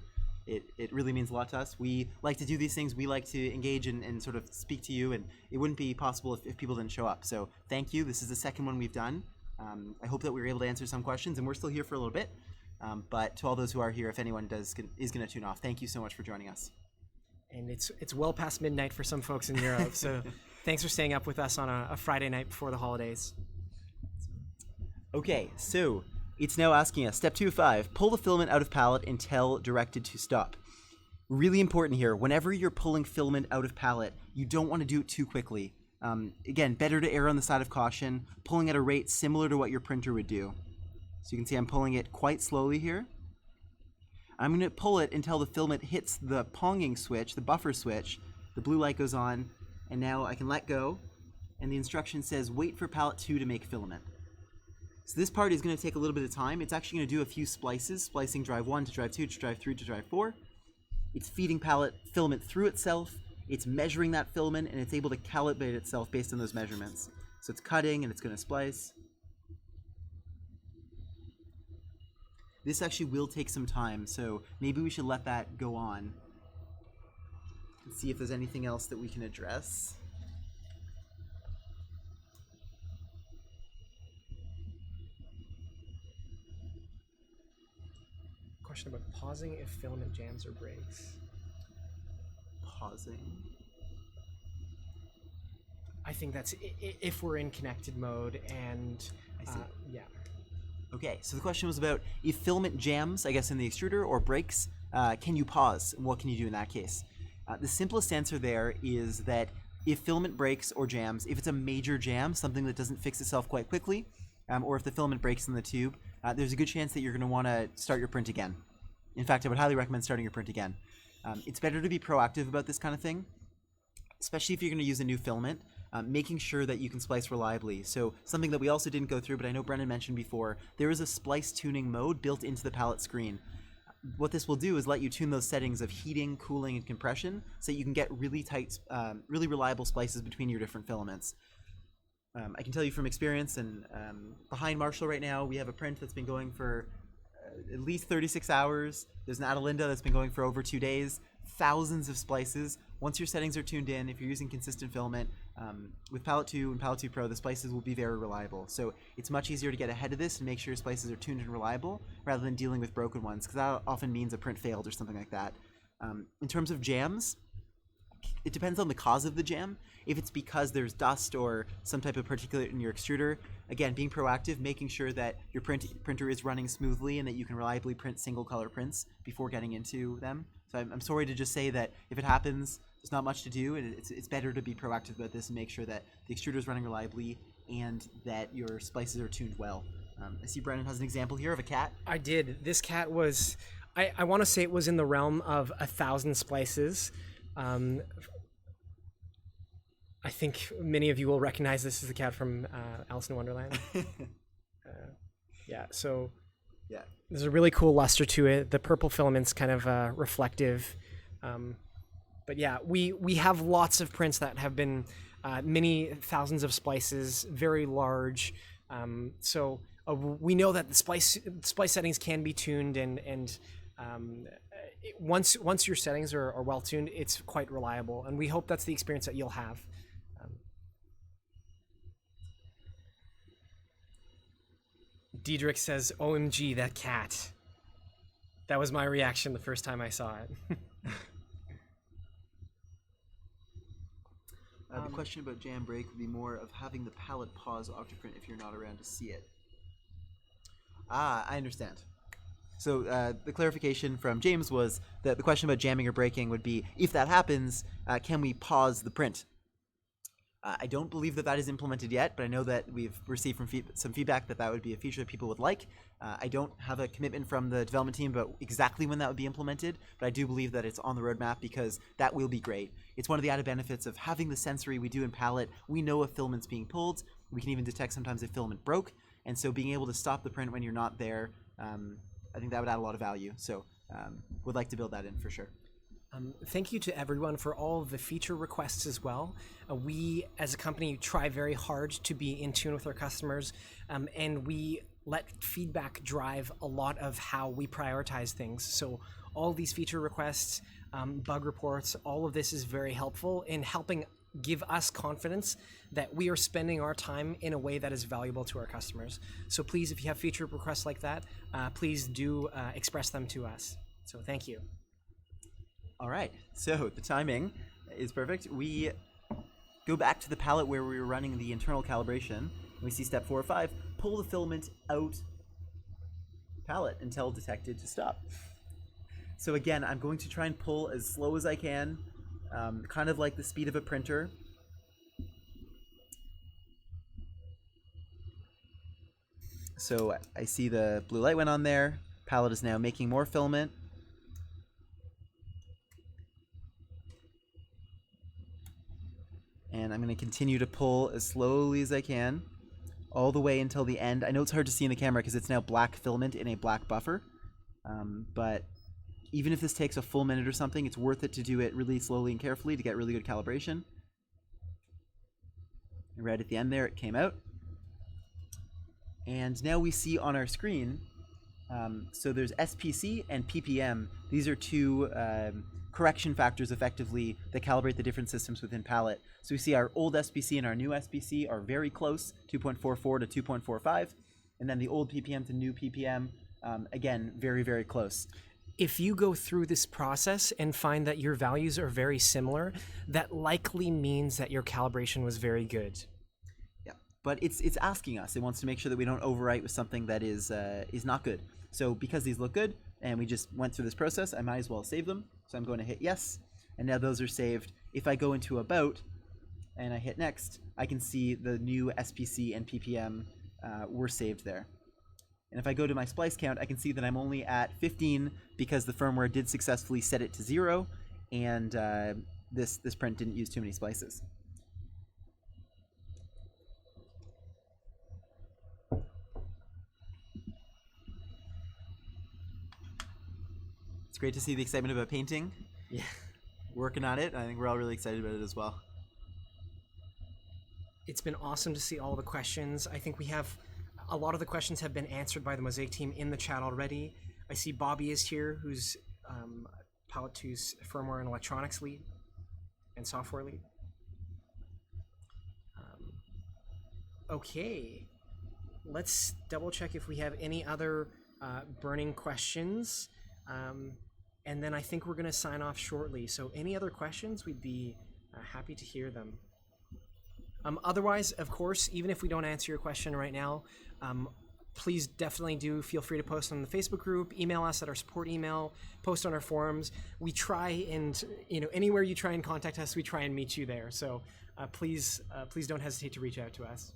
It really means a lot to us. We like to do these things. We like to engage and sort of speak to you, and it wouldn't be possible if people didn't show up. So thank you. This is the second one we've done. I hope that we were able to answer some questions, and we're still here for a little bit. But to all those who are here, if anyone is going to tune off, thank you so much for joining us. And it's well past midnight for some folks in Europe, so thanks for staying up with us on a Friday night before the holidays. Okay, so it's now asking us, step 2 of 5, pull the filament out of palette and tell directed to stop. Really important here, whenever you're pulling filament out of palette, you don't want to do it too quickly. Again, better to err on the side of caution, pulling at a rate similar to what your printer would do. So you can see I'm pulling it quite slowly here. I'm going to pull it until the filament hits the ponging switch, the buffer switch. The blue light goes on, and now I can let go, and the instruction says wait for palette 2 to make filament. So this part is going to take a little bit of time. It's actually going to do a few splices, splicing drive 1 to drive 2 to drive 3 to drive 4. It's feeding palette filament through itself, it's measuring that filament, and it's able to calibrate itself based on those measurements. So it's cutting, and it's going to splice. This actually will take some time, so maybe we should let that go on and see if there's anything else that we can address. question about pausing if filament jams or breaks. Pausing. I think that's if we're in connected mode and I see. yeah. Okay, so the question was about if filament jams, I guess, in the extruder or breaks, can you pause? And what can you do in that case? The simplest answer there is that if filament breaks or jams, if it's a major jam, something that doesn't fix itself quite quickly, or if the filament breaks in the tube, there's a good chance that you're going to want to start your print again. In fact, I would highly recommend starting your print again. It's better to be proactive about this kind of thing, especially if you're going to use a new filament, making sure that you can splice reliably. So something that we also didn't go through, but I know Brennan mentioned before, there is a splice tuning mode built into the palette screen. What this will do is let you tune those settings of heating, cooling, and compression so that you can get really tight, really reliable splices between your different filaments. I can tell you from experience, and behind Marshall right now, we have a print that's been going for at least 36 hours. There's an Adelinda that's been going for over 2 days. Thousands of splices. Once your settings are tuned in, if you're using consistent filament, with Palette 2 and Palette 2 Pro, the splices will be very reliable. So it's much easier to get ahead of this and make sure your splices are tuned and reliable rather than dealing with broken ones, because that often means a print failed or something like that. In terms of jams, it depends on the cause of the jam. If it's because there's dust or some type of particulate in your extruder, again, being proactive, making sure that your printer is running smoothly and that you can reliably print single color prints before getting into them. So I'm sorry to just say that if it happens, there's not much to do, and it's better to be proactive about this and make sure that the extruder is running reliably and that your splices are tuned well. I see Brennan has an example here of a cat. I did. This cat was, I want to say it was in the realm of 1,000 splices. I think many of you will recognize this as the cat from Alice in Wonderland. Yeah, so Yeah. there's a really cool luster to it. The purple filament's kind of reflective. But yeah, we have lots of prints that have been many thousands of splices, very large. So we know that the splice settings can be tuned, and once your settings are well tuned, it's quite reliable. And we hope that's the experience that you'll have. Diedrich says, "OMG, that cat." That was my reaction the first time I saw it. The question about jam break would be more of having the palette pause Octoprint if you're not around to see it. Ah, I understand. So the clarification from James was that the question about jamming or breaking would be, if that happens, can we pause the print? I don't believe that is implemented yet, but I know that we've received some feedback that would be a feature that people would like. I don't have a commitment from the development team about exactly when that would be implemented, but I do believe that it's on the roadmap because that will be great. It's one of the added benefits of having the sensory we do in Palette. We know if filament's being pulled. We can even detect sometimes if filament broke, and so being able to stop the print when you're not there, I think that would add a lot of value. So would like to build that in for sure. Thank you to everyone for all of the feature requests as well. We, as a company, try very hard to be in tune with our customers, and we let feedback drive a lot of how we prioritize things. So all these feature requests, bug reports, all of this is very helpful in helping give us confidence that we are spending our time in a way that is valuable to our customers. So please, if you have feature requests like that, please do express them to us. So thank you. All right, so the timing is perfect. We go back to the palette where we were running the internal calibration. We see step 4 or 5, pull the filament out palette until detected to stop. So again, I'm going to try and pull as slow as I can, kind of like the speed of a printer. So I see the blue light went on there. Palette is now making more filament. And I'm going to continue to pull as slowly as I can, all the way until the end. I know it's hard to see in the camera because it's now black filament in a black buffer, but even if this takes a full minute or something, it's worth it to do it really slowly and carefully to get really good calibration. And right at the end there, it came out. And now we see on our screen, so there's SPC and PPM. These are two correction factors effectively that calibrate the different systems within Palette. So we see our old SPC and our new SPC are very close, 2.44 to 2.45, and then the old PPM to new PPM Again, very, very close. If you go through this process and find that your values are very similar, that likely means that your calibration was very good. Yeah, but it's asking us. It wants to make sure that we don't overwrite with something that is not good. So because these look good and we just went through this process, I might as well save them. So I'm going to hit yes, and now those are saved. If I go into About and I hit next, I can see the new SPC and PPM were saved there. And if I go to my splice count, I can see that I'm only at 15 because the firmware did successfully set it to 0, and this print didn't use too many splices. It's great to see the excitement about painting. Yeah. Working on it. I think we're all really excited about it as well. It's been awesome to see all the questions. I think we have a lot of the questions have been answered by the Mosaic team in the chat already. I see Bobby is here, who's Palette 2's firmware and electronics lead and software lead. Okay, let's double check if we have any other burning questions. And then I think we're going to sign off shortly. So any other questions, we'd be happy to hear them. Otherwise, of course, even if we don't answer your question right now, please definitely do feel free to post on the Facebook group, email us at our support email, post on our forums. We try and, anywhere you try and contact us, we try and meet you there. So please don't hesitate to reach out to us.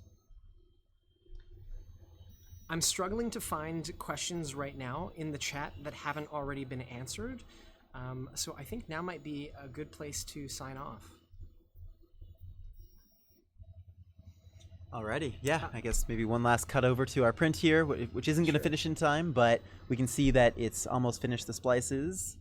I'm struggling to find questions right now in the chat that haven't already been answered. So I think now might be a good place to sign off. Alrighty, yeah, I guess maybe one last cut over to our print here, which isn't going to finish in time, but we can see that it's almost finished the splices.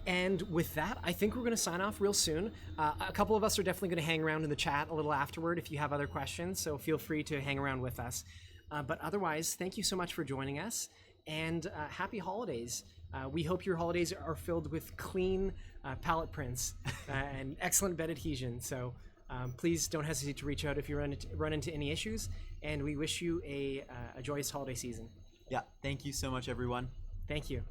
And with that, I think we're going to sign off real soon. A couple of us are definitely going to hang around in the chat a little afterward if you have other questions, so feel free to hang around with us. But otherwise, thank you so much for joining us, and happy holidays. We hope your holidays are filled with clean palette prints and excellent bed adhesion. So please don't hesitate to reach out if you run into any issues, and we wish you a joyous holiday season. Yeah, thank you so much, everyone. Thank you.